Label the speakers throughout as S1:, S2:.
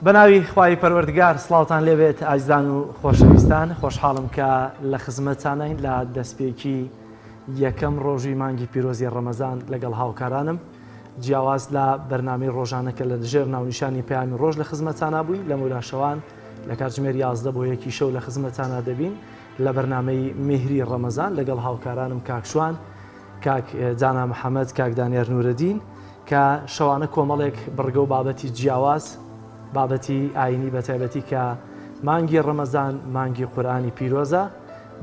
S1: بەناوی خوای پەروەردگار سڵاوتان لێبێت ئازیزان و خۆشەویستان خۆشحاڵم کە لە خزمەتتانین لە دەستپێکی یەکەم ڕۆژی مانگی پیرۆزی ڕەمەزان لەگەڵ هاوکارانم جیاواز لە بەرنامەی ڕۆژانەکە لە دژێر ناونیشانی پەیامی ڕۆژ لە خزمەتتانە بووین لە مولاشەوان لە کاتژمێر 11 بۆ یەکی شەو لە خزمەتتانە دەبین لە بەرنامەی میهری ڕەمەزان لەگەڵ هاوکارانم کاکشوان کاک جانا محەممەد کاک دانیار نورەدین کە شەوانە کۆمەڵێک بڕگە و بابەتی جیاواز بابەتی ئاینی بەتایبەتی کە مانگی ڕەمەزان مانگی قورئانی پیرۆزە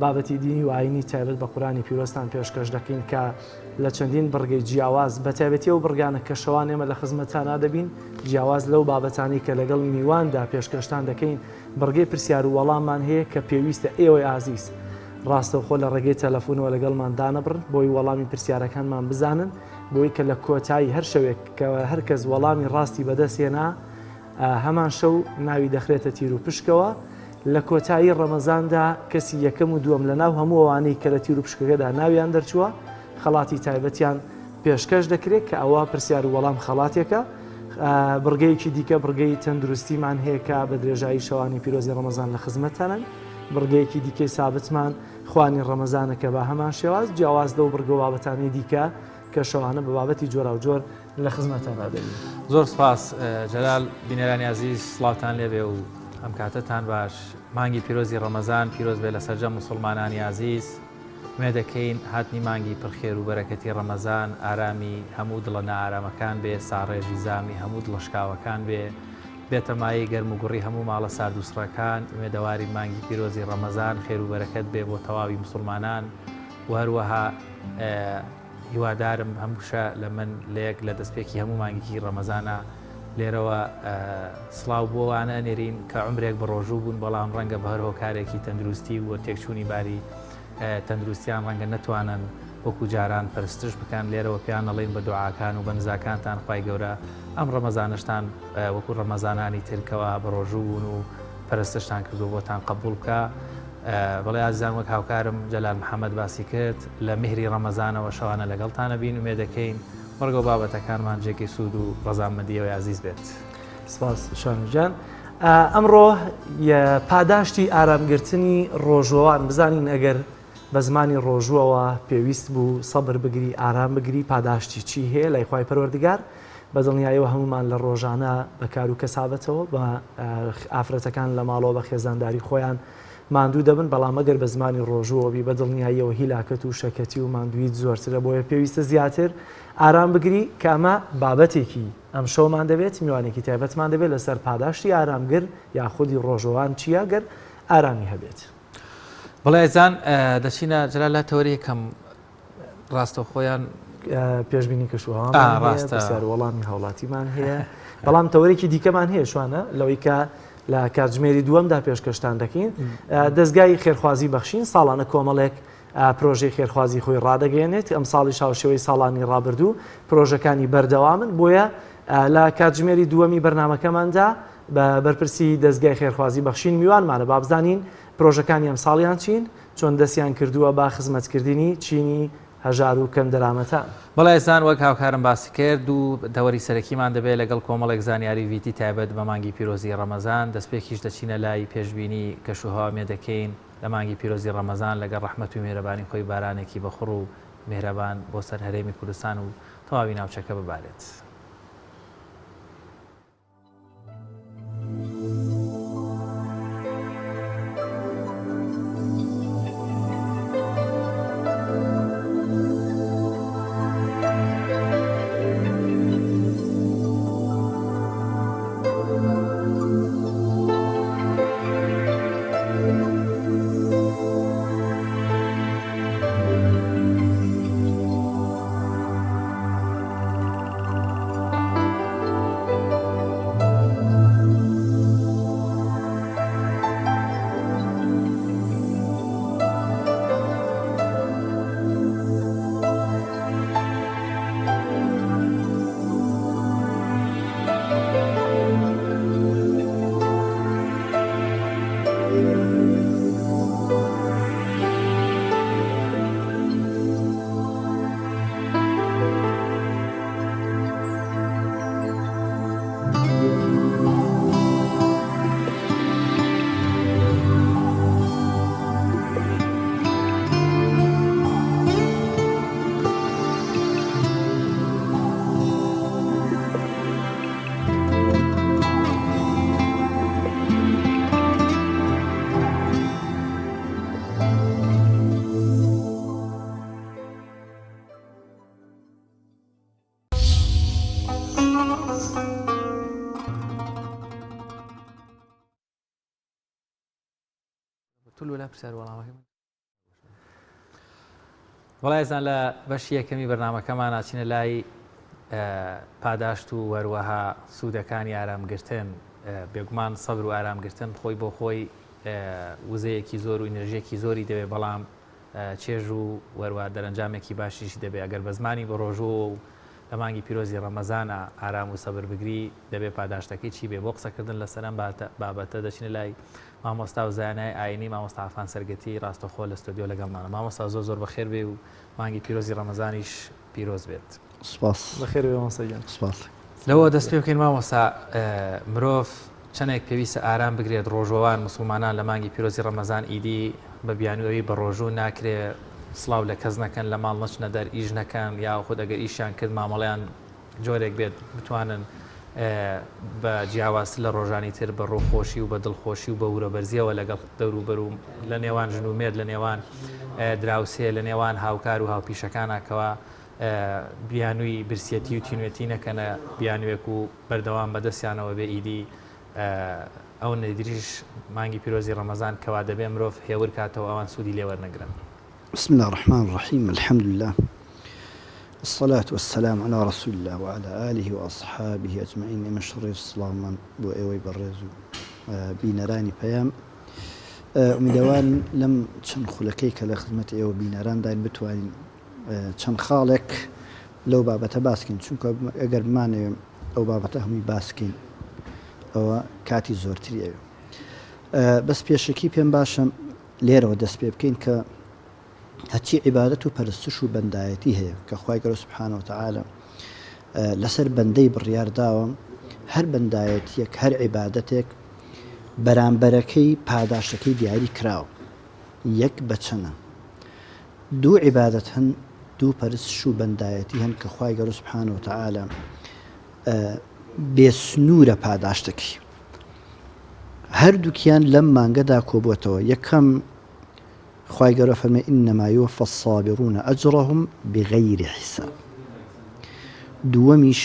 S1: بابەتی دینی و ئاینی تایبەت بە قورئانی پیرۆزتان پێشکەش دەکەین کە لە چەندین بڕگەی جیاواز بەتایبەتی ئەو بڕگانە کە شەوان ئێمە لە خزمەتتانە دەبین جیاواز لەو بابەتانی کە لەگەڵ میواندا پێشکەشتان دەکەین بڕگەی پرسیار و وەڵاممان هەیە کە پێویستە ئێوەی ئازیز ڕاستەوخۆ لە ڕێگەی تەلەفۆنەوە لەگەڵمان دانەبڕن بۆی وەڵامی پرسیارەکانمان بزانن بۆی کە لە کۆتایی هەر شەوێک کە هەر کەس وەڵامی ڕاستی بەدەستێنا هەمان شەو ناوی دەخرێتە تیر و پشکەوە لە کۆتایی ڕەمەزاندا کەسی یەکەم و دووەم لە ناو هەموو ئەوانەی کە لە تیر و پشکەکەدا ناویان دەرچووە خەڵاتی تایبەتیان پێشکەش دەکرێت کە ئەوە پرسیار و وەڵام خەڵاتێکە بڕگەیەکی دیکە بڕگەی تەندروستیمان هەیە کە بە درێژایی شەوانی پیرۆزی ڕەمەزان لە خزمەتتانن بڕگەیەکی دیکەی سابتمان خوانی ڕەمەزانە کە بە هەمان شێواز جیاواز لەو بڕگە و بابەتانی دیکە کە شەوانە بە بابەتی جۆرا و جۆر لە خزمەتتاندا دەبین.
S2: زۆر سپاس جەلال بینەرانی عزیز سڵاوتان لێبێ و ئەم کاتتان باش مانگی پیرۆزی ڕەمەزان پیرۆز بێ لە سەرجەم موسڵمانانی عزیز مێ دەکەین هاتنی مانگی پرخێر و بەرەکەتی ڕەمەزان ئارامی هەموو دڵە نائارامەکان بێ ساڕێژی زامی هەموو دڵشکاوەکان بێ بێتە مای گەرم و گوڕی هەموو ماڵە ساردوسڕەکان مێدەواری مانگی پیرۆزی ڕەمەزان خێر و بەرەکەت بێ بۆ تەواوی موسڵمانان و هەروەها هیوادارم هەمووشە لە من لەیەک لە دەستپێکی هەموو مانگیکی ڕەمەزانە لێرەوە سڵاو بۆوانە نێرین کە عمرێک بە ڕۆژوو بوون بەڵام ڕەنگە بە هەر هۆکارێکی تەندروستی و تێکچوونی باری تەندروستیان ڕەنگە نەتوانن وەکو جاران پەرستش بکەن لێرەوە پێیان نەڵێن بە دوعاکان و بەنزاکانتان خوای گەورە ئەم ڕەمەزانشتان وەکو ڕەمەزانانی ترکەوە بە ڕۆژوو بوون و پەرستشتان کردو بۆتان قبول بکە بەڵێ ئازیزان وەک هاوکارم جەلال محەممەد باسی کرد لە میهری ڕەمەزانەوە شەوانە لەگەڵتانە بین و مێ دەکەین وەرگە و بابەتەکانمان جێکی سوود و ڕەزامەندیەوەی عزیز بێت.
S1: سپاس شانوجان. ئەمڕۆ پاداشتی ئارامگرتنی ڕۆژوەوان بزانین ئەگەر بە زمانی ڕۆژووەوە پێویست بوو سەبر بگری ئارام بگری پاداشتی چی هەیە لای خوای پەروەردگار بە دڵنیاییەوە هەمومان لە ڕۆژانە بەکار و کەسابەتەوە بە ئافرەتەکان لە ماڵەوە بە خێزانداری خۆیان ماندوو دەبن بەڵام ئەگەر بە زمانی ڕۆژوەوەبی بە دڵنیاییەوە هیلاکەت و شەکەتی و ماندوویت زۆرترە بۆیە پێویستە زیاتر ئارام بگری کە ئەمە بابەتێکی ئەم شەومان دەبێت میوانێکی تایبەتمان دەبێت لەسەر پاداشتی ئارامگر یاخودی ڕۆژەوان چیە گەر ئارامی هەبێت.
S2: بەڵێزان دەچینە جەلال لە تەوەری یەکەم ڕاستە خۆیان
S1: پێشبینی کەشوهامان ڕاستە وەڵامی هاوڵاتیمان هەیە بەڵام تەوەرێکی دیکەمان هەیە شوانە لەوەی کە لە کاتژمێری دووەمدا پێشکەشتان دەکەین دەستگای خێرخوازی بەخشین ساڵانە کۆمەڵێک پرۆژەی خێرخوازی خۆی ڕدەگەێنێت ئەم ساڵی شاوشەوەی ساڵانی ڕابردوو پرۆژەکانی بەردەوامن بۆیە لە کاتژمێری دووەمی بەرنمەکەماندا بە بەرپرسی دەستگای خێرخوازی بەخشین میوانمانە بابزانین پرۆژەکانی ئەم ساڵیان چین چۆن دەستیان کردووە با خزمەتکردنی چینی هەژار و کەم دەرامەتان.
S2: بەڵێزان وەک هاوکارم باسی کرد و دەوەری سەرەکیمان دەبێت لەگەڵ کۆمەڵێک زانیاری ویتی تایبەت بە مانگی پیرۆزی ڕەمەزان دەستپێکیش دەچینە لای پێشبینی کەشوهاوامێ دەکەین لە مانگی پیرۆزی ڕەمەزان لەگەڵ ڕەحمەت و میهرەبانی خۆی بارانێکی بەخڕ و میهرەبان بۆ سەر هەرێمی کوردستان و تەواوی ناوچەکە ببارێت. تولو لا پرسیار وەڵامەکە وەڵایزان لە بەشی یەکەمی بەرنامەکەمان ناچینە لای پاداشت و وەروەها سوودەکانی ئارامگرتن بێگومان سەبر و ئارامگرتن خۆی بۆ خۆی وزەیەکی زۆر و ئینەرژیەکی زۆری دەوێت بەڵام چێژ و وەروە دەرەنجامێکی باشیش دەبێت ئەگەر بە زمانی بە ڕۆژوە و لە مانگی پیرۆزی ڕەمەزانە ئارام و سەبر بگری دەبێت پاداشتەکەی چی بێ بۆ قسەکردن لە سەرم بابەتە دەچینە لای مامۆستا و زانای ئاینی مامۆستا عەفان سەرگەتی ڕاستەخۆ لە ستۆدیۆ لەگەڵمانە مامۆستا زۆر بەخێر بێ و مانگی پیرۆزی ڕەمەزانیش پیرۆز بێت
S1: سپاس بەخێر بێ مامۆستاگیان
S3: سپاس
S2: لەوە دەست پێ بکەین مامۆستا مرۆڤ چەندێک پێویستە ئارام بگرێت ڕۆژەوان مسلمانان لە مانگی پیرۆزی ڕەمەزان ئیدی بە بیانوەوەی بە ڕۆژوو ناکرێت سڵاو لە کەس نەکەن لە ماڵ نەچنە دەر ئیش نەکەن یا خۆ ئەگەر ئیشیان کرد مامەڵیان جۆرێک بێت بتوانن بە جیاواز لە ڕۆژانی تر بە ڕۆخۆشی و بە دڵخۆشی و بە وورەبەرزیەوە لەگەڵ دەوروبەر لە نێوان ژن و مێرد لە نێوان دراوسێ لە نێوان هاوکار و هاوپیشەکانەکەوە بیانووی برسیەتی و تینوێتی نەکەنە بیانوێک و بەردەوام بەدەستیانەوە بێ ئیدی ئەو نەیدریش مانگی پیرۆزی ڕەمەزان کەوا دەبێ مرۆڤ هێور کاتەوە ئەوان سوودی لێوەرنەگرن.
S3: بسم الله الرحمن الرحيم الحمد لله الصلاة والسلام على رسول الله وعلى آله وأصحابه أجمعين من شر السلام وإيوي برزو بينراني بيام ومدوان لم تشنخلكيك لخدمة إيوي بينران داين بتوانين تشنخالك لو بابتا باسكين چونکە ئەگەر بمانەوێ ئەو بابەتە هەمووی باسکین ئەوە کاتی زۆرتری ئەوێ بەس پێشەکی پێم باشە لێرەوە دەست پێ بکەین کە هەچی عیبادەت و پەرستش و بەندایەتی هەیە کە خوای گەورە سوبحانەهو وتەعالە لەسەر بەندەی بڕیارداوە هەر بەندایەتیەک هەر عیبادەتێک بەرامبەرەکەی پاداشەکەی دیاری کراوە یەک بە چەنە دوو عیبادەت هەن دوو پەرستش و بەندایەتی هەن کە خوای گەورە سوبحانەهو وتەعالە بێسنوورە پاداشتەکەی هەردووکیان لەم مانگەدا کۆبووەتەوە یەکەم خوای گەورە فەرمێ ئینەما یووەفە الصابرون ئەجرەهم بغەیری حیساب دووەمیش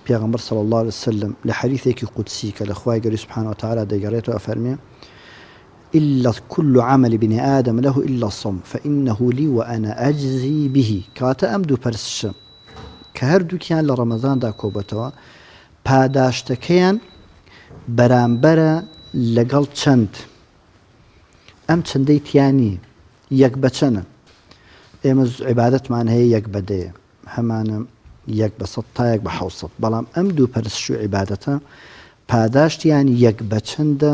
S3: پێغەمبەر صلی الله عليه وسلم لە حەدیثێکی قودسی کە لە خوای گەورەی سوبحانەهو وتەعالە دەیگەڕێتەوە فەرمێ إلا كل عمل ابن آدم له إلا الصوم فإنه لي وأنا أجزي به كاتا أمدو پرسشم كهردوكيان لرمضان دا كوبتوا پاداشتكيان بەرامبەرە لەگەڵ چەند ئەم چەندەی تیانی یەک بە چەنە ئێمە عیبادەتمان هەیە یەک بەدەیە هەمانە یەک بە سەد تا یەک بە حەوسەد بەڵام ئەم دوو پەرستش و عیبادەتە پاداشتیان یەک بە چەندە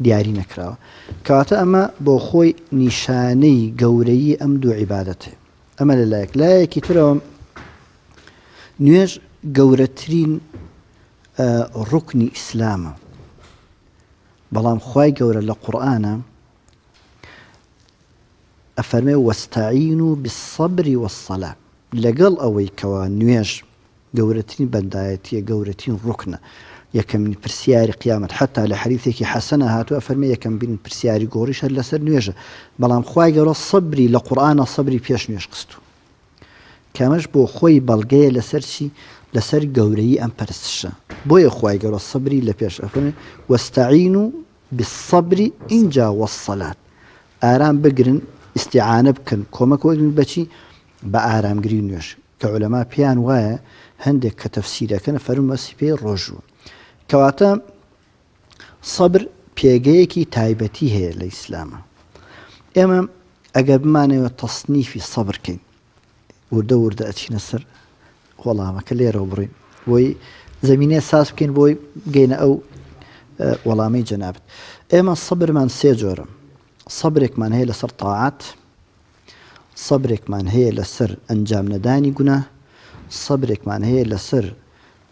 S3: دیاری نەکراوە کەواتە ئەمە بۆ خۆی نیشانەی گەورەیی ئەم دوو عیبادەتێ ئەمە لەلایەک لایەکی ترەوە نوێژ گەورەترین ڕوکنی ئیسلامە بەڵام خوای گەورە لە قورئانە ئەفەرمێ وەستەعینوا بالصەبر والصەلاة لەگەڵ ئەوەی کەوا نوێژ گەورەترین بەندایەتیە گەورەترین ڕوکنە یەکەمین پرسیاری قیامەت حتا لە حەدیثێکی حەسەنە هاتووە ئەفەرمێ یەکەمین پرسیاری گۆڕیش هەر لەسەر نوێژە بەڵام خوای گەورە سەبری لە قورئانە سەبری پێش نوێژ قستووە کەمەش بۆ خۆی بەڵگەیە لەسەر چی لەسەر گەورەیی ئەم پەرستشە بۆیە خوای گەورە سەبری لە پێش ئەفەرمێ وەستەعینوا بالصەبر ئینجا والصەلاة ئارام بگرن ئیستیعانە بکەن کۆمەک وەرگن بەچی بە ئارامگری نوێژ کە عولەما پێیان وایە هەندێک کە تەفسیرەکەن فەرمووەسی پێی ڕۆژووە کەواتە سەبر پێگەیەکی تایبەتی هەیە لە ئیسلامە ئێمە ئەگەر بمانەوە تەصنیفی سەبر بکەین وردە وردە ئەچینە سەر وەڵامەکە لێرەوە بڕین بۆی زەمینێ ساز بکەین بۆی گەینە ئەو وەڵامەی جەنابەت ئێمە سەبرمان سێ جۆرە سەبرێکمان هەیە لەسەر تاعات سەبرێکمان هەیە لەسەر ئەنجام نەدانی گوناه سەبرێکمان هەیە لەسەر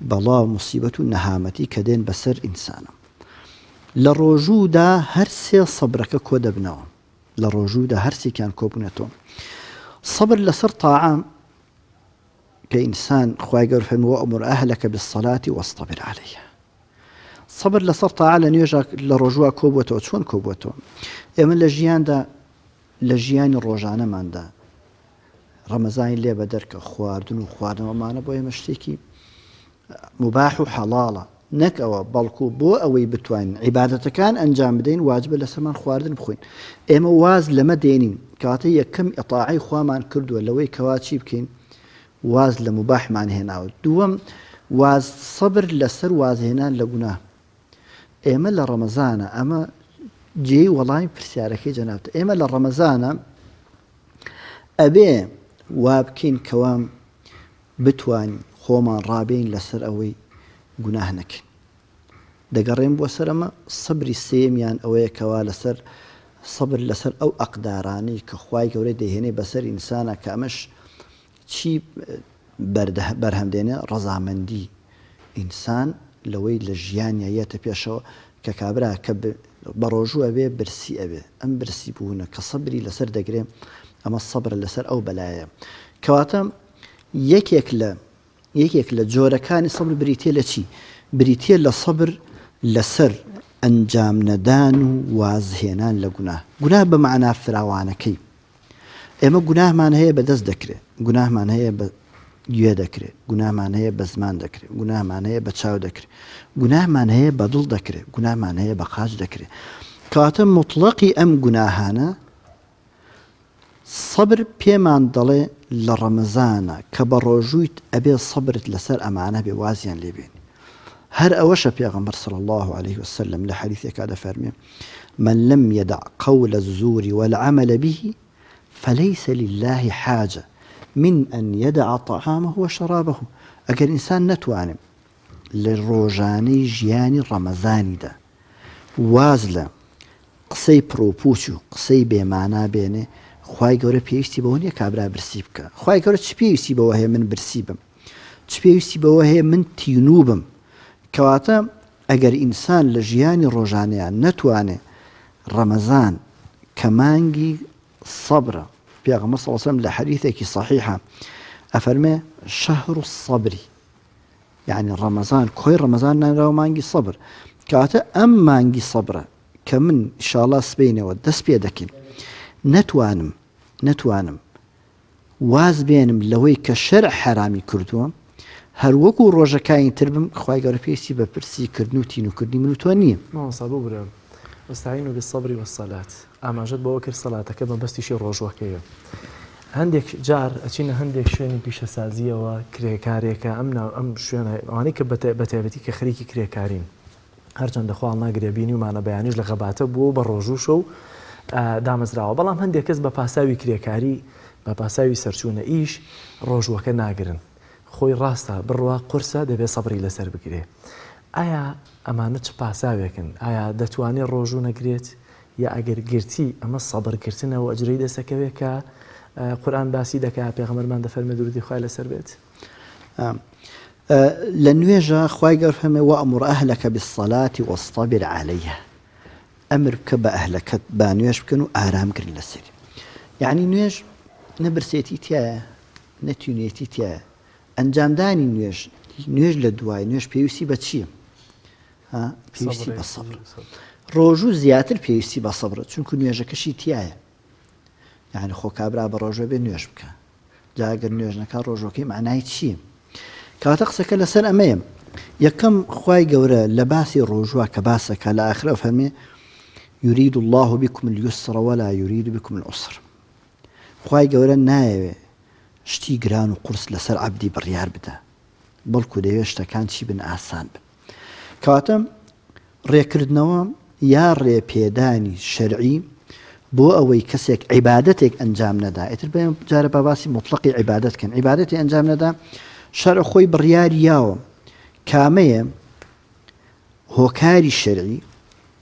S3: بەڵا و موسیبەت و نەهامەتی کە دێن بەسەر ئینسانە لە ڕۆژوودا هەر سێ سەبرەکە کۆ دەبنەوە لە ڕۆژوودا هەر سێکیان کۆبوونێتەوە سەبر لەسەر تاعا کە ئینسان خوای گەورە فەرمێ وەئمر ئەهلەکە بالصەلاة وەستەبر عەلەیها سەبر لەسەر تاعا لە نوێژا لە ڕۆژووا کۆبووەتەوە چۆن کۆبووەتەوە ئێمە لە ژیاندا لە ژیانی ڕۆژانەماندا ڕەمەزانی لێ بە دەرکە خواردن و خواردنەوەمانە بۆ ئێمە شتێکی مباح و حەڵاڵە نەک ئەوە بەڵکو بۆ ئەوەی بتوانین عیبادەتەکان ئەنجام بدەین واجبە لەسەرمان خواردن بخۆین ئێمە واز لەمە دێنین کاتە یەکەم ئیطاعەی خوامان کردووە لەوەی کەوا چی بکەین واز لە مباحمان هێناوە دووەم واز سەبر لەسەر وازهێنان لە گوناه ئێمە لە ڕەمەزانە ئەمە جێی وەڵامی پرسیارەکەی جەنابتە ئێمە لە ڕەمەزانە ئەبێ وا بکەین کەوا بتوانین خۆمان ڕابین لەسەر ئەوەی گوناه نەکەین دەگەڕێم بۆ سەرەمە سەبری سێمیان ئەوەیە کەوا لەسەر سەبر لەسەر ئەو ئەقدارانەی کە خوای گەورەی دەهێنێ بەسەر ئینسانە کە ئەمەش چی بەرهەمدێنێ ڕەزامەندی ئینسان لەوەی لە ژیانیا یەتە پێشەوە کە کابرا کە بە ڕۆژوو ئەبێ برسی ئەبێ ئەم برسی بوونە کە سەبری لەسەر دەگرێ ئەمە سەبر لەسەر ئەو بەلایە کەواتە یەکێک لە جۆرەکانی سەبر بریتێ لە چی بریتێ لە سەبر لەسەر ئەنجام نەدان و وازهێنان لە گوناه بە معنای فراوانەکەی ئێمە گوناهمان هەیە بە دەست دەکرێت گوناهمان هەیە بە گوێ دەکرێت گوناهمان هەیە بە زمان دەکرێت گوناهمان هەیە بە چاو دەکرێت گوناهمان هەیە بە دڵ دەکرێت گوناهمان هەیە بە قاچ دەکرێت کەواتە مطلقی ئەم گوناهانە سەبر پێمان دەڵێ لە ڕەمەزانە کە بە ڕۆژوویت ئەبێ سەبرت لەسەر ئەمانە بێ وازیان لێبێنی هەر ئەوەشە پێغەمبەر صلی الله عليه وسلم لە حەدیثێکا دەفەرمێ من لم يدع قول الزور والعمل به فليس لله حاجة من أن يدع طعامه وشرابه ئەگەر ئینسان نەتوانێ لە ڕۆژانەی ژیانی ڕەمەزانی دا واز لە قسەی پرۆپوچ و قسەی بێمانا بێنێ خوای گەورە پێویستی بەوە نییە کابرا برسی بکە خوای گەورە چ پێویستی بەوە هەیە من برسی بم چ پێویستی بەوە هەیە من تینوو بم کەواتە ئەگەر ئینسان لە ژیانی ڕۆژانەیان نەتوانێ ڕەمەزان کە مانگی سەبرە پێغەمبەر صلی الله علیه و سلم لە حەدیثێکی صحیحە ئەفەرمێ شەهر الصەبر یعنی ڕەمەزان کۆی ڕەمەزان نانراوە مانگی سەبر کەواتە ئەم مانگی سەبرە کە من ئینشاءڵڵا سبەینەوە دەست پێ دەکەین نەتوانم واز بێنم لەوەی کە شەرع حەرامی کردووە هەر وەکو ڕۆژەکانی تر بم خوای گەورە پێویستی بە پرسیکردن و تینوکردنی من و تۆ نییە
S1: مامۆستا بۆ برم واستعینوا بالصبر والصلاة ئاماژەت بەوە کرد سەڵاتەکە بە بەستیشی ڕۆژوەکەیە هەندێک جار ئەچینە هەندێک شوێنی پیشەسازیەوە کرێکارێکە ئەم شوێنە ئەوانەی کە بەتایبەتی کە خەریکی کرێکارین هەرچەندە خوا ناگرێ بینی ومانە بەیانیش لە غەباتە بووە بە ڕۆژوشە و دامەزراوە بەڵام هەندێک کەس بە پاساوی کرێکاری بە پاساوی سەرچوونە ئیش ڕۆژوەکە ناگرن خۆی ڕاستە بڕوا قورسە دەبێت سەبری لەسەر بگرێ ئایا ئەمانە چ پاساوێکن ئایا دەتوانێت ڕۆژوو نەگرێت یا ئەگەر گرتی ئەمە سەبرکردنەوە ئەجرەی دەسەکەوێت کە قورئان باسی دەکات پێغەمبەرمان دەفەرمێ درودی خوای لەسەر بێت
S3: لە نوێژە خوای گەورە فەرمێ وەئمر ئەهلەکە بالصەلاة واصطبر عەلەیها ئەمر بکە بە ئەهلەکەت با نوێژ بکەن و ئارامگرن لەسەری یعنی نوێژ نەبرسێتی تایە نەتوانێتی تایە ئەنجامدانی نوێژ لە دوای نوێژ پێویستی بە چییە پێویستی بە سەبر ڕۆژوو زیاتر پێویستی بە سەبرە چونکو نوێژەکەشی تایە یعنی خۆ کابرا بە ڕۆژوە بێ نوێژ بکە جاگەر نوێژ نەکا ڕۆژۆکەی معنای چییە کاتە قسەکە لەسەر ئەمەیە یەکەم خوای گەورە لە باسی ڕۆژوە کە باسەکە لە ئاخرە فەرمێ يريد الله بكم اليسر ولا يريد بكم العسر خوای گەورە نایەوێ شتی گران و قورس لەسەر عەبدی بڕیار بدە بەڵکو دەوێت شتەکان چی بن ئاسان بن کەواتە ڕێکردنەوە یا ڕێپێدانی شەرعی بۆ ئەوەی کەسێک عیبادەتێک ئەنجام نەدا ئیتر بێم جارە بە باسی مطلقی عیبادەتکەن عیبادەتی ئەنجام نەدا شەرع خۆی بڕیاری یاوە کامەیە هۆکاری شەرعی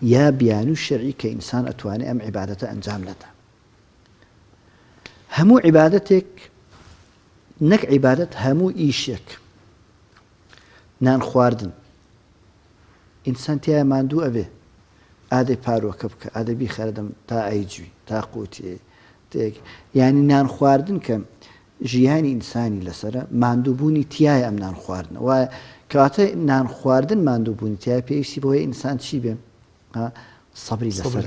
S3: یا بیان و شەرعی کە ئینسان ئەتوانێت ئەم عیبادەتە ئەنجام نەدا هەموو عیبادەتێک نەک عیبادەت هەموو ئیشێک نان خواردن ئینسان تایە ماندوو ئەبێ ئادەی پارۆکە بکە ئادەبی خەردەم تا ئەیجوی تا قوتی یعنی نان خواردن کە ژیانی ئینسانی لەسرە ماندووبوونی تایە ئەم نان خواردن وایە کەواتە نان خواردن ماندووبوونی تایە پێویستی بۆیە ئینسان چی بێ سەبری لەسەر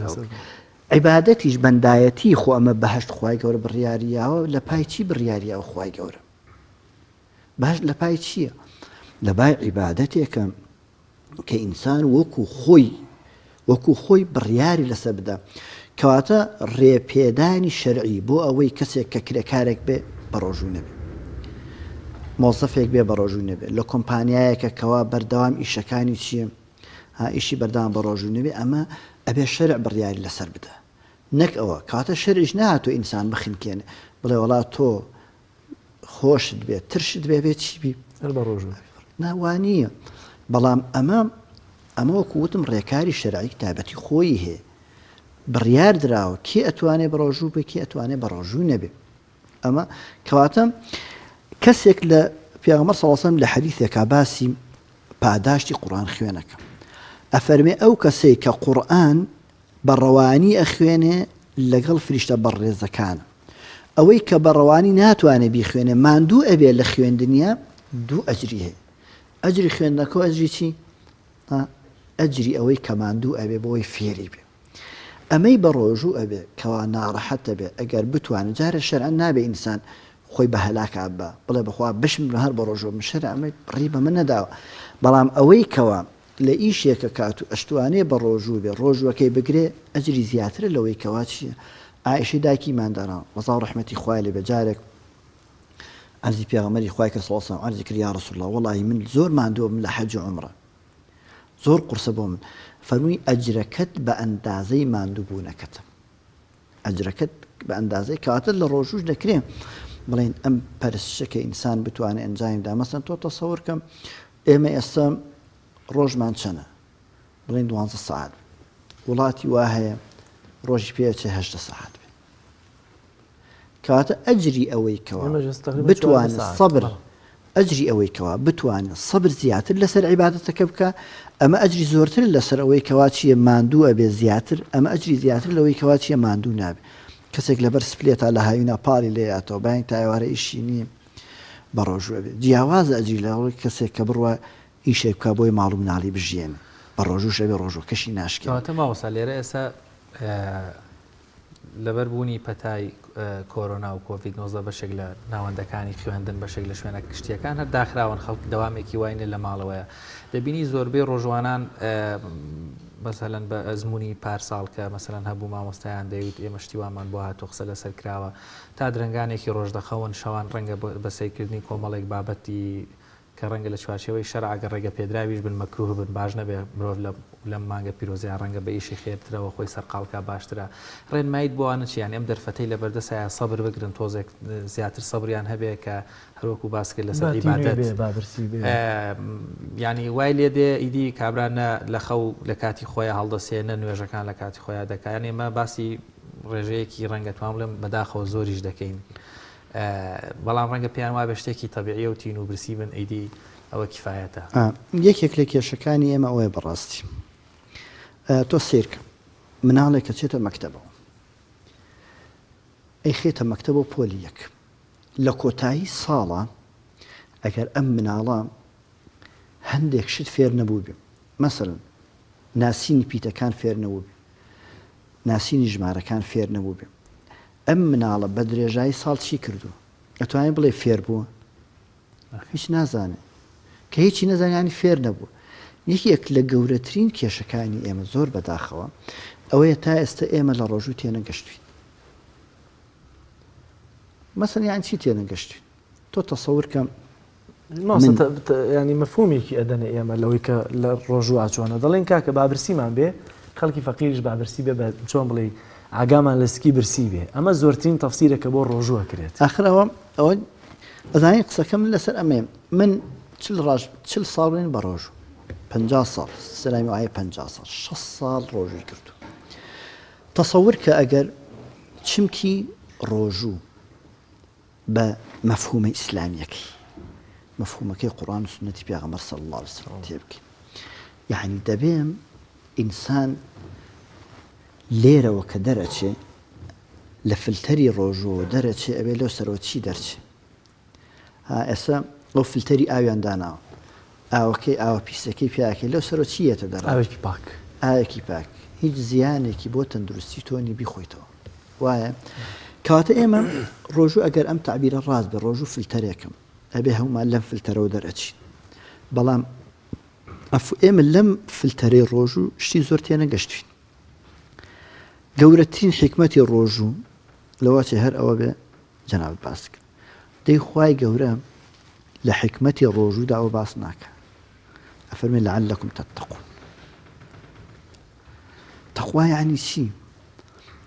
S3: عیبادەتیش بەندایەتی خۆ ئەمە بەهەشت خوای گەورە بڕیاریاوە لە پای چی بڕیاریاوە خوای گەورە بەهەشت لە پای چییە لە بای عیبادەتێکە کە ئینسان وەکو خۆی بڕیاری لەسەر بدە کەواتە ڕێپێدانی شەرعی بۆ ئەوەی کەسێک کە کرێکارێک بێ بە ڕۆژوو نەبێ مۆزەفێک بێ بە ڕۆژوو نەبێ لە کۆمپانیایەکە کەوا بەردەوام ئیشەکانی چییە ئیشی بەردەوام بە ڕۆژوو نەبێ ئەمە ئەبێ شەرع بڕیاری لەسەر بدە نەک ئەوە کاتە شەرعیش نهاتۆ ئینسان بخینکێنێ بڵێ وڵات تۆ خۆشت بێت ترشت بێت چی بی
S1: بە ڕۆژوو
S3: ناوانییە بەڵام ئەمە وەکووتم ڕێکاری شەرعی تایبەتی خۆی هەیە بڕیار دراوە کێ ئەتوانێ بە ڕۆژوو بێ کێ ئەتوانێ بە ڕۆژوو نەبێ ئەمە کەواتە کەسێک لە پێغەمبەر صلی الله علیه و سلم لە حەدیثێکا باسی پاداشتی قورئان خوێنەکە ئەفەرمێ ئەو کەسەی کە قورئان بەڕەوانی ئەخوێنێ لەگەڵ فریشتە بەڕێزەکانە ئەوەی کە بەڕەوانی ناتوانێ بیخوێنێ ماندوو ئەبێ لە خوێندنیا دوو ئەجری هەیە ئەجری خوێندنەکە ئەجری چی ئەجری ئەوەی کە ماندوو ئەبێ بۆی فێری بێ ئەمەی بە ڕۆژوو ئەبێ کەوا ناڕەحەتە بێ ئەگەر بتوانێت جارە شەرعەن نابێ ئینسان خۆی بە هەلاک بە بڵێ بخوا بشم هەر بە ڕۆژۆ من شەرع ئەمە ڕی بە من نەداوە بەڵام ئەوەی کەوا لە ئیشێکە کات و ئەشتوانێ بە ڕۆژوو بێ ڕۆژوەکەی بگرێ ئەجری زیاترە لەوەی کەوا چییە عایشەی دایکی مانداران ڕەزا و ڕەحمەتی خوای لێ بێ جارێک عەرزی پێغەمبەری خوای کرد صلی الله علیه و سلم عەرزی کرد یا رسول الله وەڵی من زۆر ماندووم لە حەج و عومرە زۆر قورسە بۆ من فەرمووی ئەجرەکەت بە ئەندازەی ماندووبوونەکەتە ئەجرەکەت بە ئەندازەی کاتە لە ڕۆژوش دەکرێ بڵێن ئەم پەرستشەکە ئینسان بتوانێت ئەنجامدا مەسەن تۆ تەسەوور کەم ئێمە ئێستا ڕۆژمان چەنە بڵێن 12 ساعت وڵاتی وا هەیە ڕۆژی پێچێ 8 ساعت بێ کاتە ئەجری ئەوەی کەوا بتوانێت سەبر ئەجری ئەوەی کەوا بتوانێت سەبر زیاتر لەسەر عیبادەتەکە بکە ئەمە ئەجری زۆرتر لەسەر ئەوەی کەوا چییە ماندوو ئەبێ زیاتر ئەمە ئەجری زیاتر لەوەی کەوا چییە ماندوو نابێ کەسێک لەبەر سپلێتە لە هاوینە پاڵی لێیاتەوە باین تایوارە ئیشی نییە بە ڕۆژوە بێ جیاوازە ئەجری لەوەی کەسێک کە بڕوە ئیشێک بکە بۆی ماڵ و مناڵی بژێنێ بە ڕۆژوو شەبێ ڕۆژوو کەشی ناشکێ
S2: کەواتە ماوەسا لێرە ئێستا لەبەر بوونی پەتای کۆرۆنا و کۆڤید 19 بەشێک لە ناوەندەکانی خوێندن بەشێک لە شوێنە کشتیەکان هەر داخراون خەڵک دەوامێکی واینە لە ماڵەوەیە دەبینی زۆربەی ڕۆژوانان مەسەلەن بە ئەزمموی پارساڵ کە مەسەلەن هەبوو مامۆستایان دەیوت ئێمە شتیوانمان بۆ هاتوو قسە لەسەر کراوە تا درنگانێکی ڕۆژدەخەون شەوان ڕەنگە بە سەیرکردنی کۆمەڵێک بابەتی کە ڕەنگە لە چوارچەوەی شەرعەگە ڕێگە پێدراویش بن مەکروه بن باش نەبێ مرۆڤ لەم مانگە پیرۆزیان ڕەنگە بە ئیشی خێرترەوە خۆی سەرقاڵکە باشترە ڕێنمایت بۆوانە چیان ئەم دەرفەتەی لە بەردەسایە سەبر بگرن تۆزێک زیاتر سەبریان هەبێ کە هەروەکو باسکرد لەسەر عیبادەت ینی وای لێ دێ ئیدی کابرانە لە خەو لە کاتی خۆیان هەڵدەسێنە نوێژەکان لە کاتی خۆیان دەکەن ئێمە باسی ڕێژەیەکی ڕەنگە توان بڵێم بەداخەوە زۆریش دەکەین بەڵام ڕەنگە پێیان وا بە شتێکی تەبیعیە و تین و برسی بن ئیدی ئەوە کیفایەتە
S3: یەکێک لە کێشەکانی ئێمە ئەوەیە بەڕاستی تۆ سیرکە مناڵێک کە چێتە مەکتەبەوە ئەی خێتە مەکتەبەوە پۆلی یەک لە کۆتایی ساڵە ئەگەر ئەم مناڵە هەندێک شت فێر نەبوو بێ مەسەڵەن ناسینی پیتەکان فێر نەبوو بێ ناسینی ژمارەکان فێر نەبوو بێ ئەم مناڵە بە درێژایی ساڵ چی کردو ئەتوانێت بڵێ فێر بووە هیچ نازانێ کە هیچی نەزانانی فێر نەبوو یەکێک لە گەورەترین کێشەکانی ئێمە زۆر بەداخەوە ئەوەیە تا ئێستا ئێمە لە ڕۆژوو تێنەگەشتوین مەسەڵەن یان چی تێنەگەشتوین تۆ تەسەوور کەم
S1: ینی مەفهومێکی ئەدەنە ئێمە لەوەی کە لە ڕۆژوو ئاچوانە دەڵێن کاکە بابرسیمان بێ خەڵکی فەقیریش بابرسی بێ بە چۆن بڵێ ئاگامان لە سکی برسی بێ ئەمە زۆرترین تەفسیرەکە بۆ ڕۆژووە کرێت
S3: ئاخرەوە ئەوە ئەزانین قسەکەم لەسەر ئەمێ من چل ساڵ بێن بە ڕۆژ 50 ساڵ سلامی وایە 50 ساڵ 6 ساڵ ڕۆژووی کردو تەسەور کە ئەگەر چمکی ڕۆژوو بە مەفهومە ئیسلامیەکەی مەفهومەکەی قورئان و سنەتی پێغەمبەر صلی الله علیه وسلم تێبکەین یعنی دەبێم ئینسان لێرەوە کە دەرەچێ لە فلتەری ڕۆژوو دەرەچێ ئەبێ لەو سەرەوە چی دەرچێ ئێستا ئەو فلتەری ئاویان داناوە ئاوەکەی ئاوە پیسەکەی پیاکەی لەو سەرەوە چیەتە دەڕ
S1: ئاوێکی پاک
S3: ئاوێکی پاک هیچ زیانێکی بۆ تەندروستی تۆنی بیخۆیتەوە وایە کەواتە ئێمە ڕۆژوو ئەگەر ئەم تعبیرە ڕاست بێ ڕۆژوو فلتەرێکم ئەبێ هەمومان لەم فلتەرەوە دەرەچین بەڵام ئێمە لەم فلتەرەی ڕۆژ و شتی زۆر تێنەگەشتین گەورەترین حکمەتی ڕۆژ و لەواتێ هەر ئەوە بێ جەناب باس کرد دەی خوای گەورە لە حکمەتی ڕۆژوودا ئەوە باس ناکە ئەفەرمێ لەعەلەکم تەتەقون تەخوا یعنی چی؟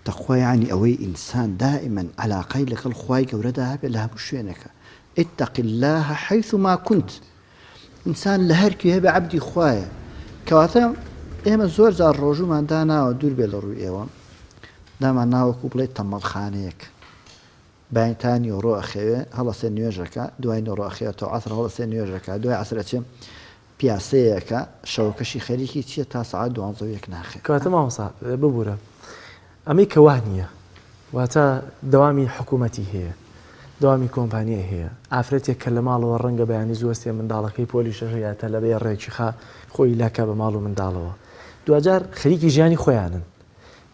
S3: تەخوا یعنی ئەوەی ئینسان دائما عەلاقەی لەگەڵ خوای گەورەدا هەبێ لە هەموو شوێنێکە اتق الله حيثما كنت ئینسان لە هەر کوێ هەبێ عەبدی خوایە کەواتە ئێمە زۆر جار ڕۆژوومان داناوە دوور بێ لە ڕووی ئێوە دامان ناوەکو بڵێ تەمەڵخانەیەک بایتان نیۆڕۆ ئەخەوێ هەڵەسێ نوێژەکە دوای نۆڕۆ ئەخەوێتەوە عەسر هەڵەسێ نوێژەکە دوای عەسرە چێ پیاسەیەکە شەوکەشی خەریکی چییە تا سەعات 12 ناخێت
S1: کەواتە مامۆستا ببوورە ئەمەی کەوا نییە واتە دەوامی حکوومەتی هەیە دەوامی کۆمپانیە هەیە ئافرەتێک کە لە ماڵەوە ڕەنگە بەیانی زوەستێ منداڵەکەی پۆلیشەژە یاتە لەبێ ڕێکی خۆی لاکە بە ماڵ و منداڵەوە دوجار خەریکی ژیانی خۆیانن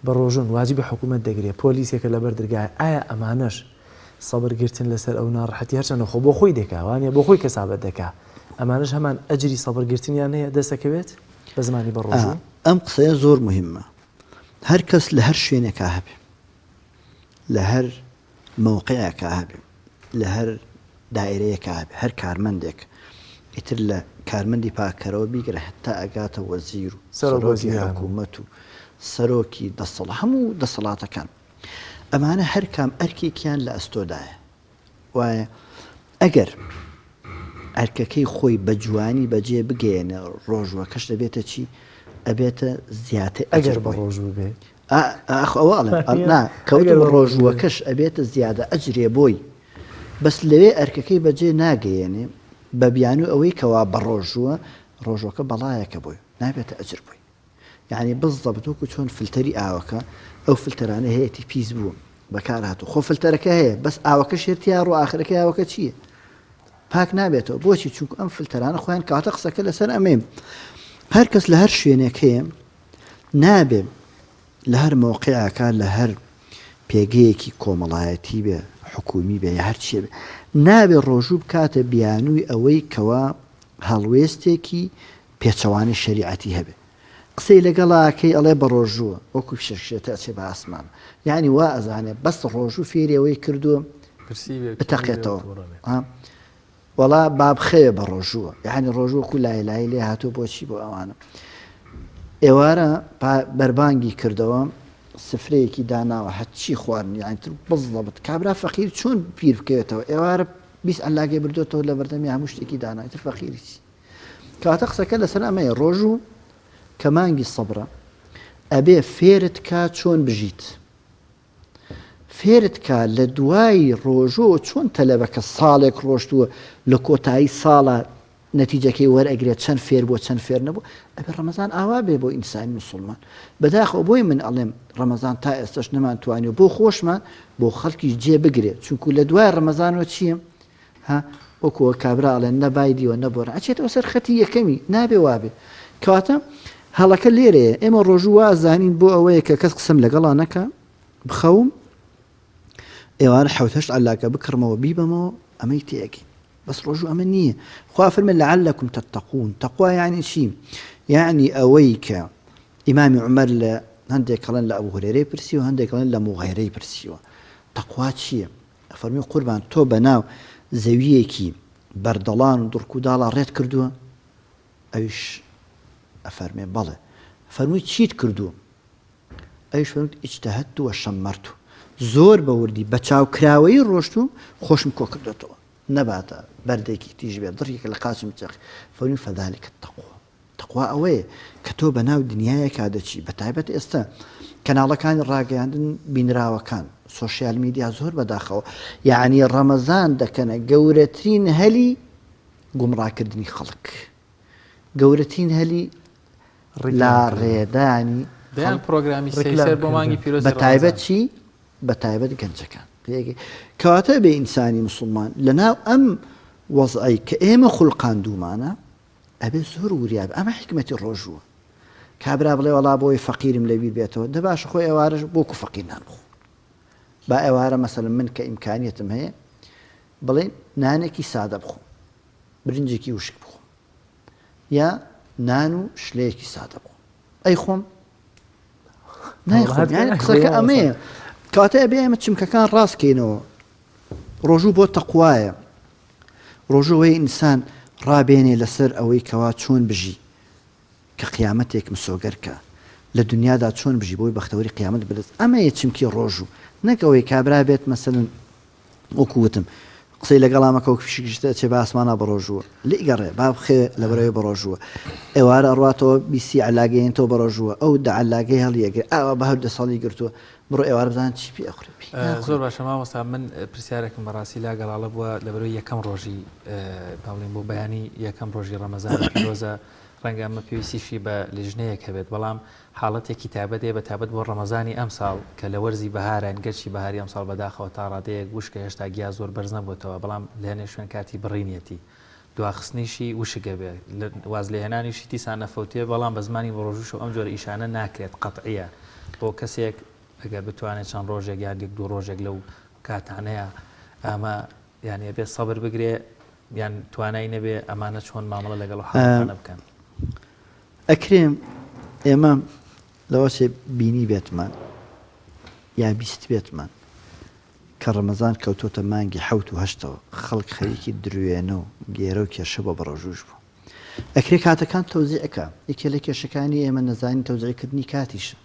S1: بە ڕۆژن واجبی حکوومەت دەگرێت پۆلیسێکە لەبەر دەرگای ئایا ئەمانەش سەبرگرتن لەسەر ئەو ناڕەحەتی هەرچەنە خۆ بۆ خۆی دەکوانێ بۆ خۆی کەسابەت دەکا ئەمانش هەمان ئەجری سەبرگرتنیان هەیە دەستەکەوێت بە زمانی بە ڕۆژ
S3: ئەم قسەیە زۆر مهمە هەر کەس لە هەر شوێنێکا هەبێ لە هەر مووقعەکە هەبێ لە هەر دائیرەیەکە هەبێ هەر کارمەندێک ئیتر لە کارمەندی پاکەرەوە بیگرە هەتا ئەگاتە وەزیر و سەرۆکی حکوومەت و سەرۆکی دەسەڵ هەموو دەسەڵاتەکان ئەمانە هەر کام ئەرکێکیان لە ئەستۆدایە وایە ئەگەر ئەرکەکەی خۆی بە جوانی بەجێ بگەێنە ڕۆژوەکەش دەبێتە چی ئەبێتە زیاتر
S1: ئەگەر بە ڕۆژوو بێ
S3: کەوتە ڕۆژوەکەش ئەبێتە زیادە ئەجرێ بۆی بەس لەوێ ئەرکەکەی بەجێ ناگەیەنێ بە بیانوو ئەوەی کەوا بە ڕۆژووە ڕۆژۆکە بەڵایەکە بۆی نابێتە ئەجر بووی یعنی بزدەبتوکو چۆن فلتەری ئاوەکە ئەو فلتەرانە هەیەی پیس بوو بەکار هاتوو خۆ فلتەرەکە هەیە بەس ئاوەکە شێرتیا ڕۆ ئاخرەکە ئاوەکە چییە پاک نابێتەوە بۆچی چونکو ئەم فلتەرانە خۆیان کاتە قسەکە لەسەر ئەمێ هەر کەس لە هەر شوێنێک هەیە نابێ لە هەر مووقعەکە لە هەر پێگەیەکی کۆمەڵایەتی بێ حکومی بێ یا هەر چیە بێ نابێ ڕۆژوو بکاتە بیانووی ئەوەی کەوا هەڵوێستێکی پێچەوانی شریعەتی هەبێ قسەی لەگەڵاکەی ئەڵێ بە ڕۆژووە وەکو شێتە چێ بە ئاسمان یعنی وا ئەزانێ بەس ڕۆژوو فێریەوەی کردووە بتەقێتەوە وەڵا بابخەیە بە ڕۆژووە یعنی ڕۆژوەکو لای لێ هاتوو بۆچی بۆ ئەوانە ئێوارە بەربانگی کردەوە سفرەیەکی داناوە هەچی خواردن یانتر بزڵەبت کابرا فەقیر چۆن پیر بکەوێتەوە ئێوارە 20 ئەلاگەی بردوێتەوە لە بەردەمی هەموو شتێکی دانایتر فەقیریی کاتە قسەکە لەسەر ئەمەیە ڕۆژوو کە مانگی سەبرە ئەبێ فێرت کا چۆن بژیت فێرت کا لە دوای ڕۆژۆ چۆن تەلەبەکە ساڵێک ڕۆشتووە لە کۆتایی ساڵە نەتیجەکەی وەرئەگرێت چەند فێر بۆ چەند فێر نەبوو ئەبێ ڕەمەزان ئاوا بێ بۆ ئینسانی موسڵمان بەداخەوە بۆی من ئەڵێم ڕەمەزان تا ئێستش نەمانتوانێت بۆ خۆشمان بۆ خەڵکیش جێ بگرێت چونکو لە دوای ڕەمەزانەوە چییە ها وەکووە کابرا ئەڵێن نەبایدیوە نەبۆرە ئەچێتەوە سەر خەتی یەکەمی نابێ وابێ کەواتە هەڵەکە لێرەیە ئێمە ڕۆژوو وازانین بۆ ئەوەیە کە کەس قسم لەگەڵا نەکە بخەوم ئێوارە حوتەشت ئەلاکە بکڕمەوە بیبەمەوە ئەمەی تێگەین بەس ڕۆژوو ئەمە نییە خوا فەرمێ لەعەلەکم تەتەقون تەقوا یعنی چی یعنی ئەوەی کە ئیمامی عومەر لە هەندێک کەڵێن لە ئەبوو هورێرەی پرسیوە هەندێک کەڵێن لە موغیرەی پرسیوە تەقوا چییە فەرمی قوربان تۆ بەناو زەویەکی بەردەڵان و دڕکوداڵا ڕێت کردووە ئەویش ئەفەرمێ بەڵێ فەرمووی چیت کردووە ئەویش فەرمووی ئیجتەهەدت وەشەممەرت زۆر بەوردی بە چاوکراوەی ڕۆشت و خۆشم کۆ کردێتەوە نەباتە بەردێکی تیژ بێت دڕێک لە قاچم چەخ فەرمی فەذالکە تەقوا ئەوەیە کە تۆ بەناو دنیایەکا دەچی بە تایبەت ئێستا کەناڵەکانی ڕاگەیاندن بینراوەکان سۆشیال میدیا زۆر بەداخەوە یعنی ڕەمەزان دەکەنە گەورەترین هەلی گومڕاکردنی خەڵک گەورەترین هەلی لا ڕێدانی
S2: پرۆگرامی سەر بۆ مانگی پیرۆزی
S3: بە تایبەت چی بە تایبەت گەنجەکان کەواتە بێ ئینسانی موسڵمان لەناو ئەم وەزعی کە ئێمە خوڵقاندوومانە ئەبێ زۆر وریاب ئەمە حکمەتی ڕۆژووە کابرا بڵێ وەڵا بۆی فەقیرم لەبیر بێتەوە دەباش خۆی ئێوارەش بۆکو فەقیر نانبخۆ با ئێوارە مەسەلەن من کە ئیمکانیەتم هەیە بڵێ نانێکی سادە بخۆ برنجێکی وشک بخۆ یا نان و شلەیەکی سادە بوو ئەی خۆم نایخۆم یعنی قسەکە ئەمەیە کاتە بێ ئێمە چمکەکان ڕاستکەینەوە ڕۆژوو بۆ تەقوایە ڕۆژەوەی ئینسان ڕابێنێ لەسەر ئەوەی کەوا چۆن بژی کە قیامەتێک مسۆگەرکە لە دنیادا چۆن بژی بۆی بەختەوەری قیامەت بدەست ئەمەیە چمکی ڕۆژوو نەکەوەی کابرا بێت مەسەلەن وەکووتم قسەی لەگەڵ ئامەکە و کشیشتە چێ بە ئاسمانە بەڕۆژووە لێگەڕێ با بخێ لە بەرەوەی بەڕۆژووە ئێوارە ئەڕاتەوە بیسی علاگەیەنەوە بەڕۆژووە ئەو علاگەی هەڵیەگەر ئاوا بە هەردە ساڵی گرتووە بڕۆ ئێوارە بزان چی پێ ئەخورێ
S2: زۆر باشە مامۆستا من پرسیارێکم بەڕاستی لا گەڵاڵە بووە لە بەرەوەی یەکەم ڕۆژی باڵین بۆ بەیانی یەکەم ڕۆژی ڕەمەزان پیرۆزە ڕەنگە ئەمە پێویستیشی بە لیژنەیەک هەبێت بەڵام حاڵەتێکی تابەت بە تابەت بۆ ڕەمەزانی ئەم ساڵ کە لە وەرزی بەهاران گەرچی بەهاری ئەم ساڵ بەداخەوە تا ڕادەیەک وشکە هێشتا گیا زۆر بەرز نەبووتەوە بەڵام لەهێنێ شوێن کاتی بڕینەتی دواخستنیشی وشگە بێ واز لێهێنانیشی دیسان نەفەوتێ بەڵام بە زمانی ڕۆژوش و ئەم جۆرە ئیشانە ناکرێت قەتعیە بۆ کەسێک ئەگەر بتوانێت چەند ڕۆژێک یان یەک دوو ڕۆژێک لەو کاتانەیە ئەمە یانێ بێت سەبر بگرێ یان توانای نەبێ ئەمانە چۆن مامەڵە لەگەڵ حاڵانە بکەن
S3: ئەکرێم ئێمە لەوەسێ بینی بێتمان یا بیست بێتمان کە ڕەمەزان کەوتۆتە مانگی حەوت و هەشتەوە خەڵک خەریکی درێنە و گێرە و کێشە بە بەڕۆژوش بوو ئەکرێ کاتەکان تەوزیعەکە یەکێ لە کێشەکانی ئێمە نەزانی تەوزیعکردنی کاتیشە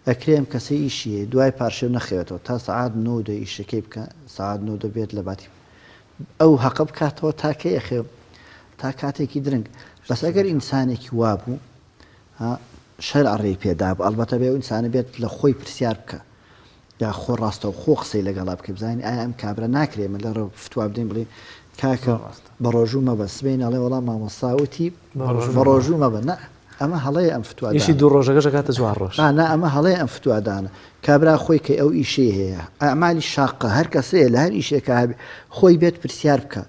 S3: ئەکرێم کەسە ئیشیە دوای پارشێو نەخێتەوە تا سعات 9 ئیشەکەی بکە سعات 9 بێت لە باتی ئەو حەقە بکاتەوە تاکەیە خێ تا کاتێکی درنگ بەس ئەگەر ئینسانێکی وابوو شەرع ڕێی پێدا بوو ئەڵبەتە بێ و ئینسانە بێت لە خۆی پرسیار بکە یا خۆ ڕاستەوە خۆ قسەی لەگەڵا بکە بزانین ئایا ئەم کابرا ناکرێمە لە ڕێ فتوا بدەین بڵێ کاکە بە ڕۆژوو مەبە سبەی ناڵێ وەڵام مامۆستاوتی بە ڕۆژوو مەبە نە ئەمە هەڵەیە ئەم فتوا
S1: ئیشی دوو ڕۆژەکەش کاتە چوار ڕۆژ
S3: نا ئەمە هەڵەیە ئەم فتوادانە کابرا خۆی کە ئەو ئیشەی هەیە ئەعمالی شاقە هەر کەسەیە لە هەر ئیشێکە هەبێ خۆی بێت پرسیار بکە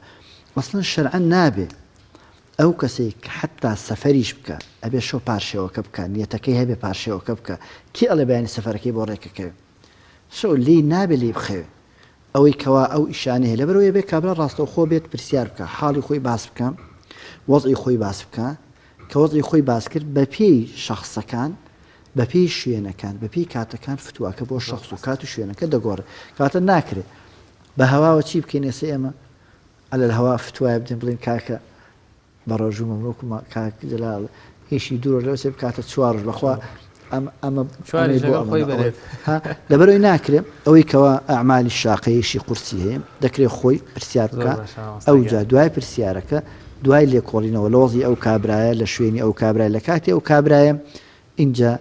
S3: مەسڵەن شەرعەن نابێ ئەو کەسێک کە حتا سەفەریش بکە ئەبێ شۆ پارشێوەکە بکە نیەتەکەی هەبێ پارشێوەکە بکە کی ئەڵێ بەیانی سەفەرەکەی بۆ ڕێکەکەوێ شەو لی نابێ لێ بخەوێ ئەوەی کەوا ئەو ئیشانە هەیە لەبەرەوەی بێ کابرا ڕاستەوە خۆ بێت پرسیار بکە حاڵی خۆی باس بکە وەزعی خۆی باس بکە کە وەزعی خۆی باس کرد بە پێی شەخصەکان بە پێی شوێنەکان بە پێی کاتەکان فتوواکە بۆ شەخص و کات و شوێنەکە دەگۆڕێ کاتە ناکرێت بە هەواوە چی بکەین ئێستا ئێمە ئەلە لە هەوا فتوایە بدەین بڵێن کاکە بە ڕۆژوو مەمرۆک کاک جەلال هیچی دوور لەوسێ بکاتە چوار ڕۆژ بەخوا ئەمە لەبەرەوەی ناکرێت ئەوەی کەوا ئەعمالی شاقەیەشی قورسی هەیە دەکرێت خۆی پرسیار بکە ئەوجا دوای پرسیارەکە دوای لێکۆڵینەوە لۆزی ئەو کابرایە لە شوێنی ئەو کابرای لە کاتی ئەو کابرایە اینجا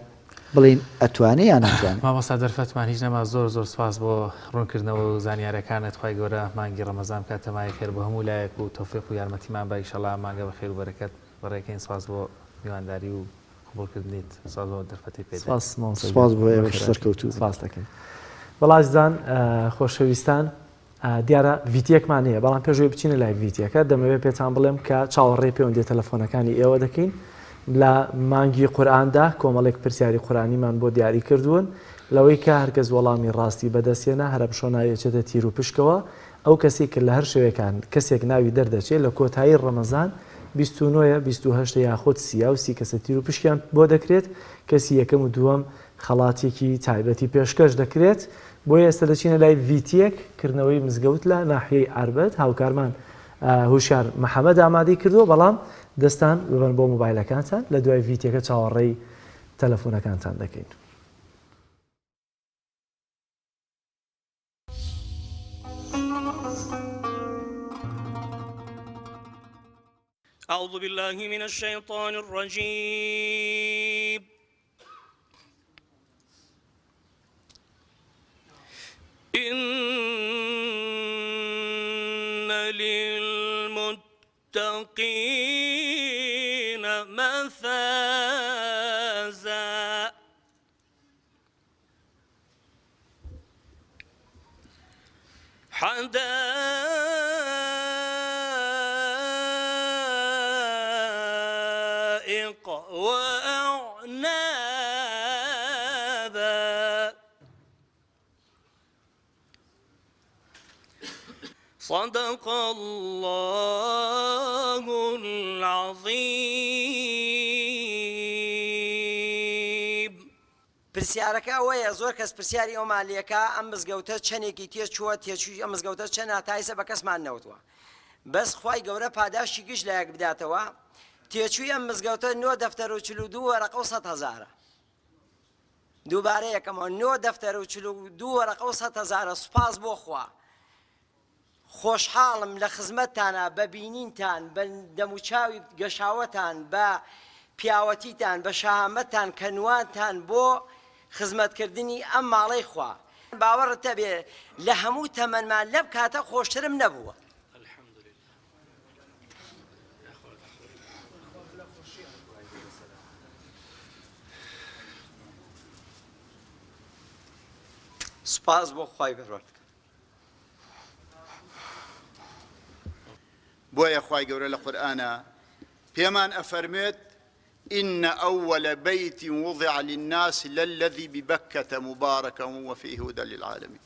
S3: بڵین ئەتوانێ یان ناتوانێت
S2: مامۆستا دەرفەتمان هیچ نەما زۆر سپاس بۆ ڕوونکردنەوە و زانیارەکانت خی گەورە مانگی ڕەمەزان کاتەمای خێر بۆ هەموو لایەک و تۆفیق و یارمەتیمان با ئینشەڵا مانگە بە خێر و بەرەکەت بەڕێکەین سپاس بۆ میوانداری و قبولکردنیت سپاس بۆ دەرفەتی پێ
S3: سپاس بۆ ئێوە سەرکەوتوو
S1: سپاس دەکەین بەڵازدان خۆشەویستان دیارە ڤیتیەکمان هەیە بەڵام پێشوی بچینە لای ڤیتیەکە دەمەوێت پێتان بڵێم کە چاوەڕێ پەیوەندی تەلەفۆنەکانی ئێوە دەکەین لە مانگی قورئاندا کۆمەڵێک پرسیاری قورئانیمان بۆ دیاری کردوون لەوەی کە هەرگەز وەڵامی ڕاستی بەدەستێنە هەرە بشۆنایەچێتە تیر و پشکەوە ئەو کەسی کە لە هەر شوێکان کەسێک ناوی دەردەچێت لە کۆتایی ڕەمەزان 29 28 یاخود 30 کەسە تیر و پشکیان بۆ دەکرێت کەسی یەکەم و دووەم خەڵاتێکی تایبەتی پێشکەش دەکرێت بۆیە ئێستا دەچینە لای ڤیتیەک کردنەوەی مزگەوت لە ناحیەی ئاربەت هاوکارمان هوشیار محەممەد ئامادەی کردووە بەڵام دەستان ببەن بۆ مۆبایلەکانتان لە دوای ڤیتیەکە چاوەڕێی تەلەفۆنەکانتان دەکەین.
S4: أعوذ بالله من الشيطان الرجيم إن للمتقين مفازا حدائق وأعنابا صدق الله العظيم
S5: پرسیارەکە ئەوەیە زۆر کەس پرسیاری ئەو مالیەکە ئەم مزگەوتە چەندێکی تێچووە تێچووی ئەم مزگەوتە چەند هاتایسە بە کەسمان نەوتوە بەس خوای گەورە پاداشی گشت لە یەک بداتەوە تێچووی ئەم مزگەوتە 9 دەفتەر و 42 وەرەقە و 100,000 دووبارە یەکەمەوە 9 دەفتەر و 42 وەرەقە و 100,000 سوپاس بۆ خوا خۆشحاڵم لە خزمەتتانە بە بینینتان بە دەموچاوی گەشاوەتان بە پیاوەتیتان بە شەهامەتتان کەنوانتان بۆ خزمەتکردنی ئەم ماڵەی خوا باوەڕتە بێ لە هەموو تەمەنمان لەم کاتە خۆشترم نەبووە سوپاس بۆ خوای پەروەردگار
S6: بۆیە خوای گەورە لە قورئانە پێمان ئەفەرمێت إن أول بيت وضع للناس للذي ببكة مباركا وفيه هدى للعالمين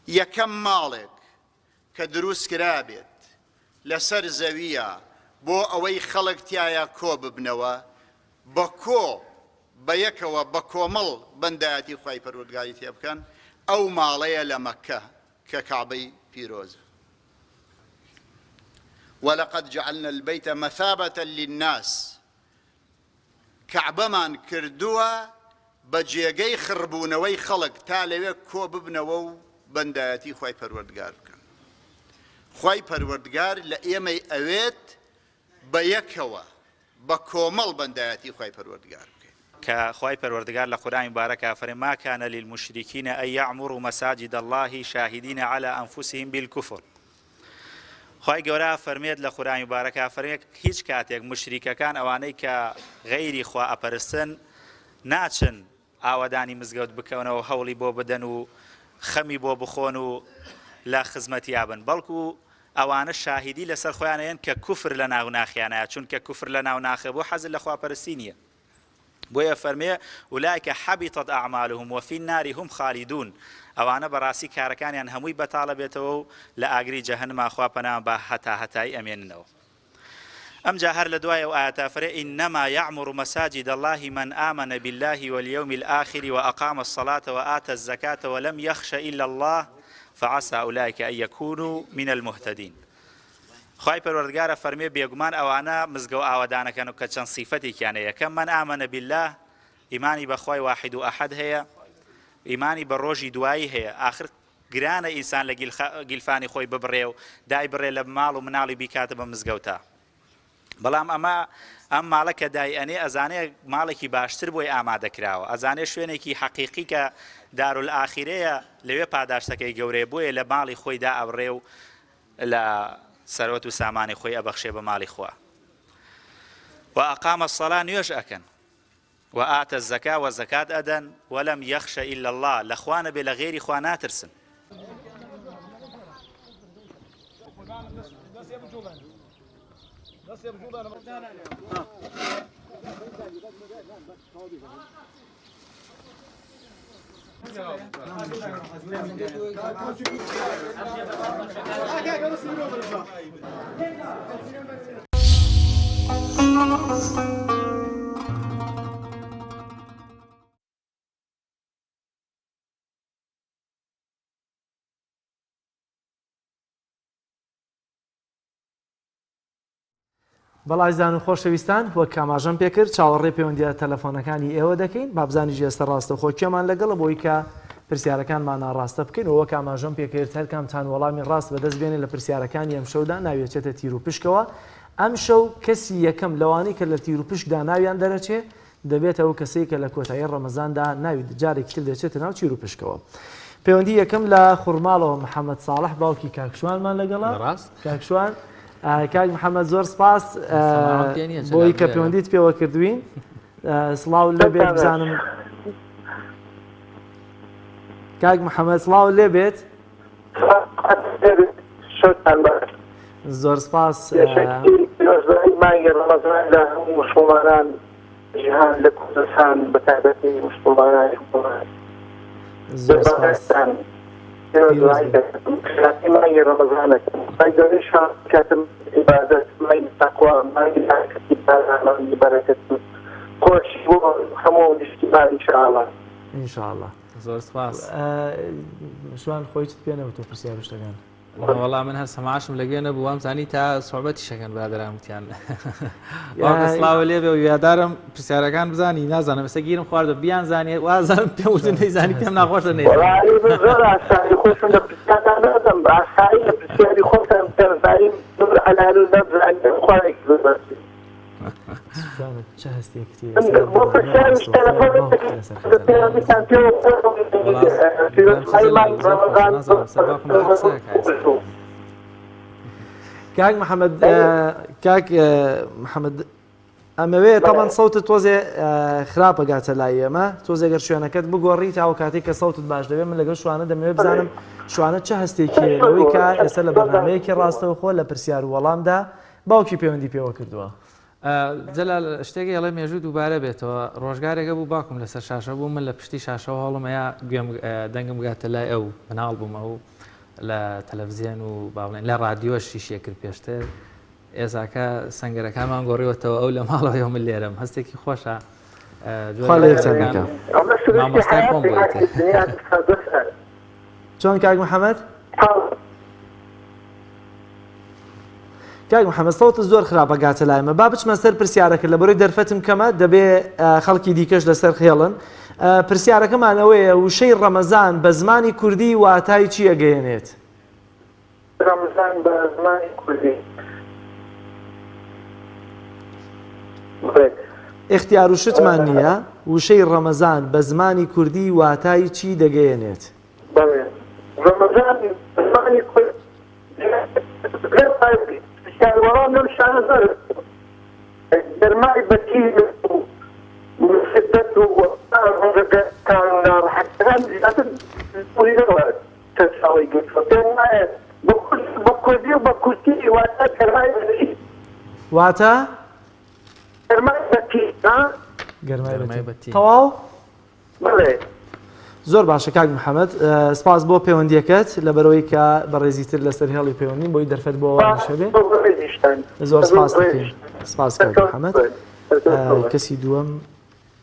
S6: يكم مالك كدروس كرابت لسر زوية بو أوي خلق تيايا كو ببنوا بكو بيكوا بكومل بنداتي خواي پروردگاري تيبكن أو ماليا لمكة ككعبي بيروز ولقد جعلنا البيت مثابة للناس کەعبەمان کردووە بە جێگەی خڕبوونەوەی خەڵک تا لەوێ کۆ ببنەوە و بەندایەتی خوای پەروەردگار بکەن خوای پەروەردگار لە ئێمەی ئەوێت بە یەکەوە بە کۆمەڵ بەندایەتی خوای پەروەردگار بکەین
S7: کە خوای پەروەردگار لە قورئانی مبارەکە فەرمێ ما كان للمشركين أن يعمروا مساجد الله شاهدين على أنفسهم بالكفر خوای گەورە فەرمێت لە قورئانی مبارەکە فەرمێت هیچ کاتێک مشریکەکان ئەوانەی کە غەیری خوا ئەپەرستن ناچن ئاوەدانی مزگەوت بکەونەوە هەوڵی بۆ بدەن و خەمی بۆ بخۆن و لە خزمەتیا بن بەڵکو ئەوانە شاهیدی لەسەر خۆیانەیەن کە کوفر لە ناو ناخیانەیە چونکە کوفر لە ناو ناخێ بۆ حەزر لە خواپەرستی نییە بۆیە فەرمێ أولئك حبطت أعمالهم وفي النار هم خالدون ئەوانە بەڕاستی کارەکانیان هەمووی بەتاڵە بێتەوە و لە ئاگری جەهەنما خوا پەنامان بە هەتای ئەمێننەوە ئەمجا هەر لە دوایە و ئاەتا فەرمێ إنما يعمر مساجد الله من آمن بالله واليوم الآخر وأقام الصلاة وآتى الزكاة ولم يخش إلا الله فعسى أولئك أن يكونوا من المهتدين خوای پەروەردگارە فەرمێ بێگومان ئەوانە مزگەوت ئاوەدانەکەن و کە چەند سیفەتێکیانە یەکەم من آمن بالله ئیمانی بە خوای واحد و ئەحەد هەیە ئیمانی بە ڕۆژی دوایی هەیە ئاخر گرانە ئینسان لە گیلفانی خۆی ببڕێ و دای بڕێ لە ماڵ و مناڵی بیکاتە بە مزگەوتە بەڵام ئەم ماڵە کە دای ئەنێ ئەزانێ ماڵێکی باشتر بۆی ئامادەکراوە ئەزانێ شوێنێکی حەقیقی کە دارولئاخیرەیە لەوێ پاداشتەکەی گەورەیە بۆیە لە ماڵی خۆیدا ئەبڕێ و لە سەرۆت و سامانی خۆی ئەبەخشێ بە ماڵی خوا وأقام الصلاة نوێژ ئەکەن وآتى الزكاة والزكاة أدن ولم يخش إلا الله لخوانا بلا غير خوانا ترسن
S1: بەڵایزان و خۆشەویستان وەک کاماژەم پێکرد چاوەڕێ پەیوەندیە تەلەفۆنەکانی ئێوە دەکەین بابزانی ژێستە ڕاستە خۆکیەمان لەگەڵە بۆی کە پرسیارەکانمان ناڕاستە بکەین و وەک کاماژەم پێکرد هەر کامتان وەڵامی ڕاست بەدەست بێنێ لە پرسیارەکانی ئەم شەودا ناوێچێتە تیر و پشکەوە ئەم شەو کەسی یەکەم لەوانەی کە لە تیر و پشکدا ناویان دەرەچێ دەبێت ئەو کەسەی کە لە کۆتایی ڕەمەزاندا ناوی جارێکی تر دەچێتە ناو تیر و پشکەوە پەیوەندی یەکەم لە خوڕماڵەوە محەممەد ساڵح باوکی کاکشوانمان لەگەڵا کاکشوان کاک محەممەد زۆر سپاس بۆی کە پەیوەندیت پێوە کردوین سڵاو لەبێت بزانم کاک محەممەد سڵاو لێبێت زۆر سپاس
S8: مانگی ڕەمەزان لە هەموو مسلمانان جیهان لە کوردستان بەتایبەتی مسلمانانی
S1: زۆر سپاس
S8: مانگی ڕەمەزانەکەم گەورەیشان کاتم عیبادەت مانگی تەقوا مانگی مانگی بەرەکەت خۆشی بۆ هەموو نیشتیمان ئینشاءالله
S1: ئینشاءڵڵا.
S2: زۆر سپاس.
S1: شوان خۆی چت پێنەوە تۆ پرسیار شتەکان.
S2: وەڵام من هەر سەماعشم لەگوێ نەبوو وام زانی تا سوحبەتی شەکەن برادرامتیان. واقع سڵاوە لێ بێ و یادارم پرسیارەکان بزانی نازانم ئێستا گیرم خواردە بیان زانێ وازانم پێم وتن نەیزانی پێم ناخۆشە نەیزانی.
S8: زۆر ئاسایی خۆشم لە پرسیاران نەدەم ئاسایی لە پرسیاری خۆتان پێرزایی زۆر حەلال و نەبزانی خوارێکی زۆر بەرسی.
S1: چه هەستێکتی
S8: بۆ پرسیاریش
S1: کاک محەممەد کاک محەممەد ئەمەوەیە تاوان سەوتت تۆزێ خراپە گاتە لای ئێمە تۆزێ گەر شوێنەکەت بگۆڕی تاو کاتێک کە سەوتت باش دەبێت من لەگەڵ شوانە دەمەوێت بزانم شوانە چه هەستێکی لەوەی کە ئێستا لە بەرنامەیەکی ڕاستەوە خۆ لە پرسیار و وەڵامدا باوکی پەیوەندی پێوە کردووە.
S2: جەلال شتێکی هەڵێ مێژوو دووبارە بێتەوە ڕۆژگارێکە بوو باکم لەسەر شاشە بوو من لە پشتی شاشەوە هەڵم ئەیە گوێم دەنگم گاتە لای ئەو مناڵ بوومە و لە تەلەڤیزیۆن و باڵێن لە رادیۆ شیشیە کرد پێشتر ئێزاکە سەنگەرەکانمان گۆڕیوەتەوە ئەو لە ماڵەوە من لێرم هەستێکی خۆشە مامۆستای خۆم بوویت.
S1: چۆن کاک محەممەد؟ کاک محەممەد سەوتت زۆر خراپە گاتە لایمە با بچمە سەر پرسیارەکە لە بەرەوەی دەرفەتم کەمە دەبێ خەڵکی دیکەش لەسەر خێڵن. پرسیارەکەمانەوەیە وشەی ڕەمەزان بە زمانی کوردی واتای چی ئەگەیەنێت؟
S8: ڕەمەزان بە زمانی کوردی
S1: اختیار و شتمان نییە وشەی ڕەمەزان بە زمانی کوردی واتای چی دەگەیەنێت؟
S8: ڕەمەزان بە زمانی کوردی وەڵام لەم شانە زۆر گەرمای بەتیر و شدەت و ڕۆژەکان ناڕەحەتەکان زیاتر پولیەوە تەساوی گرتووە پێم وایە بە کوردی و بە کورتی واتە گەرمای بەتیر
S1: واتە
S8: گەرمای بەتیر
S1: گەرمای بەتیر تەواو؟
S8: بەڵێ
S1: زۆر باشە کاک محەممەد سپاس بۆ پەیوەندیەکەت لەبەرەوەی کە بەڕێزیتر لەسەر هێڵی پەیوەندیم بۆی دەرفەت بۆەوە نشەبێ زۆر سپاس دەکەین سپاس کاک محەممەد. کەسی دووەم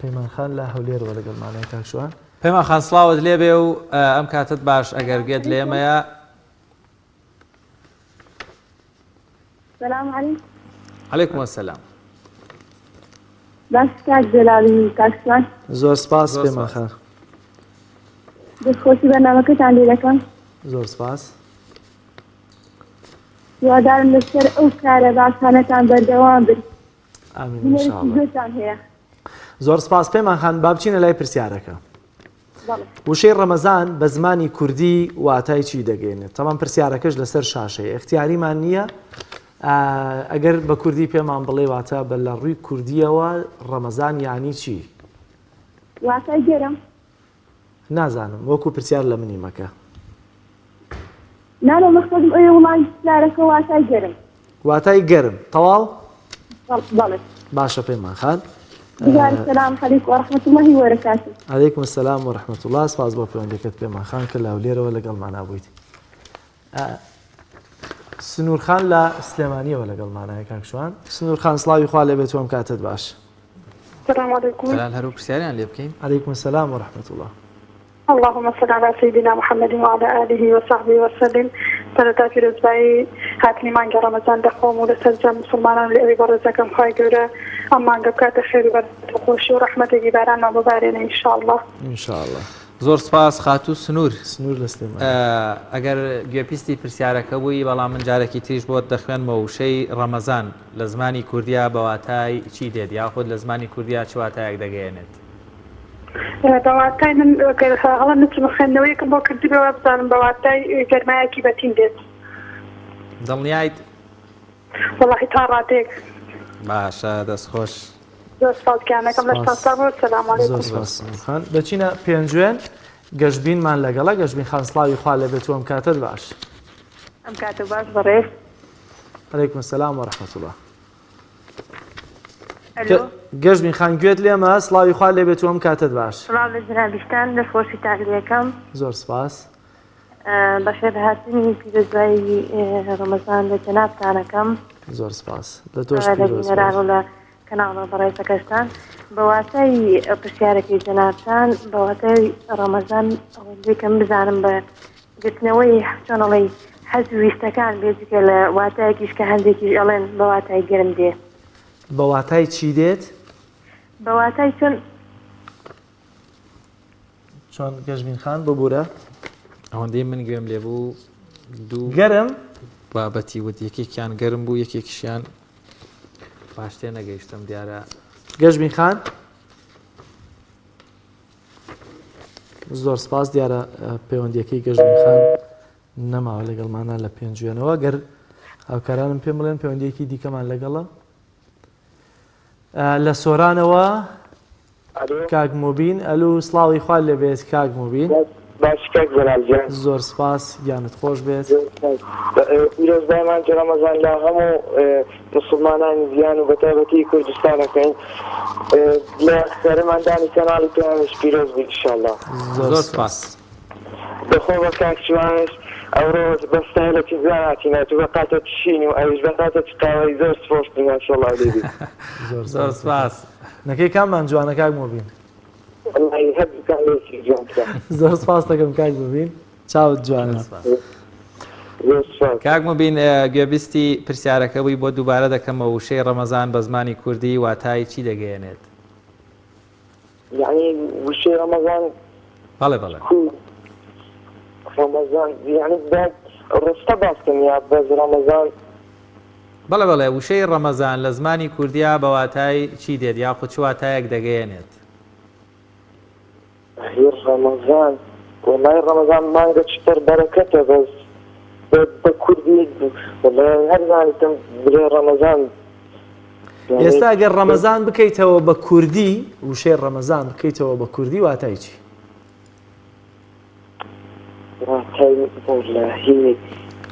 S1: پەیمانخان لە هەولێرەوە لەگەڵمانای کاک شوان.
S2: پەیمانخان سڵاوت لێ بێ و ئەم کاتت باش ئەگەر گوێت لێمەیە.
S9: سلام علیکم.
S2: عەلەیکم وەسەلام.
S9: باش کاک جەلالی کاک شوان.
S1: زۆر سپاس پەیمانخان.
S9: دەستخۆشی بەرنامەکەتان لێ دەکەم.
S1: زۆر سپاس.
S9: هیوادارم لەسەر ئەو کارە باشانەتان بەردەوام بن.
S1: ئامین
S9: بنەرێکی زۆرتان هەیە.
S1: زۆر سپاس پەیمانخان با بچینە لای پرسیارەکە. وشەی ڕەمەزان بە زمانی کوردی واتای چی دەگەێنێت؟ تەمام پرسیارەکەش لەسەر شاشەیە اختیاریمان نییە ئەگەر بە کوردی پێمان بڵێ واتە بە لە ڕووی کوردیەوە ڕەمەزان یانی چی؟
S9: واتای گەرم.
S1: نازانم وەکو پرسیار لە منی مەکە.
S9: نانۆ مەخسەدم ئەوێ وڵی پرسیارەکە واتای گەرم.
S1: واتای گەرم تەواو؟
S9: بەڵێ.
S1: باشە پەیمانخان.
S9: السلام علیکم ورحمة الله وبركاته.
S1: علیکم السلام ورحمة الله. سپاس بۆ پەیوەندیەکەت پەیمانخان کە لە هەولێرەوە لەگەڵمانە بوویت. سنوورخان لە سلێمانیەوە لەگەڵمانایە کاک شوان. سنوورخان سڵاوی خوا لێ بێت وەم کاتت باش.
S8: السلام عليكم.
S2: جەلال هەرو پرسیاریان لێ بکەین.
S1: علیکم السلام ورحمة الله.
S8: اللهم صل على سيدنا محمد وعلى آله وصحبه وسلم. سەرەتا پیرۆزبایی هاتنی مانگە ڕەمەزان دەخۆم و لەسەر جەم مسلمانان لە ئەوی بەڕێزەکەم خوای گەورە ئەم مانگە بکاتە خێر و بەرخۆشی و ڕەحمەتێکی بارانمان ببارێنە ئینشاءالله.
S1: ئینشاءالله.
S2: زۆر سپاس خاتوو سنوور.
S1: سنوور لە سلێمانی.
S2: ئەگەر گوێپیستی پرسیارەکە بووی بەڵام من جارێکی تریش بۆت دەخوێنمە وشەی ڕەمەزان لە زمانی کوردیا بە واتای چی دێت یاخود لە زمانی کوردیا چ واتایەک دەگەیەنێت؟
S8: بەواتای من هەڵە نچمە خوێندنەوەیەکم بۆ کردی بەوە بزانم بەواتای گەرمایەکی بەتین دێت.
S2: دڵنیایت؟
S8: وەڵاهی تا ڕاتێک.
S2: باشە دەستخۆش.
S8: زۆر سپاسگیانەکەم لە شانسا بۆ سەلام عەلەیکم.
S1: زۆر سپاس سنوورخان. دەچینە پێنجوێن گەشتبینمان لەگەڵە گەشتبین خان سڵاوی خوا لێ بێت وەم کاتت باش.
S8: ئەم کاتە باش بەڕێز.
S1: علیکم السلام ورحمة الله. گەشتبین خان گوێت لێمە سڵاوی خوا لێ بێت وەم کاتت باش.
S9: سڵاو لە جنابیشتان دەستخۆشیتان لێ دەکەم.
S1: زۆر سپاس.
S9: بەخێر هاتنی پیرۆزبایی ڕەمەزان لە جەنابتانەکەم.
S1: زۆر سپاس. لە تۆش پیرۆز
S9: لە کەناڵە بەڕێزەکەشتان بەواتای پرسیارەکەی جەنابتان بەواتای ڕەمەزان ئەوەندێکم بزانم بە گرتنەوەی چۆنەڵی حەز ویستەکان بێجگە لە واتایەکیش کە هەندێکی ئەڵێن بەواتای گرم دێ
S1: بەواتای چی دێت؟
S9: بەواتای
S1: چۆن گەژبین خان ببوورە
S2: ئەوەندەی من گوێم لێ بوو دوو
S1: گەرم
S2: بابەتی وت یەکێکیان گەرم بوو یەکێکیشیان پاشتێ نەگەیشتم دیارە
S1: گەژبین خان زۆر سپاس دیارە پەیوەندیەکەی گەژبین خان نەماوە لەگەڵمانە لە پێنجوێنەوە گەر هاوکارانم پێم بڵێن پەیوەندیەکی دیکەمان لەگەڵە لە سۆرانەوە کاک مۆبین ئەلو سڵاوی خوال لەبێت کاک مۆبین
S8: باش کاک جەنابجان
S1: زۆر سپاس گیانت خۆش بێت
S8: پیرۆزبایمان کە ڕەمەزان لە هەموو مسلمانانی ژیان و بەتایبەتی کوردستانەکەین لە سەرماندانی کەناڵی پێیانش پیرۆز بوویت ئینشاءالله
S2: زۆر سپاس
S8: بەخۆ بە کاک چوانش ئەوڕۆ بەستایلێکی زاناتینات و بەقاتە تشین و ئەویش بەقاتە چقاوەی زۆر سپۆش بن ماشەڵڵا لێبێت
S2: زۆر سپاس
S1: نەکەی کاممان جوانە کاک مۆبین
S8: والله هەردووکان لێکی جوانترە
S1: زۆر سپاس دەکەم کاک مۆبین چاوت جوانە
S8: زۆر سپاس
S2: کاک مۆبین گوێبیستی پرسیارەکە بووی بۆ دووبارە دەکەمەوە وشەی ڕەمەزان بە زمانی کوردی واتای چی دەگەیەنێت
S8: یعنی وشەی ڕەمەزان
S2: بەڵێ بەڵێ
S8: ڕەمەزان یعنی بعد ڕستە باسکەم یا بەز ڕەمەزان
S2: بەڵێ بەڵێ وشەی ڕەمەزان لە زمانی کوردیا بە واتای چی دێت یاخود چ واتایەک دەگەیەنێت
S8: هیر ڕەمەزان وڵای ڕەمەزان مانگە چتر بەرەکەتە بەس بە کوردی هەر زانیتم بلێ ڕەمەزان
S1: ئێستا ئەگەر ڕەمەزان بکەیتەوە بە کوردی وشەی ڕەمەزان بکەیتەوە بە کوردی واتای چی؟
S8: واتای وڵاهی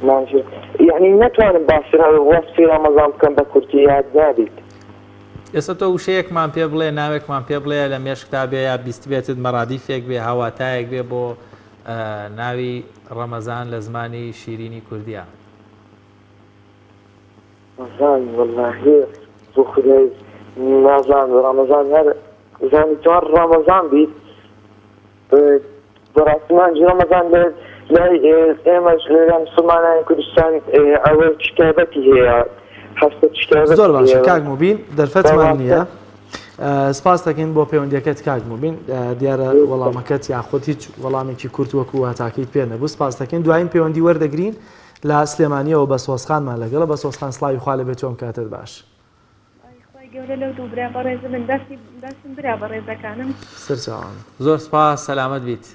S8: مانجێ یعنی نەتوانم باشتر وەسفی ڕەمەزان بکەم بە کوردی یاد نابێت
S2: ئێستا تۆ وشەیەکمان پێ بڵێ ناوێکمان پێ بڵێ لە مێشکتا بێ یا بیست بێتت مەڕادیفێک بێ هاواتایەک بێ بۆ ناوی ڕەمەزان لە زمانی شیرینی کوردیە
S8: ڕەمەزان وڵاهی بۆ خودای نازان ڕەمەزان هەر زانی توان ڕەمەزان بیت بەڕاستیمان ڕەمەزان لای ئێمەش لە مسلمانانی کوردستان ئەوە کتابەتی هەیە
S1: زۆر باشە کاک مۆبین دەرفەتمان نییە سپاس دەکەین بۆ پەیوەندیەکەت کاک مۆبین دیارە وەڵامەکەت یاخۆت هیچ وەڵامێکی کورت وەکو هاتاکەی پێ نەبوو سپاس دەکەین دوایین پەیوەندی وەردەگرین لە سلێمانیەوە بە سۆسخانمان لەگەڵە بە سۆسخان سڵاوی خوا لەبێت تۆم کاتت باش
S9: گەورە لەو دوو برا بەڕێز من دەستم برا بەڕێزەکانم
S1: سەرچاوان
S2: زۆر سپاس سەلامەت بیت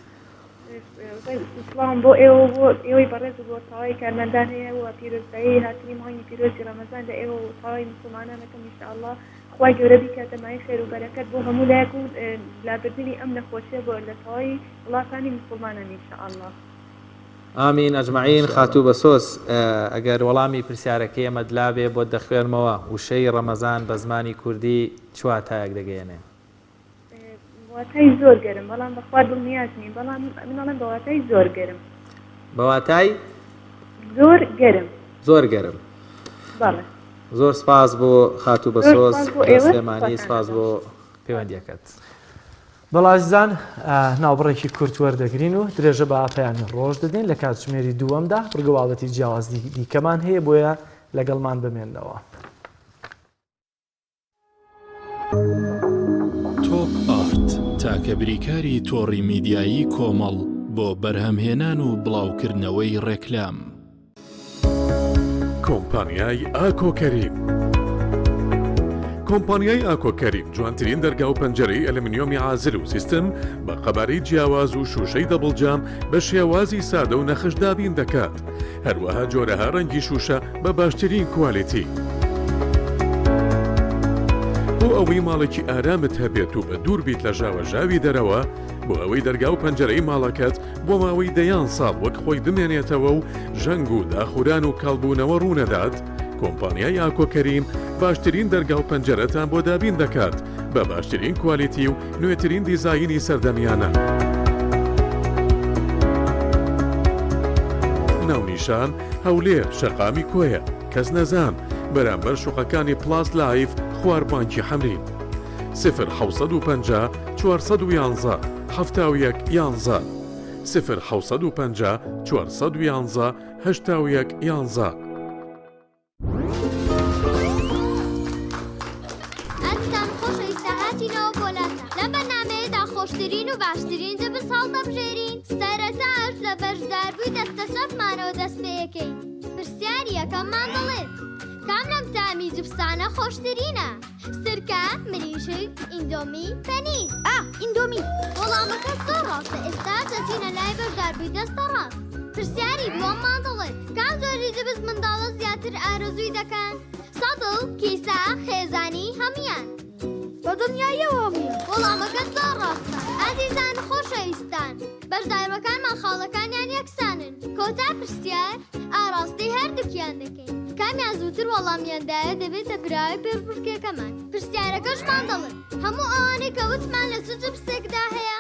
S9: سڵام بۆ ئێوە بۆ ئێوەی بەڕێز بۆ تاوای کارمەندان هەیە و پیرۆزایی هاتنی مانگی پیرۆزی ڕەمەزان لە ئێوە و تاوای مسلمانانەکەم ئینشاءالله خوای گەورە بیکاتە مای خێر و بەرەکەت بۆ هەموو لایەک و لابردنی ئەم نەخۆشیە بۆ لە تاوای وڵاتانی مسلمانان ئینشاءالله
S2: ئامین ئەجمعین خاتوو بە سۆس ئەگەر وەڵامی پرسیارەکەی ئەمە دلابێ بۆ دەخوێنمەوە وشەی ڕەمەزان بە زمانی کوردی چ واتایەک دەگەیەنێ
S9: واتای زۆر گەرم بەڵام بەخوا دڵنیاز نیم بەڵام منەڵێن بە واتای زۆر گەرم
S2: بە واتای
S9: زۆر گەرم
S2: زۆر گەرم
S9: بەڵێ
S2: زۆر سپاس بۆ خاتوو بە سۆس سلێمانی سپاس بۆ پەیوەندیەکەت
S1: بەڵازیزان ناوبڕێکی کورت وەردەگرین و درێژە بە پەیامی ڕۆژ دەدەین لە کاتژمێری دووەمدا ڕگەواڵەتی جیاواز دیکەمان هەیە بۆیە لەگەڵمان بمێنەوە
S10: تۆپ ئارت تاکە بریکاری تۆڕی میدیایی کۆمەڵ بۆ بەرهەمهێنان و بڵاوکردنەوەی ڕێکلام
S11: کۆمپانیای ئاکۆکەریم کۆمپانیای ئاکۆکەریم جوانترین دەرگا و پەنجەرەی ئەلمینیۆمی عازل و سیستم بە قەبارەی جیاواز و شوشەی دەبڵجام بە شێوازی سادە و نەخشدابین دەکات هەروەها جۆرەها ڕەنگی شوشە بە باشترین کوالیتی بۆ ئەوەی ماڵێکی ئارامت هەبێت و بە دوور بیت لە ژاوەژاوی دەرەوە بۆ ئەوەی دەرگا و پەنجەرەی ماڵەکەت بۆ ماوەی دەیان ساڵ وەک خۆی دمێنێتەوە و ژەنگ و داخوران و کاڵبوونەوە ڕوونەدات کۆمپانیای ئاکۆکەریم باشترین دەرگا و پەنجەرەتان بۆ دابین دەکات بە باشترین کوالیتی و نوێترین دیزاینی سەردەمیانە ناونیشان هەولێر شەقامی کۆیە کەس نەزان بەرامبەر شوقەکانی پلاس لایف خوار بانکی حمرین 0 411 71 0 411 71
S12: خۆشترین و باشترین جە بەساڵ دەبژێرین سەرەتاش لە بەشداربووی دەستە شەفمانەوە دەست پێ یەکەین پرسیاری یەکەممان دەڵێت کام لەم تامی جوبسانە خۆشترینە سرکە مریشک ئیندۆمی پەنیر ئیندۆمی وەڵامەکە زۆر ڕاستە ئێستا دەچینە لای بەشداربووی دەستە ڕاست پرسیاری دووەممان دەڵێت کام جۆری جبس منداڵە زیاتر ئارەزووی دەکەن سەدڵ کیسە خێزانی هەمویان بە دنیایەوە وەڵامەکە زۆر ڕاستە ئازیزان خۆشەویستان بەشدارەکانمان خاڵەکانیان یەکسانن کۆتا پرسیار ئاڕاستی هەردووکیان دەکەین کامیان زووتر وەڵامیاندایە دەبێتە براوی پێشبڕکێکەمان پرسیارەکەشمان دەڵێن هەموو ئەوانەی کە وتمان لە چ جبسێکدا هەیە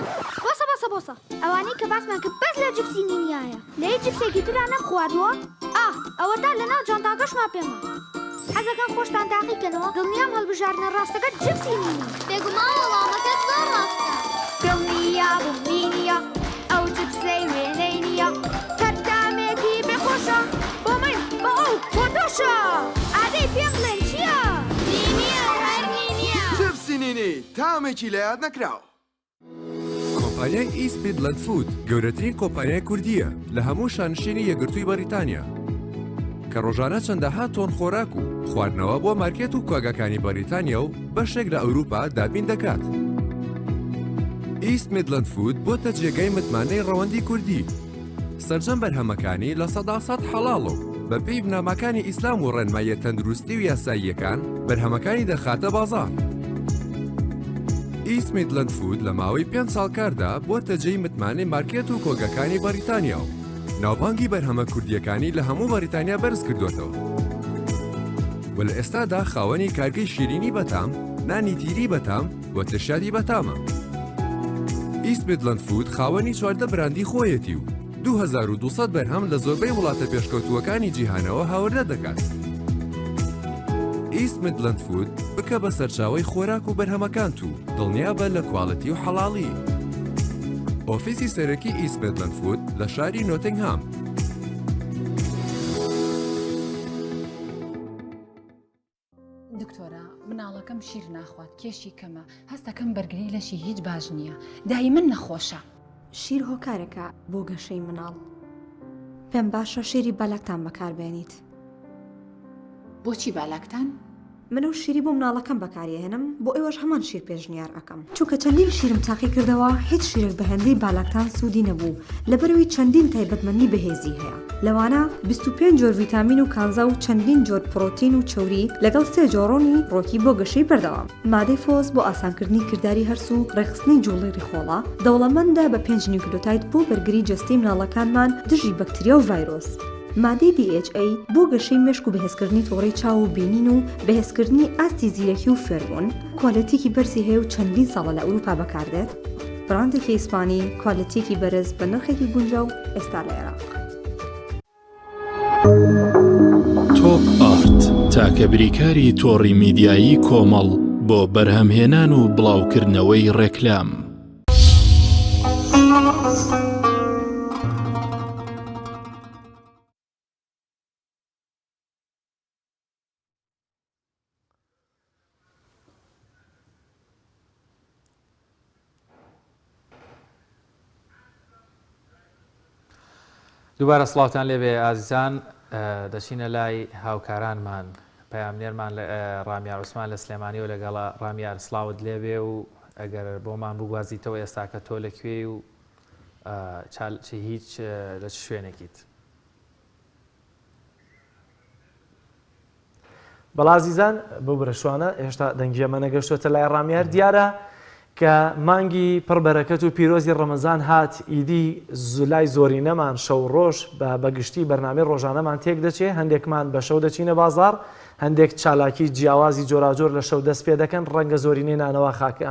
S12: بۆسە ئەوانەی کە باسمان کرد بەس لە جبسی نینیایە لە هیچ جبسێکی ترا نەم خواردووە ئەوەدا لەناو جانتاکەشمان پێما حەزەکان خۆشتان تاقیکەنەوە دڵنیام هەڵبژارنە ڕاستەکە جبسی نینی بێگومان وەڵامەکە زۆر ڕاستە دڵنیە ئەو جبسەی وێنەی نییە کەردامێکی بێخۆشە بۆ من بە ئەو خۆتۆشە ئادەی پێم بڵێن چییە؟ نینیە هەر نینیە
S13: جبسی نینی تامێکی لە یاد نەکراوە کۆمپانیای ئیست میدلەند فود گەورەترین کۆمپانیای کوردیە لە هەموو شانشینی یەگرتووی بەریتانیا کە ڕۆژانە چەندەها تۆن خۆراک و خواردنەوە بۆ مارکێت و کواگەکانی بەریتانیا و بەشێک لە ئەوروپا دابین دەکات. ئیست میدلەند فود بۆتە جێگەی متمانەی ڕەوەندی کوردی سەرجەم بەرهەمەکانی لە سەداسەد حەڵاڵ و بە پێی بنامەکانی ئیسلام و ڕێنماییە تەندروستی و یاساییەکان بەرهەمەکانی دەخاتە بازاڕ. ئیست میدلەند فود لە ماوەی 5 ساڵ کاردا بۆتە جێی متمانەی مارکێت و کۆگەکانی بەریتانیا و ناوبانگی بەرهەمە کوردیەکانی لە هەموو بەریتانیا بەرز کردوێتەوە و لە ئێستادا خاوەنی کارگەی شیرینی بەتام، نانی تیری بەتام و ترشادی بەتامە. ئیست میدلەند فود خاوەنی 14 براندی خۆیەتی و 2200 بەرهەم لە زۆربەی وڵاتە پێشکەوتووەکانی جیهانەوە هاوردە دەکات. ئیست میدلەند فود بکە بە سەرچاوەی خۆراک و بەرهەمەکانت و دڵنیابە لە کواڵەتی و حەڵاڵی. ئۆفیسی سەرەکی ئیست میدلەند فود لە شاری نۆتینگهام.
S14: دکتۆرە مناڵەکەم شیر ناخوات کێشی کەمە هەستەکەم بەرگری لەشی هیچ باش نییە دایی من نەخۆشە
S15: شیر هۆکارەکە بۆ گەشەی مناڵ پێم باشە شیری بالاکتان بەکاربێنیت
S14: بۆچی بالاکتان؟
S15: منە و شیری بۆ مناڵەکەم بەکارهێنم بۆ ئێوەش هەمان شیر پێشنیار ئەەکەم چونکە چەندین شیرم تاقی کردەوە هیچ شیرێک بە هەندەی بالاکتان سوودی نەبوو لەبەرەوەی چەندین تایبەتمەندی بەهێزی هەیە لەوانە 25 جۆر ڤیتامین و کانزا و چەندین جۆر پرۆتین و چەوری لەگەڵ 3 جۆڕۆنی ڕۆکی بۆ گەشەی بەردەوام مادەی فۆز بۆ ئاسانکردنی کردداری هەرس و ڕێخستنی جوڵی ڕیخۆڵە دەوڵەمەندە بە 5 نیوکلۆتاید بۆ بەرگری جەستەی مناڵەکانمان دژی بەکتریا و ڤایرۆس مادەی DHA بۆ گەشەی مێشک و بەهێزکردنی تۆڕەی چاو و بینین و بەهێزکردنی ئاستی زیرەکی و فێربوون کۆالەتێکی بەرزی هەیە و چەندین ساڵە لە ئەوروپا بەکاردێت براندێکی ئیسپانی کۆالەتێکی بەرز بە نرخێکی گونجاو ئێستا لە عێراق
S10: تۆپ ئارت تاکە بریکاری تۆڕی میدیایی کۆمەڵ بۆ بەرهەمهێنان و بڵاوکردنەوەی ڕێکلام
S2: دووبارە سڵاوتان لێبێ ئازیزان دەچینە لای هاوکارانمان پەیامنێرمان ڕامیار عوسمان لە سلێمانی و لەگەڵا ڕامیار سڵاوت لێبێ و ئەگەر بۆمان بگوازیتەوە ئێستا کە تۆ لەکوێ و هیچ لە چ شوێنێکیت
S1: بەڵازیزان بۆ برەشوانە هێشتا دەنگیەمە نەگەشتوتە لای ڕامیار دیارە کە مانگی پڕبەرەکەت و پیرۆزی ڕەمەزان هات ئیدی زولای زۆری نەمان شەو ڕۆژ بەگشتی بەرنامەی ڕۆژانەمان تێک دەچێت هەندێکمان بە شەو دەچینە بازار هەندێک چالاکی جیاوازی جۆراجۆر لە شەو دەست پێ دەکەن ڕەنگە زۆرینەی نانەوە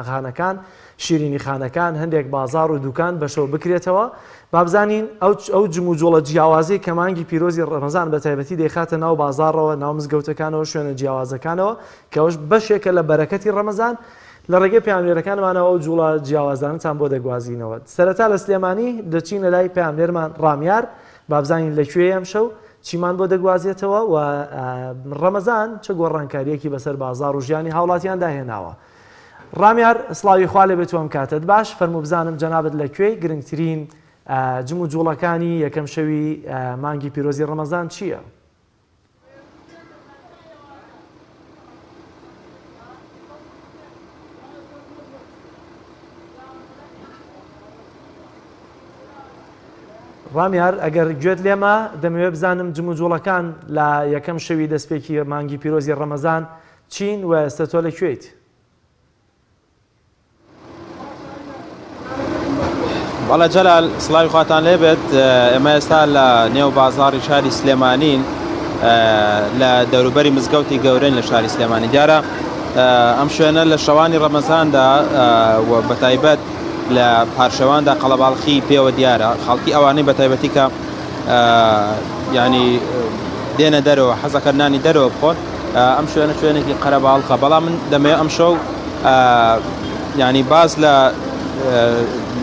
S1: خانەکان شیرینی خانەکان هەندێک بازار و دوکان بە شەو بکرێتەوە بابزانین ئەو جم و جۆڵە جیاوازی کە مانگی پیرۆزی ڕەمەزان بە تایبەتی دەیخاتە ناو بازارەوە ناو مزگەوتەکانەوە شوێنە جیاوازەکانەوە کە ئەوش بەشێکە لە بەرەکەتی ڕەمەزان لە ڕێگەی پاملێرەکانمانەوە ئەو جوڵە جیاوازانتان بۆ دەگوازینەوە سەرەتا لە سلێمانی دەچینە لای پاملێرمان ڕامیار بابزانین لەکوێ ئەم شەو چیمان بۆ دەگوازێتەوە و ڕەمەزان چه گۆڕانکاریەکی بەسەر بازار و ژیانی هاوڵاتیان داهێناوە ڕامیار سڵاوی خوا لێ بێت وەم کاتت باش فەرموو بزانم جەنابەت لەکوێی گرنگترین جم و جوڵەکانی یەکەم شەوی مانگی پیرۆزی ڕەمەزان چییە؟ ڕامیار ئەگەر گوێت لێمە دەمەوێت بزانم جم و جوڵەکان لە یەکەم شەوی دەستپێکی مانگی پیرۆزی ڕەمەزان چین و ئێستا تۆ لەکوێیت؟
S16: بەڵێ جەلال سڵاوی خواتان لێبێت ئێمە ئێستا لە نێو بازاڕی شاری سلێمانین لە دەوروبەری مزگەوتی گەورەین لە شاری سلێمانی دیارە ئەم شوێنە لە شەوانی ڕەمەزاندا بە تایبەت لە پارشەواندا قەڵەباڵخی پێوە دیارە خەڵکی ئەوانەی بە تایبەتی کە ینی دێنە دەرەوە حەزەکردنانی دەرەوە بخۆن ئەم شوێنە شوێنێکی قەرەباڵخە بەڵام من دەمەوێت ئەم شەو ینی باز لە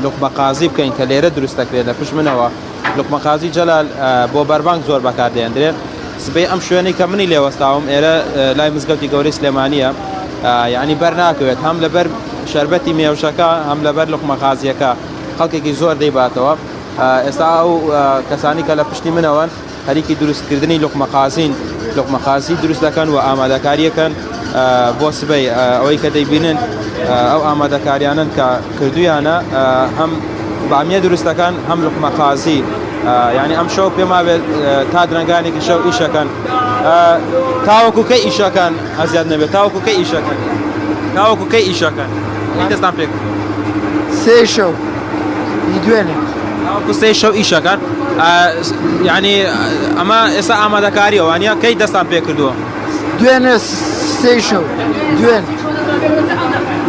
S16: لوقمەقازی بکەین کە لێرە دروست دەکرێت لە پشت منەوە لوقمەقازی جەلال بۆ بەربانگ زۆر بەکاردێنرێت سبەی ئەم شوێنەی کە منی لێوەستاوم ئێرە لای مزگەوتی گەورەی سلێمانیە یعنی بەر ناکەوێت هەم لەبەر شەربەتی مێوشەکە هەم لەبەر لوقمەقازیەکە خەڵکێکی زۆر دەیباتەوە ئێستا ئەو کەسانی کە لە پشتی منەوەن هەریکی دروستکردنی لوقمەقازی دروست دەکەن و ئامادەکاریەکەن بۆ سبەی ئەوەی کە دەیبینن ئەو ئامادەکاریانن کە کردویانە هەم بامیە دروستەکان هەم لوقمەقازی یعنی ئەم شەو پێما بێت تا درەنگانێکی شەو ئیشەکەن تاوەکو کەی ئیشەکەن ئەزیاد نەبێت تاوەکو کەی ئیشەکەن تاوەکو کەی ئیشەکەن دەستان پێ
S17: سێ شەو دوێنێ
S16: تاوەکو سێ شەو ئیشەکەن یعنی ئەمە ئێستا ئامادەکاریەوە وانە کەی دەستان پێ کردووە
S17: دوێنێ سێ شەو دوێن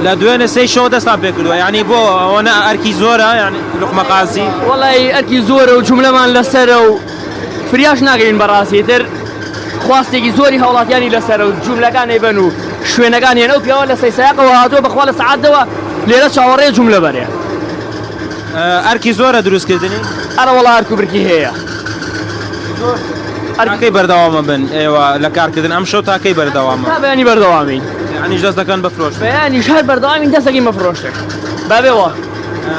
S16: لە دوێنێ سێ شەو دەستان پێ کردووە ینی بۆ ئەوەنە ئەرکی زۆرە یعنی لوقمەقازی
S18: وەڵی ئەرکی زۆرە و جوملەمان لەسەرە و فریاش ناگەین بەڕاستی تر خواستێکی زۆری هاوڵاتیانی لەسەرە و جوملەکانی بن و شوێنەکان هێنە و پیاوە لە سەیسایقەوە هاتووە بەخوا لە سەعاتەوە لێرە چاوەڕێ جوملە بەرێ
S16: ئەرکی زۆرە دروستکردنی
S18: ئەرە وەڵا ئەرک و برکی هەیە
S16: ئەرکەی بەردەوامە بن ئێوە لە کارکردن ئەم شەو تاکەی بەردەوامە
S18: تا بەیانی بەردەوامین
S16: ینیش دەست دەکەن بەفرۆش
S18: بەیانی شار بەردەوامین دەستەکەین بەفرۆشتێک بابێەوە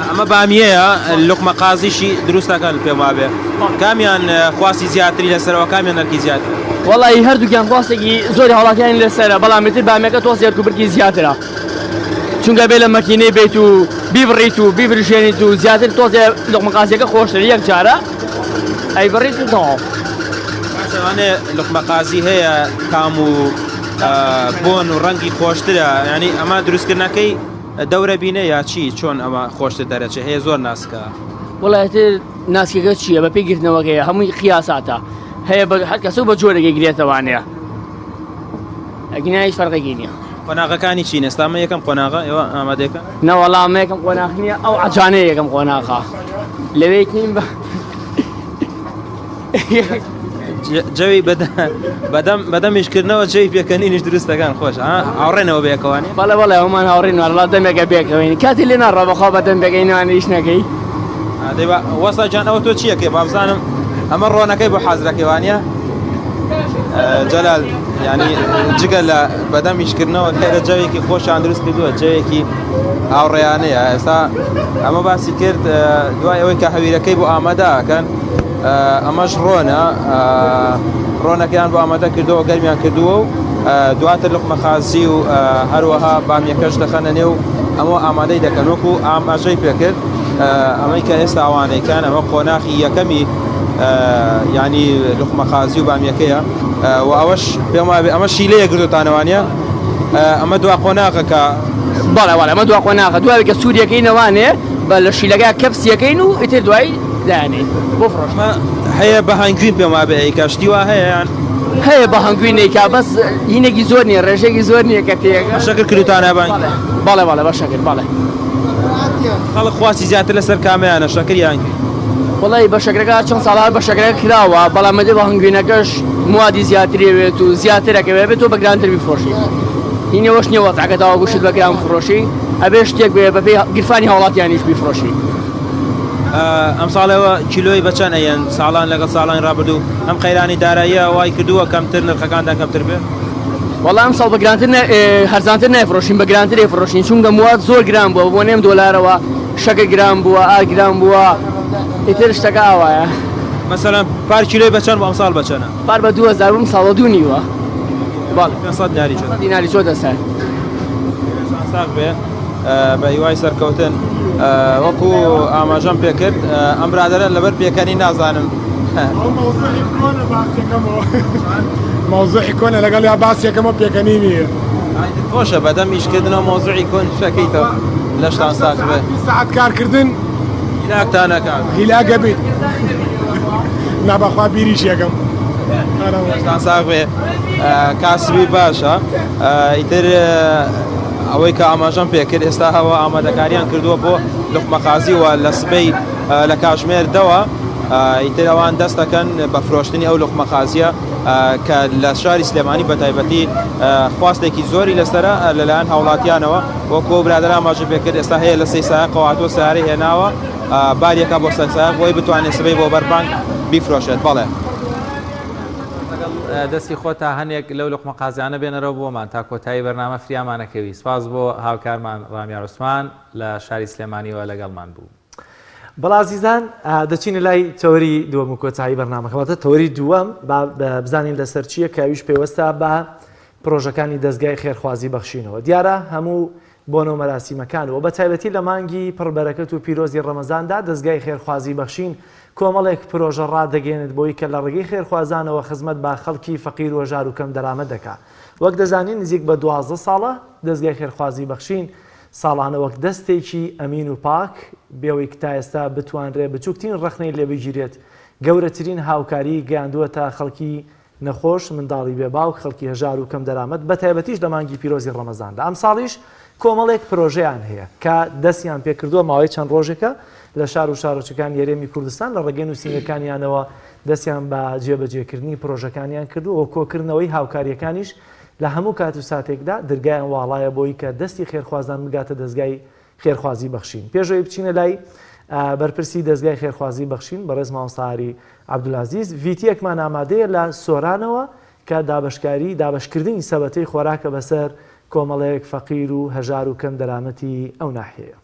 S16: ئەمە بامیەیە لوقمەقازیشی دروستەکەن پێما بێ کامیان خواستی زیاتری لەسەرەوە کامیان ئەرکی زیاتر
S18: وەڵی هەردووکیان خواستێکی زۆری هاوڵاتیانی لەسەرە بەڵام تر بامیەکە تۆزی ئەرک و برکی زیاترە چونکە بێ لە مەکینەی بێت و بیبڕیت و بیبرژێنیت و زیاتر تۆزێ لوقمەقازیەکە خۆشتر یەک جارە ئەی بڕیت و تەواو
S16: باشەوانێ لوقمەقازی هەیە کام و بۆن و ڕەنگی خۆشترە ینی ئەمە دروستکردنەکەی دەورە بینە یا چی چۆن ئەمە خۆشتر دەرەچێت هەیە زۆر ناسکە
S18: وڵایەتر ناسکەکە چییە بە پێگرتنەوەکەیە هەمووی قیاساتە هەیە هەر کەس بە جۆرەگەی گرێتەوانەیە ئەگینایش فەرقێکی نییە
S16: قۆناغەکانی چین ئێستامە یەکەم قۆناغە ئێوە ئامادەکە
S18: نەوەڵام یەکەم قۆناغ نییە ئەو عەجانەیە یەکەم قۆناغا لەوەی نیم بە
S16: جەوی بەدەمیشکردنەوە جێی پێکەنینیش دروستەکان خۆش هاوڕێنەوە بێکەوانی
S18: بەڵێ بەڵێ ئەومان هاوڕێن وەڵا دەمێکە بێکەوەین کاتی لێ ناڕە بەخوا بەدەم بێگەینوانە هیچ نەکەی
S16: وەستا جان ئەوە تۆ چیەکەی بابزانم ئەمە ڕۆنەکەی بۆ حازرەکەوانە جەلال ینی جگە لە بەدەمیشکردنەوە لێرە جەوێکی خۆشیان دروست کردووە جەوێکی هاوڕێیانەیە ئێستا ئەمە باسی کرد دوای ئەوەی کە هەویرەکەی بۆ ئامادەکەن ئەمەش ڕۆنەکەیان بۆ ئامادە کردەوە گەرمیان کردووە و دواتر لوقمەقازی و هەروەها بامیەکەش دەخەنە نێو ئەمە ئامادەی دەکەن وەکو ئاماژەی پێکرد ئەمەی کە ئێستا ئەوانەیەکان ئەمە قۆناغی یەکەمی ینی لوقمەقازی و بامیەکەیە و ئەوەش پێما ئەمە شیلەیە گردوتانەوانە ئەمە دوا قۆناغەکە
S18: بەڵێ وڵێ ئەمە دواخۆ ناخە دوای کە سووریەکەی نەوانێ بە لە شیلەکە کەپسیەکەین و ئیتر دوای دایانێ بۆ فڕۆشمە
S16: هەیە بە هەنگوین پێم وابێ ئەیکا شتی وا هەیەیان
S18: هەیە بە هەنگوینێکا بەس هینێکی زۆر نییە ڕێژێکی زۆر نییە کە تێگە
S16: شەکر کردوتانە بانگ
S18: بەڵێ بەڵێ بە شەکر بەڵێ
S16: خەڵک خواسی زیاتر لەسەر کامیانە شەکر یانگوین
S18: وڵی بە شەکرەکە چەند ساڵان بە شەکرەکە کراوە بەڵام مەدە بە هەنگوینەکەش موادی زیاتری بێت و زیاترەکە بێت تۆ بە گرانتر بیفرۆشی هینەوەش نییە وەزعەکەتەوە گوشت بە گران فڕۆشی ئەبێ شتێک بێ بەپێی گرفانی هاوڵاتیانیش بیفرۆشی
S16: ئەم ساڵەوە کیلۆی بەچەند ئەیەن ساڵان لەگەڵ ساڵان ڕابردوو ئەم قەیرانی داراییە وای کردووە کەمتر نرخەکاندا کەمتر بێت
S18: وەڵام ئەم ساڵ بە گرانتر هەرزانتر نایفرۆشین بە گرانتر ئێفرۆشین چونکە مواد زۆر گران بووە بۆ نێم دۆلارەوە شەکر گران بووە ئا گران بووە ئیتر شتەکە ئاوایە
S16: مەسەلەن پار کیلۆی بەچەند بۆ ئەم ساڵ بەچەنە
S18: پار بە 2000 بووم ساڵە دوو نیوە
S16: بەڵێ 500 دیناری چۆن
S18: دیناری چۆتە سەر
S16: ساق بێ بە هیوای سەرکەوتن وەکو ئاماژەم پێ کرد ئەم برادەرە لەبەر پێکەنی نازانم
S19: موضوعی کۆنە لەگەڵ یا باسیەکەمە پێکەنی نییە
S16: خۆشە بەدەم ئیشکردنەوە مۆزوعی کۆن شەکەیتەوە لەشتان ساق بێ
S19: ساعت کارکردن
S16: هیلاکتانەکان
S19: هیلاگە بیت نابەخوا بیریش یەکەم
S16: لەشتان ساق بێ کاسبی باشە ئیتر ئەوەی کە ئاماژەم پێکرد ئێستا هەوە ئامادەکاریان کردووە بۆ لوقمەقازی و لە سبەی لە کاژمێردەوە ئیتر ئەوان دەست دەکەن بە فرۆشتنی ئەو لوقمەقازیە کە لە شاری سلێمانی بە تایبەتی خواستێکی زۆری لەسەرە لەلایەن هاوڵاتیانەوە وەکو برادەر ئاماژە پێکرد ئێستا هەیە لە 3 سایق قەواتۆ سیارەی هێناوە باریەکە بۆ سەر سایق بۆی بتوانێت سبەی بۆ بەربانگ بیفرۆشێت بەڵێ
S2: دەستی خۆتا هەنێک لەو لوقمەقازیانە بێنەرەوە بۆمان تا کۆتایی بەرنامە فریامانەکەوی سپاس بۆ هاوکارمان ڕامیار عوسمان لە شاری سلێمانیەوە لەگەڵمان بوو.
S1: بەڵازیزان دەچینە لای تەوەری دووەم و کۆتایی بەرنامەکەواتە تەوەری دووەم بزانین لەسەر چییە کاویش پێوەستە بە پرۆژەکانی دەستگای خێرخوازی بەخشینەوە دیارە هەموو بۆنەوە مەراسیمەکانەوە بە تایبەتی لە مانگی پڕبەرەکەت و پیرۆزی ڕەمەزاندا دەستگای خێرخوازی بەخشین کۆمەڵێک پرۆژە ڕادەگەێنێت بۆی کە لە ڕێگەی خێرخوازانەوە خزمەت با خەڵکی فەقیر و ژار و کەم دەرامەت دەکات وەک دەزانین نزیک بە 12 ساڵە دەستگای خێرخوازی بەخشین ساڵانە وەک دەستێکی ئەمین و پاک بێەوەی کە تا ئێستا بتوانرێ بچووکترین ڕخنەی لێ بگیرێت گەورەترین هاوکاری گەیاندووەتە خەڵکی نەخۆش منداڵی بێباوک خەڵکی هەژار و کەم دەرامەت بە تایبەتیش لە مانگی پیرۆزی ڕەمەزاندا ئەم ساڵیش کۆمەڵێک پرۆژەیان هەیە کە دەستیان پێکردووە ماوەی چەند ڕۆژێکە لە شار و شارۆچەکان یاریێمی کوردستان لە ڕێگەی نووسینگەکانیانەوە دەستیان بە جێبەجێکردنی پرۆژەکانیان کردو و کۆکردنەوەی هاوکاریەکانیش لە هەموو کات و ساتێکدا دەرگایان واڵایە بۆی کە دەستی خێرخوازان بگاتە دەستگای خێرخوازی بەخشین پێشەوەی بچینە لای بەرپرسی دەستگای خێرخوازی بەخشین بەڕێز مامۆستاهاری عەبدولعەزیز ڤیتیەکمان ئامادەیە لە سۆرانەوە کە دابەشکردنی سەبەتەی خۆراکە بەسەر کۆمەڵەیەک فەقیر و هەژار و کەم دەرامەتی ئەو ناحیەیە.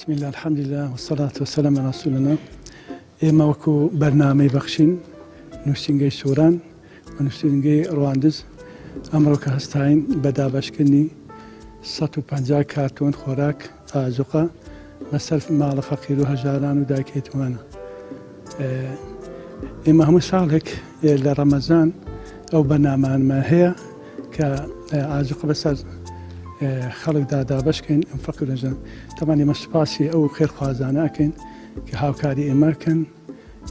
S20: بسم الله الحمد لله والصلاة والسلام على رسول الله ئێمە وەکو بەرنامەی بەخشین نووسینگەی سووران و نووسینگەی ڕواندز ئەمڕۆ کە هەستاین بە دابەشکردنی 150 کارتۆن خۆراک ئازوقە بەسەر ماڵە فەقیر و هەژاران و دایکێتوانە ئێمە هەموو ساڵێک لە ڕەمەزان ئەو بەرنامەمان هەیە کە ئازوقە بەسەر خەڵکدا دابەشکەین ئەم فەقیر و هەژاران تەمان ئێمە سوپاسی ئەو خێرخوازانە ئەکەین کە هاوکاری ئێمەکەن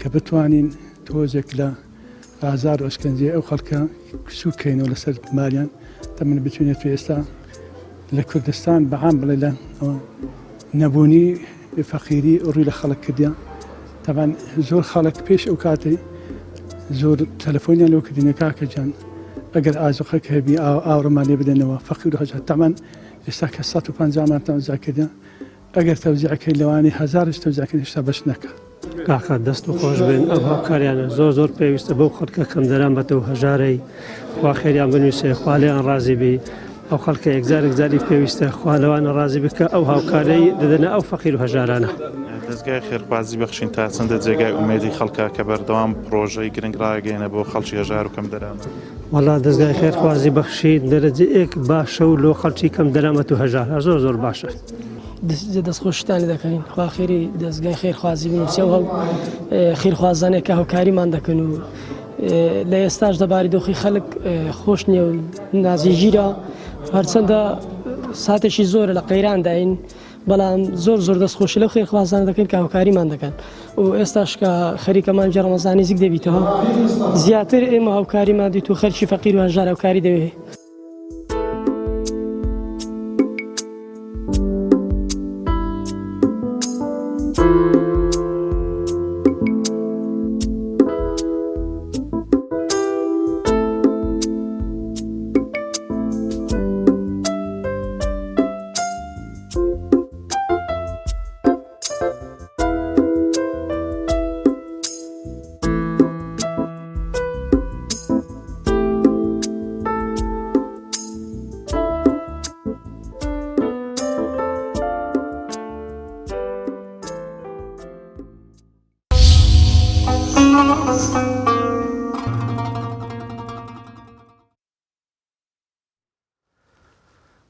S20: کە بتوانین تۆزێک لە ئازار و ئەشکەنجی ئەو خەڵکە سوکەینەوە لەسەر ماریان تەمەن بتوانێت ئێستا لە کوردستان بەعام بڵێ لە نەبوونی فەقیری ڕووی لە خەڵک کردیان تەمان زۆر خەڵک پێش ئەو کاتەی زۆر تەلەفۆنیان لەو کردینە کاکە جان ئەگەر ئازوقەک هەبی ئاوڕەمان لێ بدەنەوە فەقیر و هەژار تەمان ئێستا کە 150 تەوزیعکردن ئەگەر تەوزیعەکەی لەوانی 1000 تەوزیعکردن هێشتا بەش نەکە.
S21: کاکە دەست و خۆش بن ئەو هاوکاریانە زۆر پێویستە بەو خەڵکە کەم دەرامەتەوە هەژارەی خوا خێریان بنووسێ خوا لێیان ڕازی بی ئەو خەڵکە یەکزاری پێویستە خوا لەوانە ڕازی بکە ئەو هاوکارەی دەدەنە ئەو فەقیر و هەژارانە.
S22: دەستگای خێرخوازی بەخشین تا چەندە جێگای ئومێدی خەڵکە کە بەردەوام پرۆژەی گرنگ ڕاگەینە بۆ خەڵکی هەژار و کەم دەرامەت.
S21: وەڵا دەستگای خێرخوازی بەخشین دەرەجەیەک باشە و لۆ خەڵکی کەم دەرامەت و هەژار زۆر باشە.
S23: دەستخۆشتانی دەکەین خوا خێری دەستگای خێرخوازی بنووسێ و خێرخوازانێک کە هاوکاریمان دەکەن و لە ئێستاش دەباری دۆخی خەڵک خۆش نییە و نازیژیرە هەرچەندە ساتێکی زۆرە لە قەیرانداین بەڵام زۆر دەستخۆشی لەو خێرخوازانە دەکەن کە هاوکاریمان دەکەن و ئێستاش کە خەریکەمان جەڕەمەزانی زیک دەبیتەوە زیاتر ئێمە هاوکاریمان دیت و خەرکی فەقیر و هەژار هاوکاری دەوێت.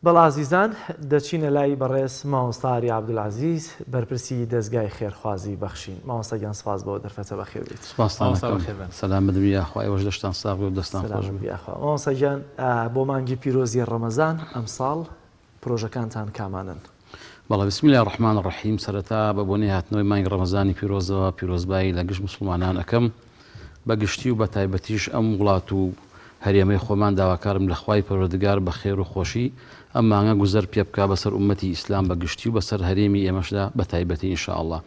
S1: بەڵازیزان دەچینە لای بەڕێز مامۆستاری عەبدولعەزیز بەرپرسی دەستگای خێرخوازی بەخشین. مامۆستاگیان سپاس بۆ دەرفەتە بەخێر بێت.
S24: سەلام بدەم یاخوا ئێوەش دەشتان ساغ و دەستان خۆش بێت.
S1: مامۆستاگیان بۆ مانگی پیرۆزی ڕەمەزان ئەمساڵ پرۆژەکانتان کامانن؟
S24: بەڵێ بسم الله الرحمن الرحیم سەرەتا بە بۆنەی هاتنەوەی مانگی ڕەمەزانی پیرۆزەوە پیرۆزبایی لە گشت مسلمانان ئەەکەم بە گشتی و بە تایبەتیش ئەم وڵات و هەرێمەی خۆمان داواکارم لە خوای پەروەردگار بە خێر و خۆشی ئەم مانگە گوزەر پێ بکا بەسەر ئومەتی ئیسلام بە گشتی و بەسەر هەرێمی ئێمەشدا بە تایبەتی ئینشاءالله.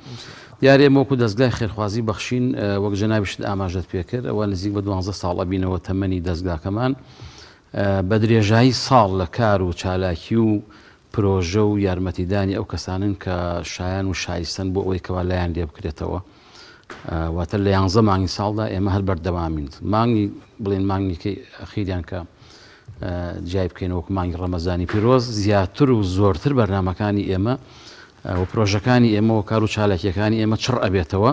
S24: دیارێ وەکو دەستگای خێرخوازی بەخشین وەک جەنابیشت ئاماژەت پێکرد ئەوە نزیک بە 12 ساڵ ئەبینەوە تەمەنی دەستگاکەمان بە درێژایی ساڵ لە کار و چالاکی و پرۆژە و یارمەتیدانی ئەو کەسانن کە شایان و شایستن بۆ ئەوەی کەوا لایەن لێ بکرێتەوە. واتە لە 11 مانگی ساڵدا ئێمە هەر بەردەوامین مانگی بڵێن مانگیکەی ئەخیریان کە جای بکەینەوەکو مانگی ڕەمەزانی پیرۆز زیاتر و زۆرتر بەرنامەکانی ئێمە و پرۆژەکانی ئێمە و کار و چالاکیەکانی ئێمە چڕ ئەبێتەوە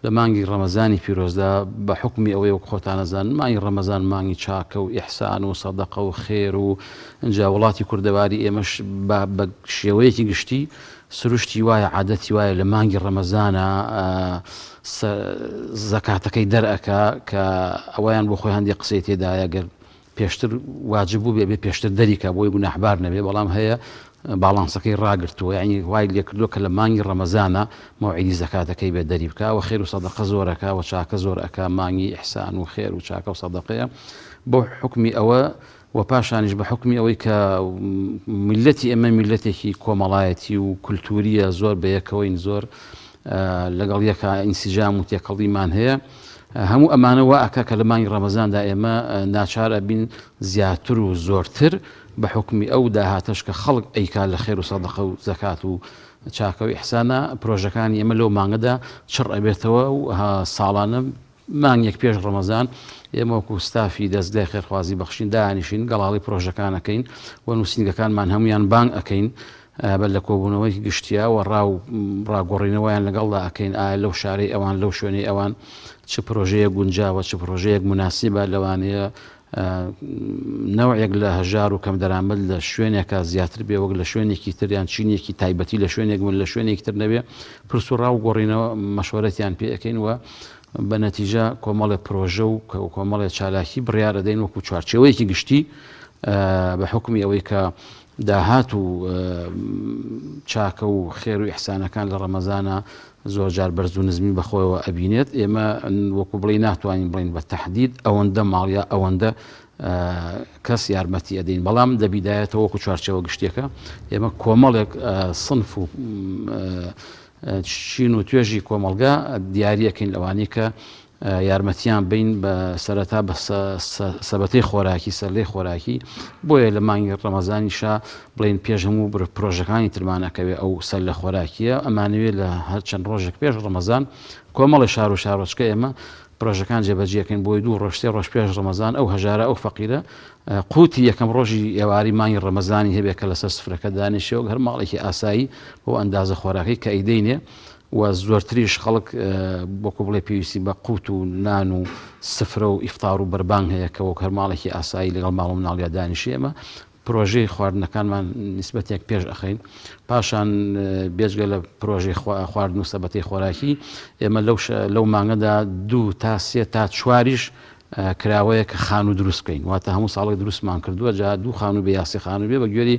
S24: لە مانگی ڕەمەزانی پیرۆزدا بە حکمی ئەوەی وەک خۆتانەزان مانگی ڕەمەزان مانگی چاکە و ئیحسان و سەدەقە و خێر و ئەنجا وڵاتی کوردەواری ئێمەش بە شێوەیەکی گشتی سروشتی وایە عادەتی وایە لە مانگی ڕەمەزانە زەکاتەکەی دەرئەکە کە ئەویان بۆ خۆی هەندێک قسەی تێدایە گەر پێشتر واجب بوو بێ پێشتر دەریکە بۆی گوناحبار نەبێ بەڵام هەیە باڵانسەکەی ڕاگرتووە یعنی وای لێ کردووە کە لە مانگی ڕەمەزانە مەوعیدی زەکاتەکەی بێ دەری بکە و خێر و سەدەقە زۆرەکە و چاکە زۆر ئەکا مانگی ئیحسان و خێر و چاکە و سەدەقەیە بۆ حکمی ئەوە و پاشانیش بە حکمی ئەوەی کە میلەتی ئێمە میلەتێکی کۆمەڵایەتی و کولتوریە زۆر بەیەکەوەین زۆر لەگەڵ یەکە ئینسیجام و تێکەڵیمان هەیە هەموو ئەمانە وا ئەکا کە لە مانگی ڕەمەزاندا ئێمە ناچارە بین زیاتر و زۆرتر بە حکمی ئەو داهاتەش کە خەڵک ئەیکا لە خێر و سەدەقە و زەکات و چاکە و ئیحسانە پرۆژەکانی ئێمە لەو مانگەدا چڕ ئەبێتەوە و ساڵانە مانگێک پێش ڕەمەزان ئێمە وەکو ستافی دەستگای خێرخوازی بەخشین دانیشین گەڵاڵی پرۆژەکانەکەین و نووسینگەکانمان هەمویان بانگ ئەەکەین بە لە کۆبوونەوەی گشتیا و ڕاگۆڕینەوەیان لەگەڵدا ئەەکەین ئایا لەو شارەی ئەوان لەو شوێنەی ئەوان چ پرۆژەیە گونجاوە چ پرۆژەیەک مناسیبە لەوانەیە نەوەیەک لە هەژار و کەم دەرامەت لە شوێنێکە زیاتر بێ وەک لە شوێنێکی تریان چینێکی تایبەتی لە شوێنێک من لە شوێنێکی تر نەبێ پرس و ڕاو گۆڕینەوە مەشوەرەتیان پێ ئەەکەین وە بە نەتیجە کۆمەڵێ پرۆژە و کۆمەڵێ چالاکی بڕیارە دەین وەکو چوارچێوەیەکی گشتی بە حکمی ئەوەی کە داهات و چاکە و خێر و ئیحسانەکان لە ڕەمەزانە زۆر جار بەرز و نزمی بەخۆیەوە ئەبینێت ئێمە وەکو بڵێ ناتوانین بڵین بە تەحدید ئەوەندە ماڵیا ئەوەندە کەس یارمەتی ئەدەین بەڵام دەبیدایەتەوە وەکو چوارچێوە گشتێکە ئێمە کۆمەڵێک سنف و چین و توێژی کۆمەلگا دیاریەکەین لەوانەیە کە یارمەتیان بین بە سەرەتا بە سەبەتەی خۆراکی سەرلەی خۆراکی بۆیە لە مانگی ڕەمەزانیشا بڵێن پێش هەموو پرۆژەکانی ترمانەکەوێ ئەو سەر لە خۆراکیە ئەمانەوێت لە هەر چەند ڕۆژێک پێش ڕەمەزان کۆمەڵی شار و شارۆچکە ئێمە پرۆژەکان جێبەجێکەین بۆی 2 ڕۆژ 3 ڕۆژ پێش ڕەمەزان ئەو هەژارە ئەو فەقیرە قوتی یەکەم ڕۆژی ئێواری مانگی ڕەمەزانی هەبێت کە لەسەر سفرەکە دانیشەوە هەر ماڵێکی ئاسایی بۆ ئەندازە خۆراکی کە ئەیدەینێ و زۆرتریش خەڵک بۆکو بڵێ پێویستی بە قوت و نان و سفرە و ئیفتار و بەربانگ هەیە کە وەک هەر ماڵێکی ئاسایی لەگەڵ ماڵ و مناڵیا دانیشی ئێمە پرۆژەی خواردنەکانمان نیسبەتێک پێش ئەخەین پاشان بێجگە لە پرۆژەی خواردن و سەبەتەی خۆراکی ئێمە لەو مانگەدا 2 تا 3 تا 4 کراوەیە کە خان و دروست بکەین واتە هەموو ساڵێک دروستمان کردووە جا 2 خان و بە یاسی خان و بێ بە گوێری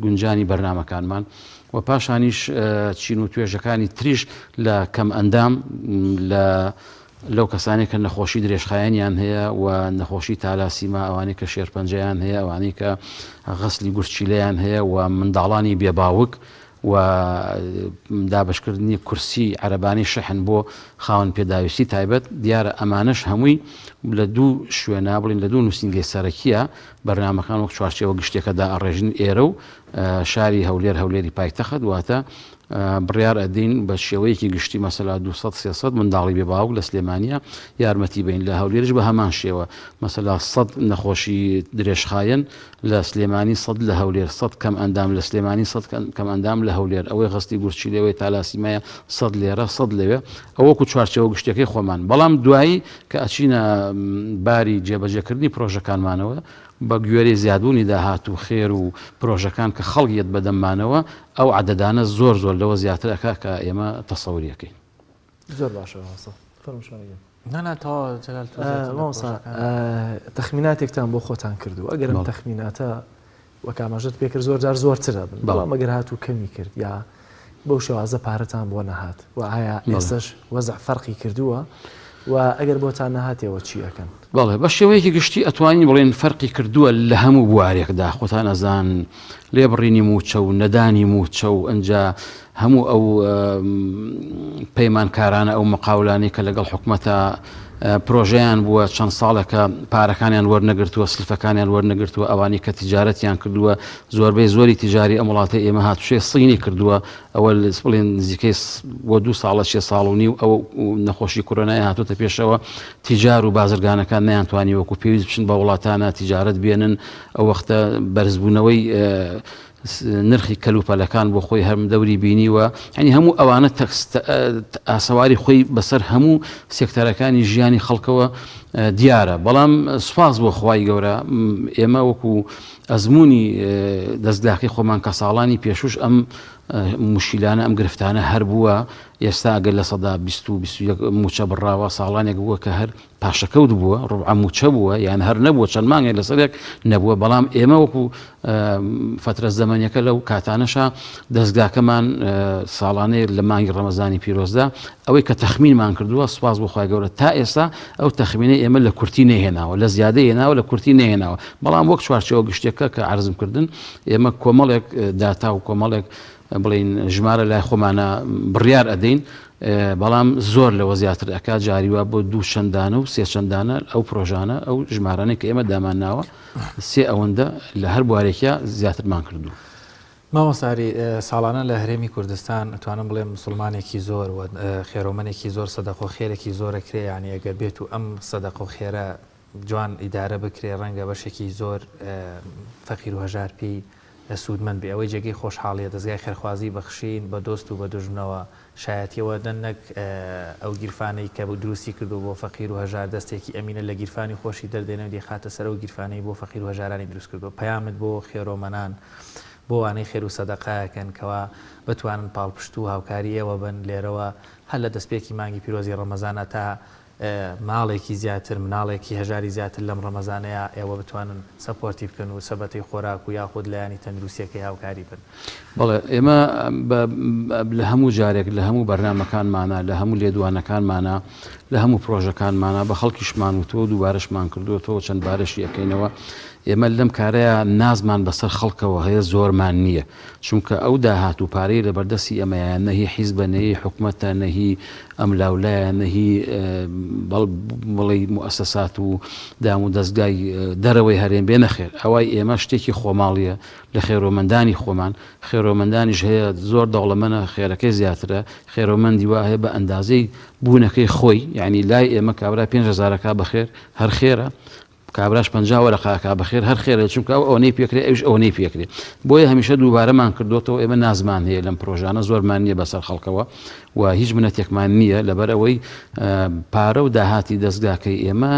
S24: گونجانی بەرنامەکانمان و پاشانیش چین و توێژەکانی تریش لە کەم ئەندام لەو کەسانی کە نەخۆشی درێژخایەنیان هەیە و نەخۆشی تالاسیما ئەوانەی کە شێرپەنجەیان هەیە ئەوانەی کە غەسلی گورچیلەیان هەیە و منداڵانی بێباوک و دابشکردنی کورسی عەرەبانی شەحن بۆ خاوەن پێداویستی تایبەت دیارە ئەمانەش هەمووی لە 2 شوێنە بڵین لە 2 نووسینگەی سەرەکیە بەرنامەکان وەک چوارچێوە گشتێکەدا ئەڕێژن ئێرە و شاری هەولێری پایتەخت واتە بڕیار ئەدەین بە شێوەیەکی گشتی مەسەلا 200-300 منداڵی بێباوک لە سلێمانیە یارمەتی بین لە هەولێرش بە هەمان شێوە مەسەلا 100 نەخۆشی درێژخایەن لە سلێمانی 100 لە هەولێر 100 کەم ئەندام لە سلێمانی 100 کەم ئەندام لە هەولێر ئەوەی غەستی گورچیلەوەی تالاسیمایە 100 لێرە 100 لەوێ ئەوەکو چوارچێوە گشتەکەی خۆمان بەڵام دوایی کە ئەچینە باری جێبەجێکردنی پرۆژەکانمانەوە بە گوێرەی زیادبوونی داهات و خێر و پرۆژەکان کە خەڵکیت بەدەممانەوە ئەو عەدەدانە زۆر لەوە زیاترەکە کە ئێمە تەسەووریەکەین
S1: زۆر باشە تەخمیناتێکتان بۆ خۆتان کردو ئەگەرم تەخمیناتە وەکامەژت پێکرد زۆر جار زۆرترە بن بەڵام ئەگەر هات و کەمی کرد یا بەو شێوازە پارەتان بۆ نەهات و ئایا ئێستش وەزع فەرقی کردووە و ئەگەر بۆتان نەهاتێەوە چی ئەەکەن
S24: بەڵێ بە شێوەیەکی گشتی ئەتوانین بڵێن فەرقی کردووە لە هەموو بوارێکدا خۆتان ئەزان لێبڕینی موچە و نەدانی موچە و ئەنجا هەموو ئەو پەیمانکارانە ئەو مقاولانی کە لەگەڵ حکومەتە پرۆژەیان بووە چەند ساڵێکە پارەکانیان وەرنەگرتووە سلفەکانیان وەرنەگرتووە ئەوانی کە تیجارەتیان کردووە زۆربەی زۆری تیجاری ئەم وڵاتی ئێمە هاتوشێ سینی کردووە ئەوە بڵێن نزیکەی بۆ 2 ساڵە 6 ساڵ و نیو ئەو نەخۆشی کۆرۆنای هاتوتە پێشەوە تیجار و بازرگانەکان نەیانتوانی وەکو پێویست بچن بە وڵاتانە تیجارەت بێنن ئەو وەختە بەرزبوونەوەی نرخی کەلوپەلەکان بۆ خۆی هەرم دەوری بینیوە ینی هەموو ئەوانە ئاسەواری خۆی بەسەر هەموو سێکتەرەکانی ژیانی خەڵکەوە دیارە بەڵام سوپاس بۆ خوای گەورە ئێمە وەکو ئەزمموی دەستگاکەی خۆمان کە ساڵانی پێشوش ئەم مشیلانە ئەم گرفتانە هەر بووە ئێستا ئەگەر لە سەدا 20 موچە بڕاوە ساڵانێک بووە کە هەر پاشەکەوت بووە ڕوع موچە بووە یان هەر نەبووە چەند مانگێک لەسەرێک نەبووە بەڵام ئێمە وەکو فترە زەمەنیەکە لەو کاتانەشا دەستگاکەمان ساڵانەیە لە مانگی ڕەمەزانی پیرۆزدا ئەوەی کە تەخمینمان کردووە سوپاس بۆ خوای گەورە تا ئێستا ئەو تەخمینەی ئێمە لە کورتی نەهێناوە لە زیادە هێناوە لە کورتی نەهێناوە بەڵام وەک چوارچێوە گشتێکە کە عەرزم کردن ئێمە کۆمەڵێک داتا و کۆمەڵێک بڵین ژمارە لای خۆمانە بڕیار ئەدەین بەڵام زۆر لەوە زیاتر ئەکا جاریوە بۆ 2 شەندانە و 3 شەندانە ئەو پرۆژانە ئەو ژمارانەی کە ئێمە دامانناوە 3 ئەوەندە لە هەر بوارێکە زیاترمان کردو
S2: مامۆساری ساڵانە لە هەرێمی کوردستان ئەتوانم بڵێم مسلمانێکی زۆر و خێرۆمەنێکی زۆر سەدەق و خێرێکی زۆرەکرێ ینی ئەگەر بێت و ئەم سەدەق و خێرە جوان ئیدارە بکرێ ڕەنگە بەشێکی زۆر فەقیر و هەژار پێی سوودمەند بێ ئەوەی جێگەی خۆشحاڵیە دەستگای خێرخوازی بەخشین بە دۆست و بە دژمنەوە شایەتیەوە دەنەک ئەو گیرفانەی کە بۆ دروستی کردو بۆ فەقیر و هەژار دەستێکی ئەمینە لە گیرفانی خۆشی دەردێنەوە دێخاتە سەر و گیرفانەی بۆ فەقیر و هەژارانی دروست کردو پەیامت بۆ خێرۆمەنان بۆ وانەی خێر و سەدەقایەکەن کەوا بتوانن پاڵپشت و هاوکاری ئێوە بن لێرەوە هەر لە دەستپێکی مانگی پیرۆزی ڕەمەزانە تا ماڵێکی زیاتر مناڵێکی هەژاری زیاتر لەم ڕەمەزانەیە ئێوە بتوانن سەپۆرتی بکەن و سەبەتەی خۆراک و یاخود لایانی تەندروستیەکەی هاوکاری بن
S24: بەڵێ ئێمە لە هەموو جارێک لە هەموو بەرنامەکانمانە لە هەموو لێدوانەکانمانە لە هەموو پرۆژەکانمانە بە خەڵکیشمان وتۆ دووبارەشمان کردوەوە چەند بارەشی ئەەکەینەوە ئێمە لەم کارەیە نازمان بەسەر خەڵکەوە هەیە زۆرمان نییە چونکە ئەو داهات و پارەی لە بەردەستی ئەمەیە نەهی حیزبە نەهی حکومەتە نەهی ئەم لاولایە نەهی بڵی مؤسسات و دام و دەستگای دەرەوەی هەرێم بێ نەخێر ئەوەی ئێمە شتێکی خۆماڵیە لە خێرۆمەندانی خۆمان خێرۆمەندانیش هەیە زۆر دەوڵەمەنە خێرەکەی زیاترە خێرۆمەندی وا هەیە بە ئەندازەی بوونەکەی خۆی یعنی لای ئێمە کابرا 5,000 بەخێر هەر خێرە کابراش 50 وەرەقاکا بەخێر هەر خێرە چونکە ئەو نەی پێکرێ ئەوش ئەو نەی پێکرێ بۆیە هەمیشە دووبارەمان کردوتەوە ئێمە نازمان هەیە لەم پرۆژانە زۆرمان نییە بەسەر خەڵکەوە و هیچ منەتێکمان نییە لەبەر ئەوەی پارە و داهاتی دەستگاکەی ئێمە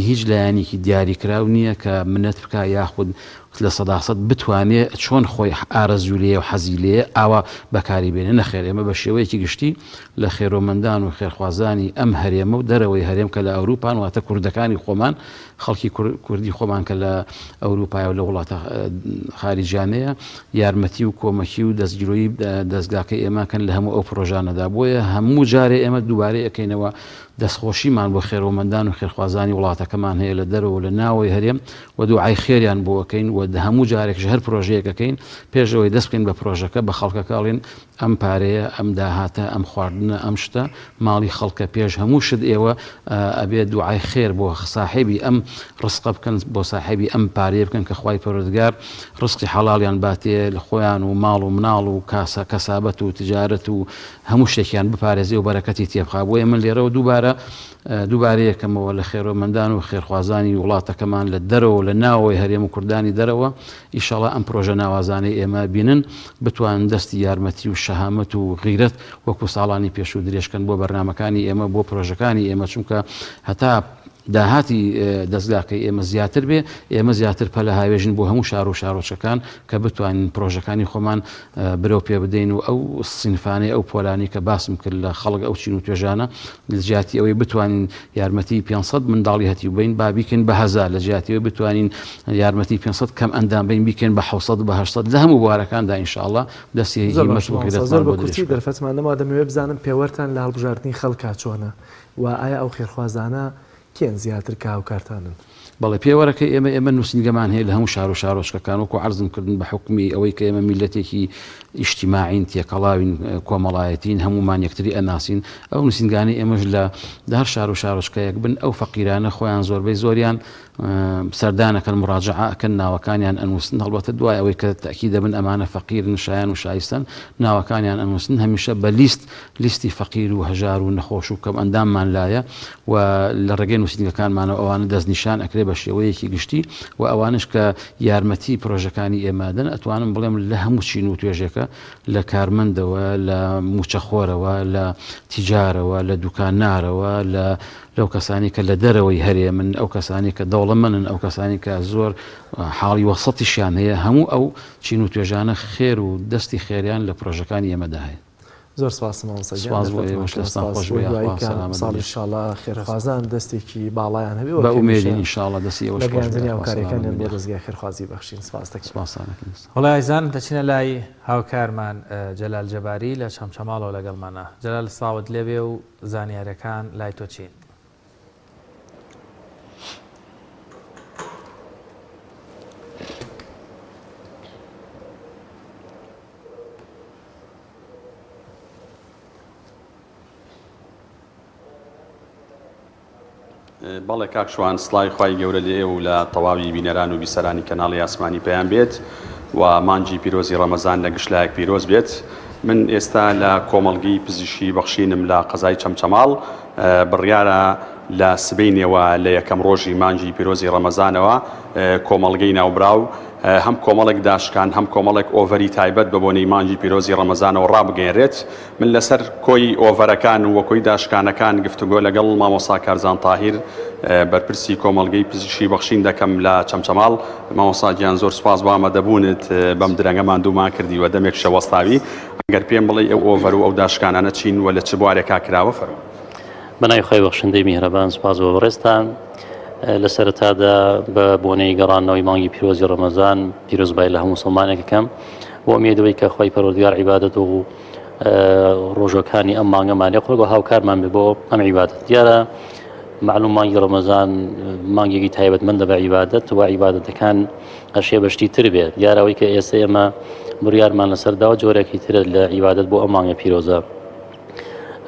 S24: هیچ لایەنێکی دیاریکراو نییە کە منەت بکە یاخود لە سەداست بتوانێت چۆن خۆی ئارەزوولێ و حەزیلێ ئاوا بەکاری بێنێ نەخێر ئێمە بە شێوەیەکی گشتی لە خێرۆمەندان و خێرخوازانی ئەم هەرێمە و دەرەوەی هەرێم کە لە ئەوروپان واتە کوردەکانی خۆمان خەڵکی کوردی خۆمان کە لە ئەوروپای و لە وڵاتە خارجیانەیە یارمەتی و کۆمەکی و دەستگیرۆیی دەستگاکەی ئێماکەن لە هەموو ئەو پرۆژانەدا بۆیە هەموو جارێ ئێمە دووبارەی ئەەکەینەوە دەستخۆشیمان بۆ خێرۆمەندان و خێرخوازانی وڵاتەکەمان هەیە لە دەرەوە لە ناوەی هەرێم و دوعای خێریان بۆ ئەەکەین و هەموو جارێکش هەر پرۆژەیەکەکەین پێشەوەی دەست بکەین بە پرۆژەکە بە خەڵکەکەڵێن ئەم پارەیە ئەم داهاتە ئەم خواردنە ئەم شتە ماڵی خەڵکە پێش هەموو شت ئێوە ئەبێت دوعای خێر بۆ ساحێبی ئەم ڕسقە بکەن بۆ ساحێبی ئەم پارەیە بکەن کە خوای پەروەردگار ڕسقی حەڵاڵیان باتێ لە خۆیان و ماڵ و مناڵ و کەسابەت و تجارەت و هەموو شتێکیان بپارێزی و بەرەکەتی تێبخا بۆیە من لێرەوە دووبارەیەکەمەوە لە خێرۆمەندان و خێرخوازانی وڵاتەکەمان لە دەرەوە لە ناوەوەی هەرێم و کوردانی دەرەوە ئیشەڵا ئەم پرۆژە ناوازانەی ئێمە بینن بتوان دەستی یارمەتی و شەهامەت و غیرەت وەکو ساڵانی پێش و درێژکەن بۆ بەرنمەکانی ئێمە بۆ پرۆژەکانی ئێمە چونکە هەتا داهاتی دەستگاکەی ئێمە زیاتر بێ ئێمە زیاتر پەلە هاوێژین بۆ هەموو شار و شارۆچەکان کە بتوانین پرۆژەکانی خۆمان برەو پێ بدەین و ئەو سینفانەی ئەو پۆلانی کە باسم کرد لە خەڵک ئەو چین و توێژانە لە جیاتی ئەوەی بتوانین یارمەتی 500 منداڵی هەتی و بین با بیکەین بە 1000 لە جیاتیەوەی بتوانین یارمەتی 500 کەم ئەندام بین بیکەین بە 600 بە 800 لە هەموو بوارەکاندا ئینشاءالله دەستی
S1: زۆر بە کورتی دەرفەتمان نەما دەمەوێت بزانم پێوەرتان لە هەڵبژاردننی خەڵکا چۆنە و ئایا ئەو خێرخوازانە کێن زیاتر کاوکارتانن
S24: بەڵێ پێوەرەکە ئێمە نووسنگەمان هەیە لە هەموو شار و شارۆچکەکان وەکو عەرزم کردن بە حکمی ئەوەی کە ئێمە میلەتێکی ئیجتیماعین تێکەڵاوین کۆمەڵایەتین هەمومان یەکتری ئەناسین ئەو نووسنگانی ئێمەش لە هەر شار و شارۆچکەیەک بن ئەو فەقیرانە خۆیان زۆربەی زۆریان سەردانەکەن مراجعەکەن ناوەکانیان ئەنووسن هەڵبەتە دوای ئەوەی کە تاکی دەبن ئەمانە فەقیرن شایان و شایستن ناوەکانیان ئەنووسن هەمیشە بە لیستی فەقیر و هەژار و نەخۆش و کەم ئەنداممان لایە و لە ڕێگەی نووسنگەکانمانەوە ئەوانە دەستنیشان ئەکرێ بە شێوەیەکی گشتی و ئەوانش کە یارمەتی پرۆژەکانی ئێمادن ئەتوانم بڵێم لە هەموو چین و توێژێکە لە کارمەندەوە لە موچەخۆرەوە لە تیجارەوە لە دوکانارەوە لەو کەسانی کە لە دەرەوەی هەرێ من ئەو کەسانی کە دەوڵەمەندن ئەو کەسانی کە زۆر حاڵی وەسەتیشیان هەیە هەموو ئەو چین و توێژانە خێر و دەستی خێریان لە پرۆژەکانی ئێمەدا هەیە
S1: زۆر سپاسم ساڵی انشاءالله خێرخوازان دەستێکی باڵایان هەبێ
S24: بە ئومێدین انشاءالله دەستی ئەوەش
S1: هاوکاریەکانیان بۆ دەستگای خێرخوازی بەخشین سپاس
S2: وڵای ئازان دەچینە لای هاوکارمان جەلال جەباری لە چەمچەماڵەوە لەگەڵمانە جەلال سڵاوت لێبێ و زانیاریەکان لای تۆ چین
S3: بەڵێ کاکشوان سڵای خوای گەورە لێ و لە تەواوی بینەران و بیسەرانی کەناڵی ئاسمانی پێیان بێت و مانجی پیرۆزی ڕەمەزان لە گشتلایەک پیرۆز بێت من ئێستا لە کۆمەڵگەی پزیشکی بەخشینم لە قەزای چەمچەماڵ بڕیارە لە سبەینەوە لە یەکەم ڕۆژی مانجی پیرۆزی ڕەمەزانەوە کۆمەڵگەی ناوبراو هەم کۆمەڵێک داشکان هەم کۆمەڵێک ئۆڤەری تایبەت بە بۆنەی مانجی پیرۆزی ڕەمەزانەوە ڕابگەێنرێت من لەسەر کۆی ئۆڤەرەکان و وەکۆی داشکانەکان گفتوگۆ لەگەڵ مامۆستا کارزان تاهیر بەرپرسی کۆمەڵگەی پزیشکی بەخشین دەکەم لە چەمچەماڵ مامۆستا گیان زۆر سوپاس بۆ ئامادەبوونت بەم درەنگەمان دوومان کردی و دەمێک شەوەستاوی ئەگەر پێم بڵێ ئەو ئۆڤەر و ئەو داشکانانە چین و لە چ بوارێکا کراوە فەرموو
S4: بەناوی خۆی بەخشندەی میهرەبان سوپاس بۆ بەڕێستان لە سەرەتادا بە بۆنەی گەڕانەوەی مانگی پیرۆزی ڕەمەزان پیرۆزبای لە هەموو مسلمانێکەکەم بۆ ئومێدەوەی کە خۆی پەروەردگار عیبادەت و ڕۆژەکانی ئەم مانگەمان لێ خۆی هاوکارمان بێ بۆ ئەم عیبادەت دیارە معلوم مانگی ڕەمەزان مانگێکی تایبەتمەندە بە عیبادەت و عیبادەتەکان ئەشێ بەشتی تر بێت دیارەوەی کە ئێستا ئێمە بڕیارمان لەسەرداوە جۆرێکی ترە لە عیبادەت بۆ ئەم مانگە پیرۆزە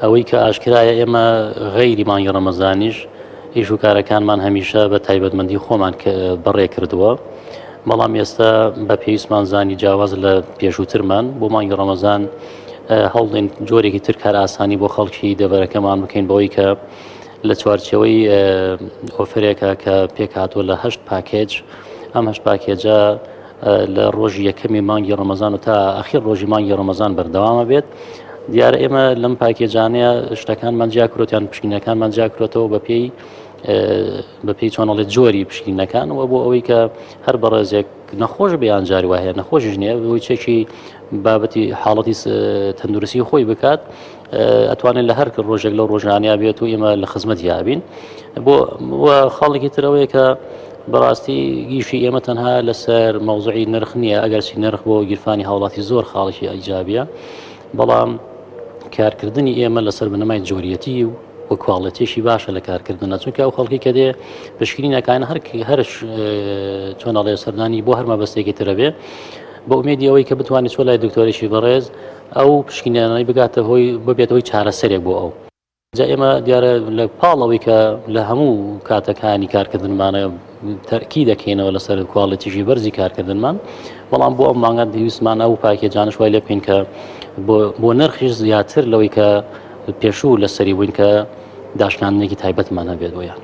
S4: ئەوەی کە ئاشکرایە ئێمە غەیری مانگی ڕەمەزانیش ئیش و کارەکانمان هەمیشە بە تایبەتمەندی خۆمان بەڕێ کردووە بەڵام ئێستا بە پێویستمان زانی جیاواز لە پێشووترمان بۆ مانگی ڕەمەزان هەوڵێن جۆرێکی تر کار ئاسانی بۆ خەڵکی دەبەرەکەمان بکەین بەوەی کە لە چوارچەوەی ئۆفرێکە کە پێکهاتووە لە 8 پاکێج ئەم 8 پاکێجە لە ڕۆژی یەکەمی مانگی ڕەمەزان و تا ئەخیر ڕۆژی مانگی ڕەمەزان بەردەوامە بێت دیارە ئێمە لەم پاکێجانەیە شتەکانمان جیاکرۆتیان پشکنەکانمان جیاکرۆتەوە بەپێی چۆنەڵێت جۆری پشکنەکانەوە بۆ ئەوەی کە هەر بەڕێزێک نەخۆش بەیان جاری وایە نەخۆشیش نییە بۆی چێکی بابەتی حاڵەتی تەندروستی خۆی بکات ئەتوانێت لە هەر ڕۆژێک لەو ڕۆژانیا بێت و ئێمە لە خزمەت یابین بۆ خەڵکی ترەوەیە کە بەڕاستی گیشی ئێمە تەنها لەسەر مەوزوعی نرخ نییە ئەگەرچی نرخ بۆ گیرفانی هاوڵاتی زۆر خاڵێکی ئەیجابیە بەڵام کارکردنی ئێمە لەسەر بنەمای جۆریەتی و وە کواڵەتێکی باشە لە کارکردنە چونکە ئەو خەڵکی کە دێ پشکنینەکان هەرش چۆنەڵێ سەردانی بۆ هەر مەبەستێکی ترە بێ بە ئومێدی ئەوەی کە بتوانێت چۆ لای دکتۆرێکی بەڕێز ئەو پشکنیانەی بگاتە هۆی ببێتەوەی چارەسەرێک بۆ ئەو جا ئێمە دیارە لە پاڵەوەی کە لە هەموو کاتەکانی کارکردنمانە تەرکی دەکەینەوە لەسەر کواڵەتیژی بەرزی کارکردنمان بەڵام بۆ ئەم مانگە دەویستمان ئەو پاکێجانش وای لێ بکەین کە بۆ نرخیش زیاتر لەوەی کە پێشوو لەسەری بووین کە داشکانێکی تایبەتمان هەبێت بۆیان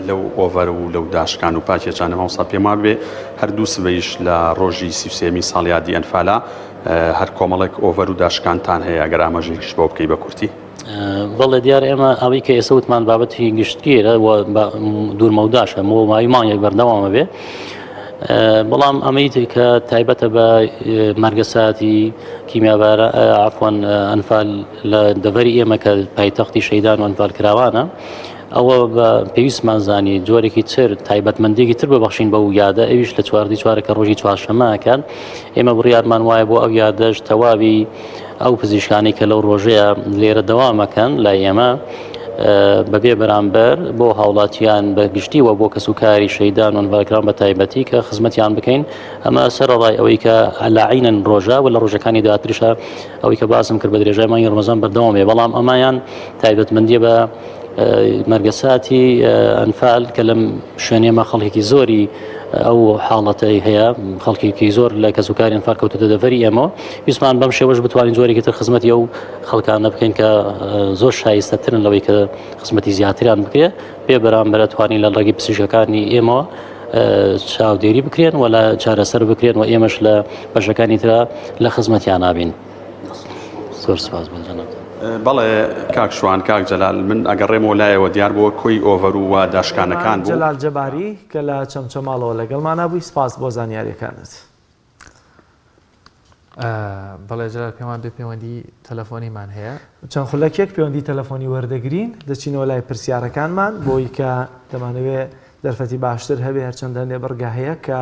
S3: لەو ئۆڤەر و لەو داشکان و پاکێجانە ماوەسا پێما بێ هەردوو سبەیش لە ڕۆژی 33 ساڵیادی ئەنفالە هەر کۆمەڵێک ئۆڤەر و داشکانتان هەیە ئەگەر ئاماژەیەکیش بۆ بکەی بە کورتی
S4: بەڵێ دیارە ئێمە ئەوەی کە ئێستا وتمان بابەتی گشتگیرە دوورمەوداشە ماوەی مانگێک بەردەوامە بێ بەڵام ئەمەی کە تایبەتە بە مەرگەساتی کیمیابارە عفوان ئەنفال لە دەڤەری ئێمە کە پایتەختی شەیدان و ئەنفال کراوانە ئەوە بە پێویستمان زانی جۆرێکی تر تایبەتمەندێکی تر ببەخشین بە و یادە ئەویش لە چواردی چوارەکە ڕۆژی چوارشەمەکان ئێمە بڕیارمان وایە بۆ ئەو یادەش تەواوی ئەو پزیشکانی کە لەو ڕۆژەیە لێرە دەوامەکەن لای ئێمە بەبێ بەرامبەر بۆ هاوڵاتیان بە گشتیوە بۆ کەسوکاری شەیدان و ئەنفالکران بە تایبەتی کە خزمەتیان بکەین ئەمە سەرڕای ئەوەی کە علاعینەن ڕۆژە و لە ڕۆژەکانی داهاتریشە ئەوەی کە باسم کرد بە درێژای مانگی ڕەمەزان بەردەوام بێ بەڵام ئەمایان تایبەتمەندیە بە مەرگەساتی ئەنفال کە لەم شوێنێمە خەڵکێکی زۆری ئەو حاڵەتەی هەیە خەڵکێکی زۆر لە کەسوکاری ئەنفال کەوتۆتە دەڤەری ئێمە ویسمان بەم شێوەش بتوانین جۆرێکی تر خزمەتی ئەو خەڵکانە بکەین کە زۆر شایستەترن لەوەی کە خزمەتی زیاتریان بکرێت پێ بەرامبەر توانین لە ڕێگەی پزیشکەکانی ئێمە چاودێری بکرێن و لە چارەسەر بکرێن و ئێمەش لە بەشەکانی ترە لە خزمەتیان نابین زۆر سپاس بۆ جەناب
S3: بەڵێ کاک شوان کاک جەلال من ئەگەڕێمەوە لایەوە دیار بۆ کۆی ئۆڤەر و داشکانەکان بوو
S1: جەلال جەباری کە لە چەمچەماڵەوە لەگەڵمانە بووی سپاس بۆ زانیاریەکانت
S2: بەڵێ جەلال پێمان بێ پەیوەندی تەلەفۆنیمان هەیە
S1: چەند خولەکێک پەیوەندی تەلەفۆنی وەردەگرین دەچینەوە لای پرسیارەکانمان بۆی کە دەمانەوێت دەرفەتی باشتر هەبێ هەرچەندە نێبڕگا هەیە کە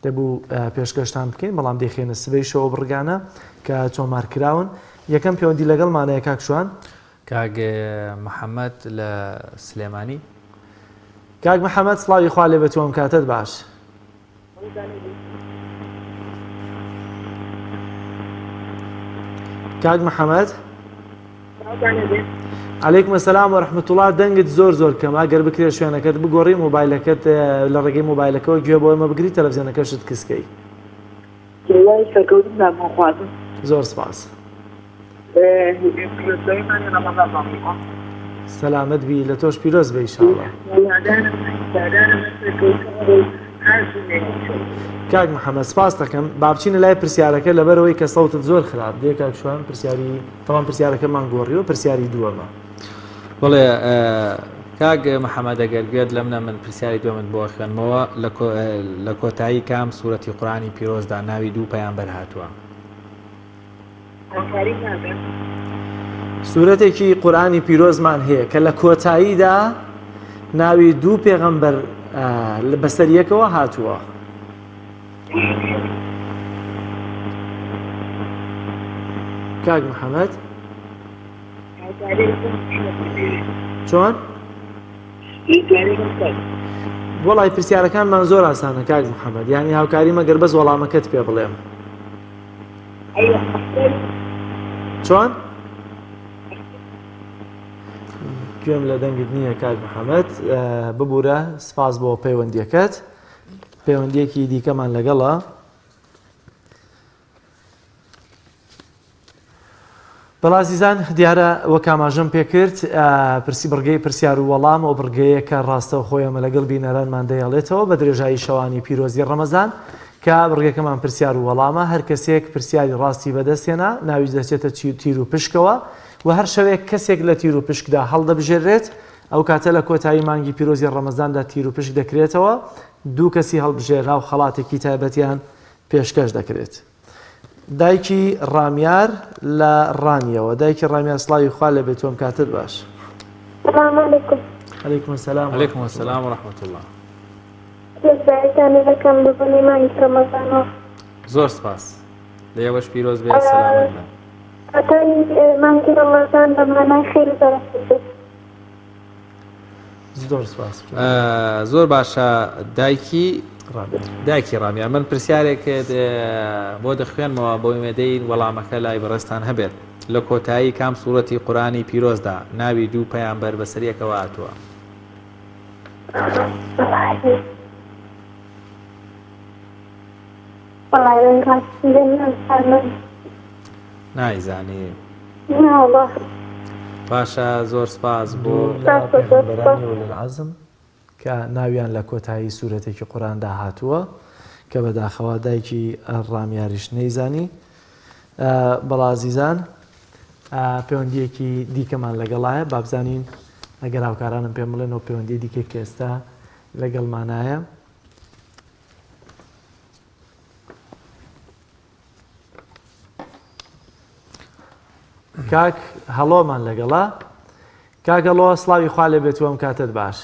S1: دەبوو پێشکەشتان بکەین بەڵام دەیخێنە سبەی شەوە بڕگانە کە تۆمارکراون یەکەم پەیوەندی لەگەڵمانەیە کاک شوان
S2: کاک محەممەد لە سلێمانی
S1: کاک محەممەد سڵاوی خوا لێ بە تۆم کاتت باش کاک محەممەد عەلەیکم سەلام و ڕەحمەتوڵڵا دەنگت زۆر کەم ئەگەر بکرێت شوێنەکەت بگۆڕی مۆبایلەکەت لە ڕێگەی مۆبایلەکەەوە گوێ بۆ ئەمە بگری تەلەڤیزیۆنەکەشت کسکەی زۆر سپاس سەلامت بی لە تۆش پیرۆز بە ئینشاڵڵا کاک محەممەد سپاس دەکەم با بچینە لای پرسیارەکە لەبەرەوەی کە سەوتت زۆر خراپ دێ کاک شوان پرسیاری تەمام پرسیارەکەمان گۆڕیەوە پرسیاری دووەمە
S2: بڵێ کاک محەممەد ئەگەر گوێت لەمنە من پرسیاری دووەمت بۆ خوێنمەوە لە کۆتایی کام سوورەتی قورئانی پیرۆزدا ناوی دوو پەیامبەر هاتووە
S1: سوورەتێکی قورئانی پیرۆزمان هەیە کە لە کۆتاییدا ناوی دوو پێغەمبەر بەسەر یەکەوە هاتووە کاک محەممەد چۆن؟ وەڵای پرسیارەکانمان زۆر ئاسانە کاک محەممەد یعنی هاوکاری مەگەر بەس وەڵامەکەت پێ بڵێم چۆن؟ گوێم لە دەنگت نییە کاک محەممەد ببوورە سپاس بۆ پەیوەندیەکەت پەیوەندیەکی دیکەمان لەگەڵە بەڵازیزان دیارە وە کاماژەم پێکرد پرسی بڕگەی پرسیار و وەڵام ئەو بڕگەیە کە ڕاستەوە خۆیەمە لەگەڵ بینەرانمان دەیەڵێتەوە بە درێژایی شەوانی پیرۆزی ڕەمەزان کە بڕگەکەمان پرسیار و وەڵامە هەر کەسێک پرسیاری ڕاستی بەدەستێنە ناوی دەچێتە تیر و پشکەوە و هەر شەوێک کەسێک لە تیر و پشکدا هەڵدەبژێرێت ئەو کاتە لە کۆتایی مانگی پیرۆزی ڕەمەزاندا تیر و پشک دەکرێتەوە دوو کەسی هەڵبژێرا و خەڵاتێکی تایبەتیان پێشکەش دەکرێت. دایکی ڕامیار لە ڕانیەوە دایکی ڕامیار سڵاوی خوا لە بێت تۆم کاتت باش. عەلەیکوم السەلام
S2: وەڕەحمەتوڵڵاه. زۆر سپاس لە ئێوەش پیرۆز بێت سەلامەت بن.
S9: مانگی ڕەمەزان بە مانای خێر و بەرەکەت بێت.
S1: زۆر سپاس.
S2: زۆر باشە دایکی ڕامیان من پرسیارێک بۆ دەخوێنمەوە بۆ مێدەی وەڵامەکە لای بەڕێستان هەبێت لە کۆتایی کام سوورەتی قورآنی پیرۆزدا ناوی دوو پەیامبەر بەسەریەکەوە هاتووە. نایزانی باشە زۆر سپاس بۆ
S1: عەزم کە ناویان لە کۆتایی سوورەتێکی قورئاندا هاتووە کە بەداخەوە دایکی ڕامیاریش نەیزانی. بەڵازیزان پەیوەندیەکی دیکەمان لەگەڵایە بابزانین ئەگەر هاوکارانم پێم بڵێنەوە پەیوەندی دیکە کە ئێستا لەگەڵمانایە. کاک هەڵۆمان لەگەڵا کاک هەڵۆ سڵاوی خوا لێ بێت ئەم کاتت باش.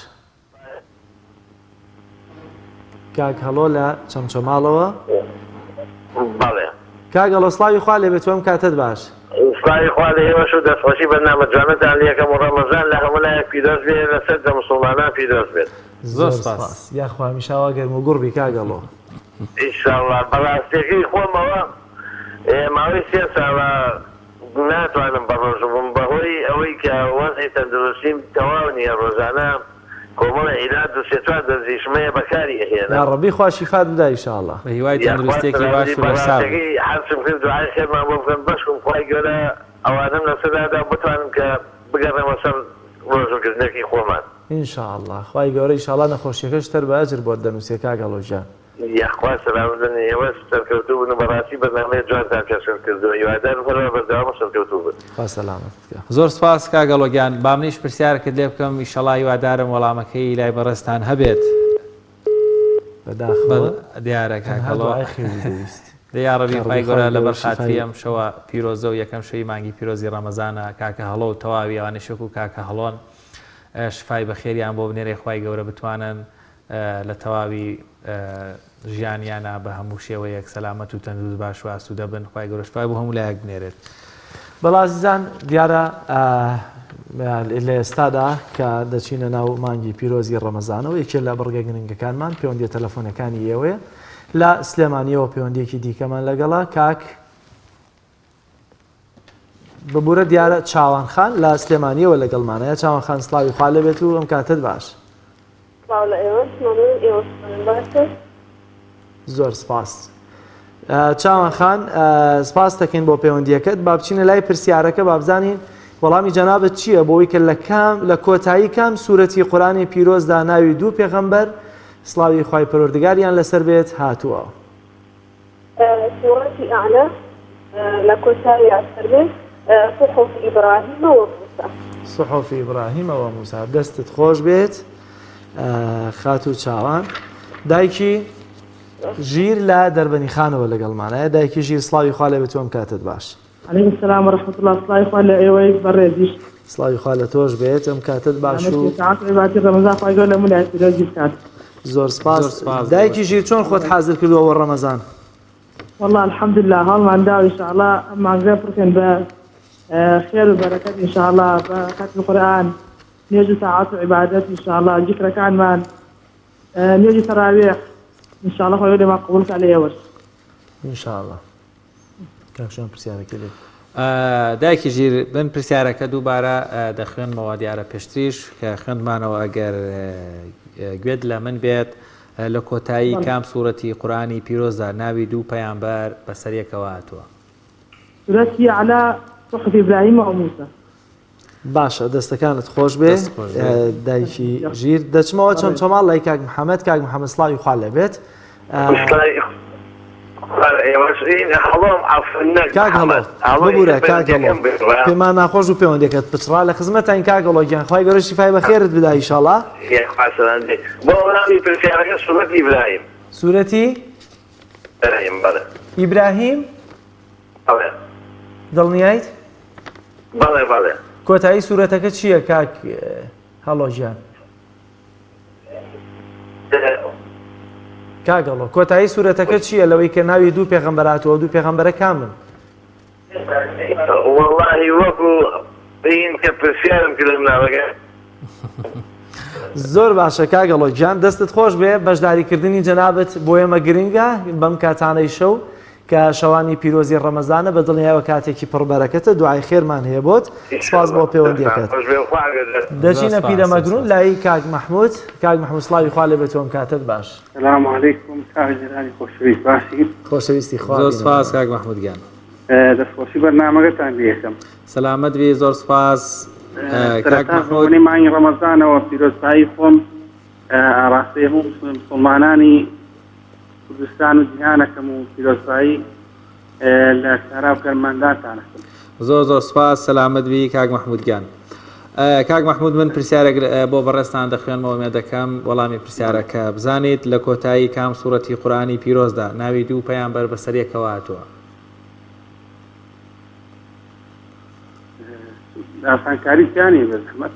S1: کاک هەڵۆ لە چەمچەماڵەوە کاک هەڵۆ سڵاوی خوا لێ بێت ئەم کاتت باش.
S5: سڵاوی خوا لە ئێوەش و دەستخۆشی بەرنامە جوانتان لە یەکەم ڕەمەزان لە هەموو لایەک پیرۆز بێت لەسەر دە مسڵمانان پیرۆز بێت.
S1: زۆر سپاس یاخوا هەمیشاوا گەرم و گوڕبی کاک هەڵۆ.
S5: ئینشاڵڵا بەڕاستیەکەی خۆمەوە ماوەی 3 ساڵە ناتوانم بەڕۆژ بووم بەهۆی ئەوەی کە وەزعی تەندروستیم تەواو نییە ڕۆژانە کۆمەڵە عیلات و سێ-چوار دەرزیشمەیە بەکاری ئەهێنم.
S1: یا ڕەبی خوا شیفات بدا ئینشاءڵڵا.
S2: بە هیوای تەندروستێکی باش و بەرسام.
S5: حەزم کرد دوعای خێرمان بۆ بکەم بەشکم خوای گەورە ئەوانم لەسەردا بتوانم کە بگەڕێمە سەر ڕۆژوگرتنێکی خۆمان.
S1: ئینشاءڵڵا خوای گەورە ئینشاءڵڵا نەخۆشیەکەش تەر بە ئەجر بۆت دەنووسێ کاک هەڵۆجان.
S5: یاخوا سەلامتن ئێوە سەرکەوتوو بوون و بەڕاستی بەرنامەیە جوانتان پێشکەش کردووە هیوادارم هەروە بەردەوام سەرکەوتوو بن.
S1: خوا سەلامەت.
S2: زۆر سپاس کاک هەڵۆگیان با منیش پرسیارێکت لێ بکەم ئینشەڵڵا هیوادارم وەڵامەکەی لای بەڕێستان هەبێت.
S1: بەداخەوە
S2: دیارە کاک هەڵۆ دەیا ڕەبی خوای گەورە لەبەر خاتری ئەم شەوە پیرۆزە و یەکەم شەوی مانگی پیرۆزی ڕەمەزانە کاکە هەڵۆ و تەواوی ئەوانەی شەک و کاکە هەڵۆن شفای بەخێریان بۆ بنێرێ خوای گەورە بتوانن لە تەواوی ژیانیانە بە هەموو شێوەیەک سەلامەت و تەندروست باش و ئاسوودە بن خوای گەورە شفای بۆ هەموو لایەک بنێرێت.
S1: بەڵازیزان دیارە لە ئێستادا کە دەچینە ناو مانگی پیرۆزی ڕەمەزانەوە یەکێک لە بڕگە گرنگەکانمان پەیوەندی تەلەفۆنەکانی ئێوەیە لە سلێمانیەوە پەیوەندیەکی دیکەمان لەگەڵا کاک ببوورە دیارە چاوانخان لە سلێمانیەوە لەگەڵمانەیە چاوانخان سڵاوی خوا لێ بێت و ئەم کاتت باش. زۆر سپاس. چاوانخان سپاس دەکەین بۆ پەیوەندیەکەت با بچینە لای پرسیارەکە با بزانین وەڵامی جەنابەت چییە بۆەوەی کە لە کۆتایی کام سوورەتی قورئانی پیرۆزدا ناوی دوو پێغەمبەر سڵاوی خوای پەروەردگاریان لەسەر بێت هاتووە.
S9: سوورەتی ئەعلا لە کۆتایی ئەسەر بێت صحف ئیبراهیم و موسا.
S1: صحف ئیبراهیم و موسا. دەستت خۆش بێت خات و چاوان. دایکی ژیر لە دەربەنی خانەوە لەگەڵمانایە دایکی ژیر سڵاوی خوا لێ بێت ئەم کاتت باش.
S23: عەلەیکم سەلام وەڕەحمەتوڵڵاه سڵاوی خوا لە ئێوەی بەڕێزیش.
S1: سڵاوی خوا لە تۆش بێت ئەم کاتت باش و
S23: عیبادەتی ڕەمەزان خوای گەورە لە مولای پیرۆزی بکات.
S1: زۆر سپاس. دایکی ژیر چۆن خۆت حازر کردووە ڕەمەزان؟
S23: والله الحەمدولله هەڵمان داوە ئینشاءڵڵا ئەم مانگە بڕکەن بە خێر و بەرەکەت ئینشاءڵڵا بە ختمی قورئان نوێژ و تاعات و عیبادەت ئینشاءڵڵا ذیکرەکانمان نوێژی تەراویح ئینشاءڵڵا خوای گەورە لێمان قبوڵ کات لە ئێوەش
S1: ئینشاءڵڵا. کاکشان پرسیارێکی لێ
S2: دایکی ژیر بن پرسیارەکە دووبارە دەخوێنمەوە دیارە پێشتریش کە خوێندمانەوە ئەگەر گوێت لە من بێت لە کۆتایی کام سوورەتی قورآانی پیرۆزدا ناوی دوو پەیامبەر بەسەریەکەوە هاتووە
S6: سورەتی عەلا صحف ئیبراهیم و موسا.
S1: باشە دەستەکانت خۆش بێ دایکی ژیر دەچمەوە چەند چۆماڵ لای کاک محەممەد کاک محەممەد سڵاوی خوا لەبێت ببوورە کاگەڵۆ پێمان ناخۆش و پەیوەندەکەت پچڕا لە خزمەتان کاگەڵۆ گیانخوای گەورە شیفای بەخێرت بدا ئیشاڵڵا. سوورەتی ئیبراهیم دڵنیایت؟
S5: بەڵێ بەڵێ.
S1: کۆتایی سوورەتەکە چییە کاک هەڵۆژیان؟ کاگەڵۆ کۆتایی سوورەتەکە چییە لەوەی کە ناوی دوو پێغەمبەراتەوە دوو پێغەمبەرە کامن؟
S5: والله وەکو بین کە پرسیارم کردم ناوەکە.
S1: زۆر باشە کاگەڵۆ گیان دەستت خۆش بێ بەشداریکردنی جەنابەت بۆ ئێمە گرنگە بەم کاتانەی شەو کە شەوانی پیرۆزی ڕەمەزانە بە دڵنیایەوە کاتێکی پڕبەرەکەتە دوعای خێرمان هەیە بۆت سپاس بۆ پەیوەندیەکەت. دەچینە پیرەمەگرون لای کاک مەحموود کاک مەحموود سڵاوی خوا لێبێت تۆم کاتت باش.
S7: سلام علیکم کاک جەلانی خۆشەویست باشین؟
S1: خۆشەویستی خوا
S2: زۆر سپاس کاک مەحموود گیان.
S7: دەستخۆشی بەرنامەکەتان لێ یەکەم.
S2: سەلامەت بێ زۆر سپاس کاک مەحموود.
S7: مانگی ڕەمەزانەوە پیرۆزبایی خۆم ڕاستی هەموو مسلمانانی کوردستان و جیهانەکەم و پیرۆزبایی لە شارا و کەرماندانتانەکەم.
S2: زۆر زۆر سپاس سەلامەت بی کاک مەحموود گیان. کاک مەحموود من پرسیارێک بۆ بەڕێستان دەخوێنمەوە مێ دەکەم وەڵامی پرسیارەکە بزانیت لە کۆتایی کام سوورەتی قورآانی پیرۆزدا ناوی دوو پەیامبەر بەسەریەکەوە هاتووە؟
S7: ئاسانکاری تیانی بەزەحمەت.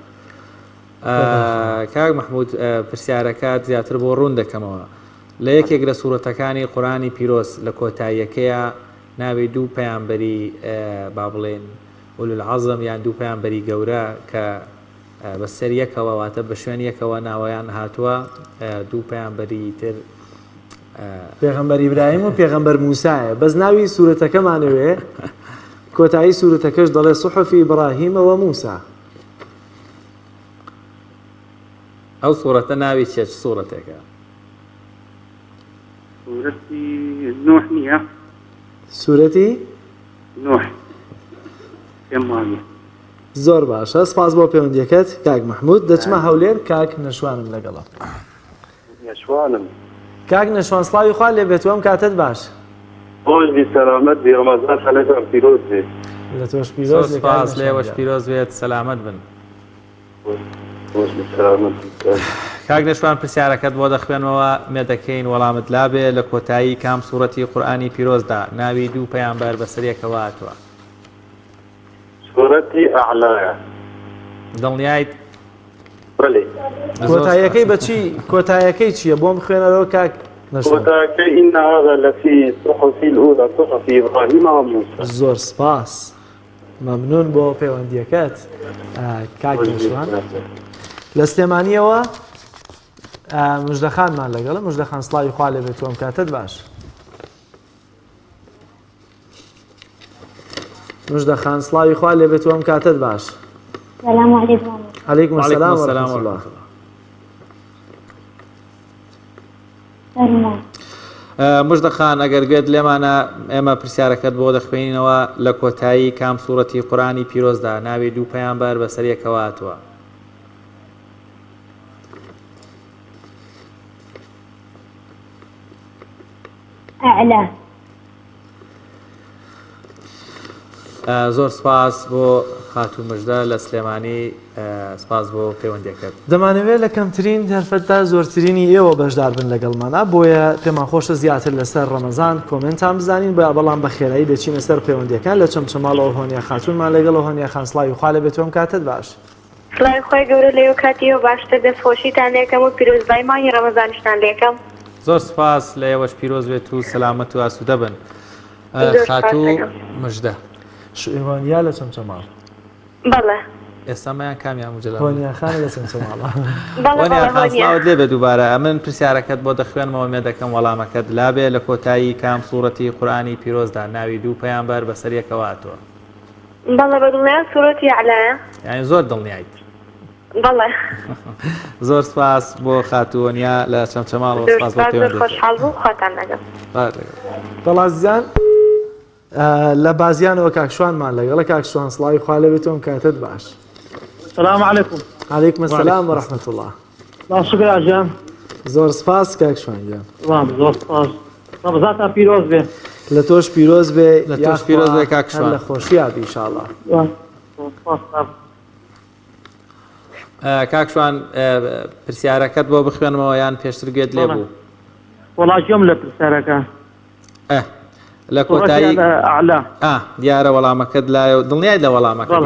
S2: کاک مەحموود پرسیارەکەت زیاتر بۆ ڕوون دەکەمەوە لە یەکێک لە سوورەتەکانی قورآانی پیرۆز لە کۆتاییەکەیە ناوی دوو پەیامبەری با بڵێن ئولو العەزم یان دوو پەیامبەری گەورە کە بەسەر یەکەوە واتە بە شوێن یەکەوە ناوەیان هاتووە دوو پەیامبەری تر
S1: پێغەمبەر ئیبراهیم و پێغەمبەر موسایە بەس ناوی سوورەتەکەمانەوێ کۆتایی سوورەتەکەش دەڵێ صحفی ئیبراهیمەوە موسا.
S2: ئەو سوورەتە ناوی چێت سوورەتێکە؟
S7: سوورەتی نوح نییە؟
S1: سوورەتی؟
S7: نوح پێم
S1: زۆر باشە سپاس بۆ پەیوەندیەکەت کاک مەحموود دەچمە هەولێر کاک نەشوانم لەگەڵە.
S5: نەشوانم.
S1: کاک نەشوان سڵاوی خوا لێبێت ئەم کاتت باش.
S5: خۆش بی سەلامەت بی ڕەمەزان خەلەکەم پیرۆز بێت.
S1: لە تۆش پیرۆز
S2: سپاس لێوەش پیرۆز بێت سەلامەت بن.
S5: خۆش بی سەلامەت.
S2: کاک نەشوان پرسیارەکەت بۆ دەخوێنەوە مێ دەکەین وەڵامت لابێ لە کۆتایی کام سوورەتی قورآانی پیرۆزدا ناوی دوو پەیامبەر بەسەریەکەوە هاتووە؟
S5: سوورەتی ئەعلایە.
S2: دڵنیایت؟
S5: بەڵێ.
S1: کۆتاییەکەی بەچی کۆتاییەکەی چییە بۆم خوێنەرەوە کاک نەشوان؟
S5: کۆتاییەکەی ئین هذا لەفی صحفی الأولى صحف إبراهيم وموسى.
S1: زۆر سپاس مەمنون بۆ پەیوەندیەکەت کاک نەشوان. لە سلێمانیەوە مژدەخانمان لەگەڵە مژدەخان سڵاوی خوا لێبێت ئەم کاتت باش. مژدەخان سڵاوی خوا لێبێت ئەم کاتت باش.
S8: سلام علیکم.
S1: علیکم السلام ورحمة الله.
S2: مژدەخان ئەگەر گوێت لێمانە ئێمە پرسیارەکەت بۆ دەخوێنینەوە لە کۆتایی کام سوورەتی قورآانی پیرۆزدا ناوی دوو پەیامبەر بەسەریەکەوە هاتووە؟
S8: ئەعلا.
S2: زۆر سپاس بۆ خاتوو مژدە لە سلێمانی سپاس بۆ پەیوەندیەکەت.
S1: دەمانەوێت لە کەمترین دەرفەتدا زۆرترینی ئێوە بەشدار بن لەگەڵمانە بۆیە پێمان خۆشە زیاتر لەسەر ڕەمەزان کۆمنتان بزانین بۆ بەڵام بە خێرایی دەچینە سەر پەیوەندیەکان لە چەمچەماڵەوە هۆنیا خاتوونمان لەگەڵ هۆنیا خان سڵاوی خوا لێبێت ئەم کاتت باش.
S9: سڵاوی خۆی گەورە لێو کاتیەوە باشتر دەستخۆشیتان لێکەم و پیرۆزبای مانگی ڕەمەزانیشتان لێکەم.
S2: زۆر سپاس لە ئێوەش پیرۆز بێت و سەلامەت و ئاسوودە بن. خاتوو مژدە.
S1: شوێوانیا لە چەمچەماڵ.
S9: بەڵێ.
S2: ئێستامایان کامیان مجللا
S1: هۆنیاخانە لە چەمچەماڵە.
S2: هۆنیاخان سڵاوت لێبێ دووبارە من پرسیارەکەت بۆ دەخوێنمەوە مێ دەکەم وەڵامەکەت لابێ لە کۆتایی کام سوورەتی قورآانی پیرۆزدا ناوی دوو پەیامبەر بەسەریەکەوە هاتووە؟
S9: بەڵێ بەدڵنیان سوورەتی ئەعلایە.
S2: یعنی زۆر دڵنیایت.
S9: بەڵێ.
S2: زۆر سپاس بۆ خاتووەنیا لە چەمچەماڵەوە سپاس بۆ پەیوەندیت.
S9: خۆشحاڵ بوو خۆتان لەگەڵ.
S1: بەڵازیان لە بازیانەوە کاکشوانمان لەگەڵە کاکشوان سڵاوی خوا لەبێتەوە کاتت باش.
S11: السلام عليكم.
S1: عليكم السلام ورحمة الله.
S11: لا شكرا عجام.
S1: زۆر سپاس کاکشوان گیان.
S11: زۆر سپاس. ڕەمەزانتان پیرۆز بێ.
S1: لە تۆش پیرۆز بێ،
S2: لە تۆش پیرۆز بێ کاکشوان.
S1: لە خۆشیابی ئینشاءڵڵا.
S2: کاکشوان پرسیارەکەت بۆ بخوێنمەوە یان پێشتر گوێت لێ بوو؟
S11: وەڵا گوێم لە پرسیارەکە.
S2: لە کۆتایی
S11: ئەعلا.
S2: دیارە وەڵامەکەت لایە و دڵنیای لە وەڵامەکەت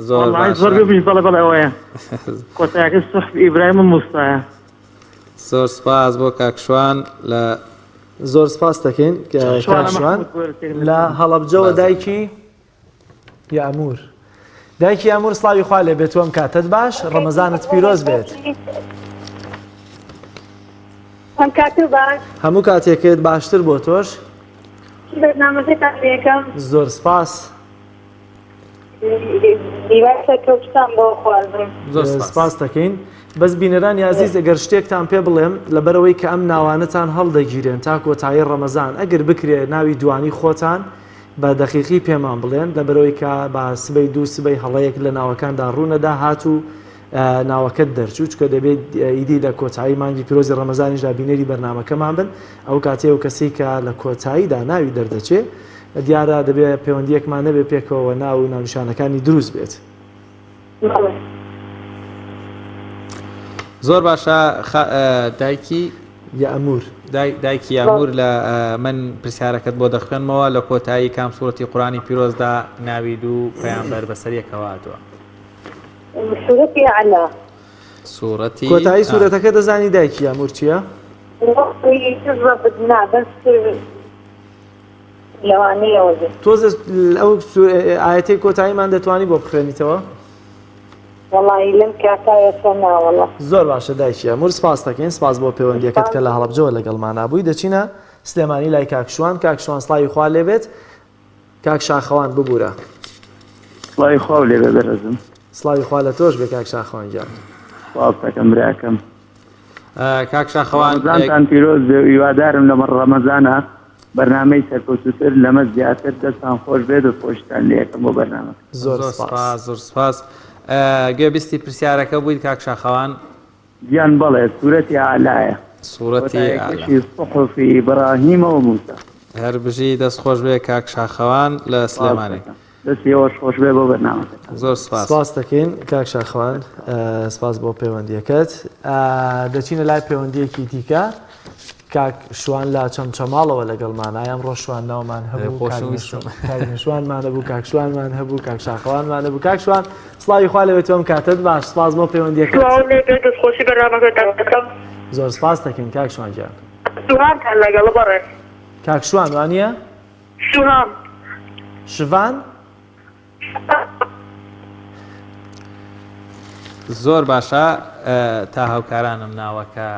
S11: زۆر بێ بەڵێ بەڵێ ئەوەیە. کۆتایەکە سوحف ئیبراهیم موستایە.
S2: زۆر سپاس بۆ کاکشوان لە
S1: زۆر سپاس دەکەین کاکشوان لە هەڵەبجەوە دایکی یامور. دایکی یامور سڵاوی خوا لێبێتەوەم کاتت باش، ڕەمەزانت پیرۆز بێت. هەموو کاتێکت باشتر بۆ تۆش. زۆر سپاس. زۆر سپاس دەکەین. بەس بینەرانی عزیز ئەگەر شتێکتان پێ بڵێم لەبەرەوەی کە ئەم ناوانەتان هەڵدەگیرێن تا کۆتایی ڕەمەزان ئەگەر بکرێ ناوی دوانی خۆتان بە دەقیقی پێمان بڵێن لەبەرەوەی کە بە سبەی دوو سبەی هەڵەیەک لە ناوەکاندا ڕوونەدا هاتوو ناوەکەت دەرچوو چکە دەبێت ئیدی لە کۆتایی مانگی پیرۆزی ڕەمەزانیشدا بینەری بەرنامەکەمان بن ئەو کاتێ و کەسی کە لە کۆتاییدا ناوی دەردەچێت دیارە دەبێت پەیوەندیەکمان نەبێ پێکەوە ناو و ناونیشانەکانی دروست بێت.
S2: زۆر باشە دایکی
S1: یامور
S2: دایکی یامور لە من پرسیارەکەت بۆ دەخوێنمەوە لە کۆتایی کام سوورەتی قورآنی پیرۆزدا ناوی دوو پەیامبەر بەسەریەکەوە هاتووە؟
S8: سوورەتی ئەعلا.
S2: سوورەتی
S1: کۆتایی سوورەتەکە دەزانی دایکی یامور چییە؟ تۆزە ئەو ئاەتەی کۆتاییمان دەتوانی بۆ بخوێنیتەوە؟
S8: وەڵی لەم کاتایەکە ناوەڵە.
S1: زۆر باشە دایکی یامور سپاس دەکەین، سپاس بۆ پەیوەندیەکەت کە لە هەڵەبجەوە لەگەڵمانە بووی. دەچینە سلێمانی لای کاکشوان. کاکشوان سڵاوی خوا لێبێت. کاک شاخەوان ببوورە.
S7: سڵاوی خوا لێبێ بەرەزم.
S1: سڵاوی خوا لە تۆش بێ کاک شاخەوان گیان.
S7: سپاس دەکەم براکەم.
S2: کاک شاخەوان
S7: ڕەمەزانتان پیرۆز بێ و هیوادارم لەمە ڕەمەزانە بەرنامەی سەرکەوتووتر لەمە زیاتر دەستان خۆش بێت و خۆشتان لێ یەکەم بۆ بەرنامە.
S1: زۆر سپاس.
S2: زۆر سپاس. گوێبیستی پرسیارەکە بوویت کاک شاخەوان؟
S7: گیان بەڵێ سوورەتی ئەعلایە.
S2: سوورەتی ئەعلا.
S7: صحفی ئیبراهیمەوە موسا.
S2: هەر بژی دەست خۆش بێ کاک شاخەوان لە سلێمانی.
S7: دەستیەوەش خۆش بێ بۆ بەرنامەکە.
S2: زۆر سپاس.
S1: سپاس دەکەین کاک شاخەوان، سپاس بۆ پەیوەندیەکەت. دەچینە لای پەیوەندیەکی دیکە. کاک شوان لە چەمچەماڵەوە لەگەڵمانە ئەمڕۆ شوان ناومان هەبوو، کاکشوانمان هەبوو، کاکشوانمان هەبوو، کاک شاخەوانمان هەبوو. کاکشوان سڵاوی خوا لەوێتەوەم کاتت باش، سپاس بۆ پەیوەندیەکەت.
S9: دەستخۆشی بەرنامەکەتان
S1: زۆر سپاس دەکەین کاکشوان گیان.
S9: سوهانتان لەگەڵ بەڕێ.
S1: کاکشوان وانییە؟
S9: سوهان.
S1: شڤان؟
S2: زۆر باشە تا هاوکارانم ناوەکە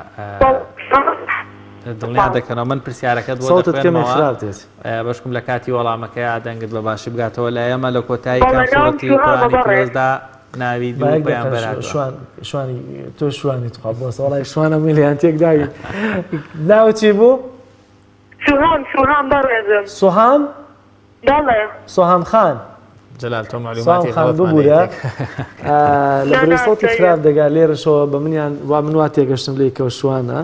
S2: دڵنیا دەکەنەوە من پرسیارەکەت بۆ دەخوێنمەوە بەشکم لە کاتی وەڵامەکە دەنگت بە باشی بگاتەوە لە ئێمە لە کۆتایی کام سوورەتی قورآنی پیرۆزدا ناوی دوو پەیامبەر هاتووە.
S1: شوانی تۆ شوانی توخوا بۆسە وەڵی شوانە میلیان تێک داوی. ناو چی بوو؟
S9: سوهام بەڕێزم.
S1: سوهام؟
S9: بەڵێ.
S1: سوهام خان.
S2: جەلال تۆ معلوماتی
S1: خان ببوورە لە برسڵتی خراپ دەگا لێرەشەوە بە منیان وا من وا تێگەشتم لێ کە شوانە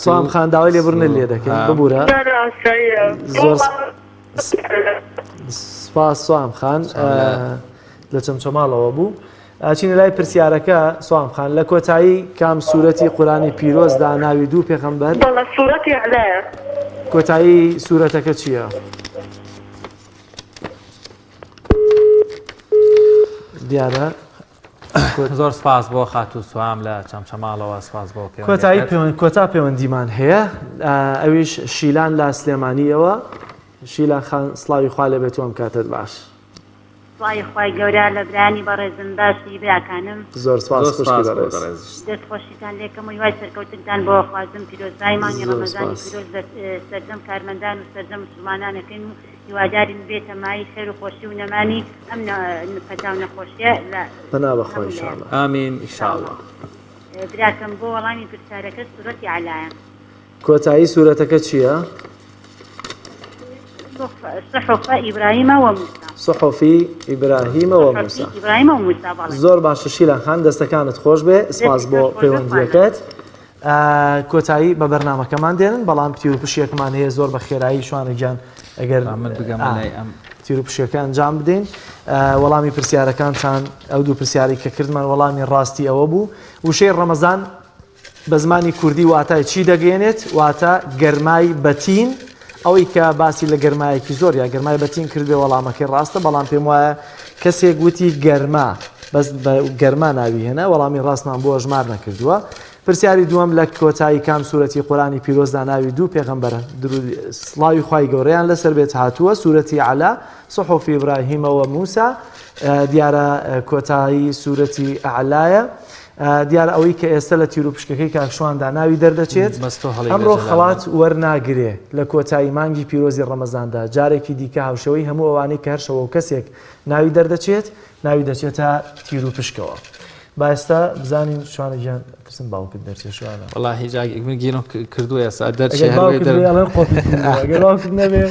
S1: سوام خان داوای لێبڕنە لێ دەکەن ببوورە. زۆر سپاس سوام خان لە چەمچەماڵەوە بوو. چینە لای پرسیارەکە سوام خان لە کۆتایی کام سوورەتی قورآنی پیرۆزدا ناوی دوو پێغەمبەر؟
S9: بەڵێ سوورەتی ئەعلایە.
S1: کۆتایی سوورەتەکە چییە؟ دیارە
S2: زۆر سپاس بۆ خاتوو سوام لە چەمچەماڵەوە سپاس بۆ
S1: کۆتایی کۆتا پەیوەندیمان هەیە ئەویش شیلان لە سلێمانیەوە. شیلان خان سڵاوی خوا لێبێتەوەم کاتت باش.
S8: سڵاوی خوای گەورە لە برانی بەڕێزم باشی براکانم.
S1: زۆر سپاس خوشکی بەڕێز.
S8: دەستخۆشیتان لێکەم و هیوای سەرکەوتنتان بۆ خوازم پیرۆزبای مانگی ڕەمەزانی پیرۆز سەردەم کارمەندان و سەردەم مسلمانانەکەین و هیوادارین بێتە مای خێر و خۆشی و نەمانی ئەم پەتا و نەخۆشیە لە
S1: بەنا بەخۆی ئینشاءالله.
S2: ئامین ئینشاءالله.
S8: براکەم بۆ وەڵامی پرسیارەکە سوورەتی عەلایە.
S1: کۆتایی سوورەتەکە چییە؟
S8: صحف ئیبراهیم و موسا.
S1: صحف ئیبراهیم و موسا.
S8: ئیبراهیم و موسا بەڵێ.
S1: زۆر باشە شیلان خان دەستەکانت خۆش بێ سپاس بۆ پەیوەندیەکەت. کۆتایی بە بەرنامەکەمان دێنن بەڵام تیر و پشیەکمان هەیە زۆر بە خێرایی شوانە گیان ئەگەر تیر و پشیەکە ئەنجام بدەین وەڵامی پرسیارەکانتان ئەو دوو پرسیاری کە کردمان وەڵامی ڕاستی ئەوە بوو وشەی ڕەمەزان بە زمانی کوردی واتای چی دەگەێنێت واتە گەرمای بەتین ئەوەی کە باسی لە گەرمایەکی زۆر یا گەرمای بەتین کردێ وەڵامەکەی ڕاستە بەڵام پێم وایە کەسێک گوتی گەرما بەس گەرما ناوی هێنا وەڵامی ڕاستمان بۆ ژمار نەکردووە. پرسیاری دووەم لە کۆتایی کام سوورەتی قورآنی پیرۆزدا ناوی دوو پێغەمبەرە سڵاوی خوای گەورەیان لەسەر بێت هاتووە سوورەتی عەلا صحف ئیبراهیمەوە موسا دیارە کۆتایی سوورەتی عەلایە دیارە ئەوەی کە ئێستا لە تیر و پشکەکەی کاکشواندا ناوی دەردەچێت ئەمڕۆ خەڵات وەرناگرێ لە کۆتایی مانگی پیرۆزی ڕەمەزاندا جارێکی دیکە هاوشەوەی هەموو ئەوانەی کە هەرشەوە و کەسێک ناوی دەردەچێت ناوی دەچێتە تیر و پشکەوە. با ئێستا بزانین شوانە گیان پرسم باوکت دەرچێت شوانە
S2: وەڵاهی گیرم کردووە ئێستا دەرچێ
S1: ئەگەر باوکت نەبێ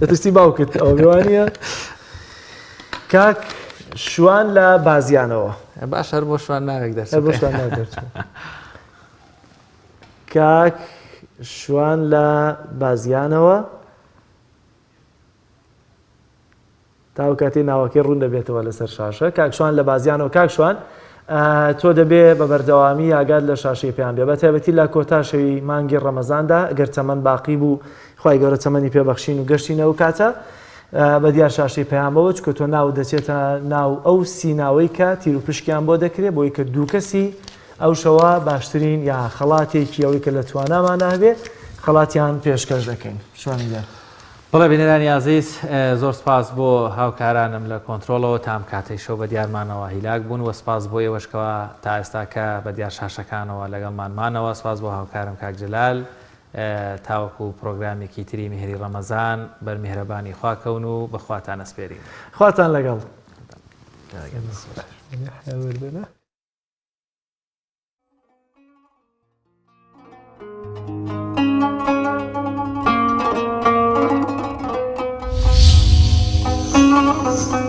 S1: دەترسی باوکت ئەو بێوانە کاک شوان لە بازیانەوە
S2: باش هەر بۆ شوان ناوێک
S1: دەرچێت کاک شوان لە بازیانەوە تاو کاتی ناوەکەی ڕوون دەبێتەوە لەسەر شاشە کاکشوان لە بازیانەوە کاکشوان تۆ دەبێ بە بەردەوامی ئاگاد لە شاشەی پێیان بێ بە تایبەتی لە کۆتاشەوی مانگی ڕەمەزاندا ئەگەر تەمەەن باقی بوو خوای گەورە تەمەنی پێبەخشین و گەشتینەوە کاتە بە دیار شاشەی پەیامەوە چکە تۆ ناو دەچێتە ناو ئەو سیناوەی کە تیر و پشکیان بۆ دەکرێت بۆی کە دوو کەسی ئەو شەوە باشترین یا خەڵاتێکی ئەوەی کە لە توانامان هەبێ خەڵاتیان پێشکەش دەکەین شوانیدا.
S2: بەڵێ بینەرانی عزیز زۆر سپاس بۆ هاوکارانم لە کۆنتترۆلەوە تام کاتەی شەو بە دیارمانەوە هیلاک بوون و سپاس بۆ ئێوەشکەوە تا ئێستاکە بە دیار شاشەکانەوە لەگەڵمانمانەوە سپاس بۆ هاوکارم کاک جەلال تاوەکو پرۆگرامێکی تری میهری ڕەمەزان بەرمیهرەبانی خواکەون و بەخواتان ئەسپێرین
S1: خواتان لەگەڵ.
S10: Thank you.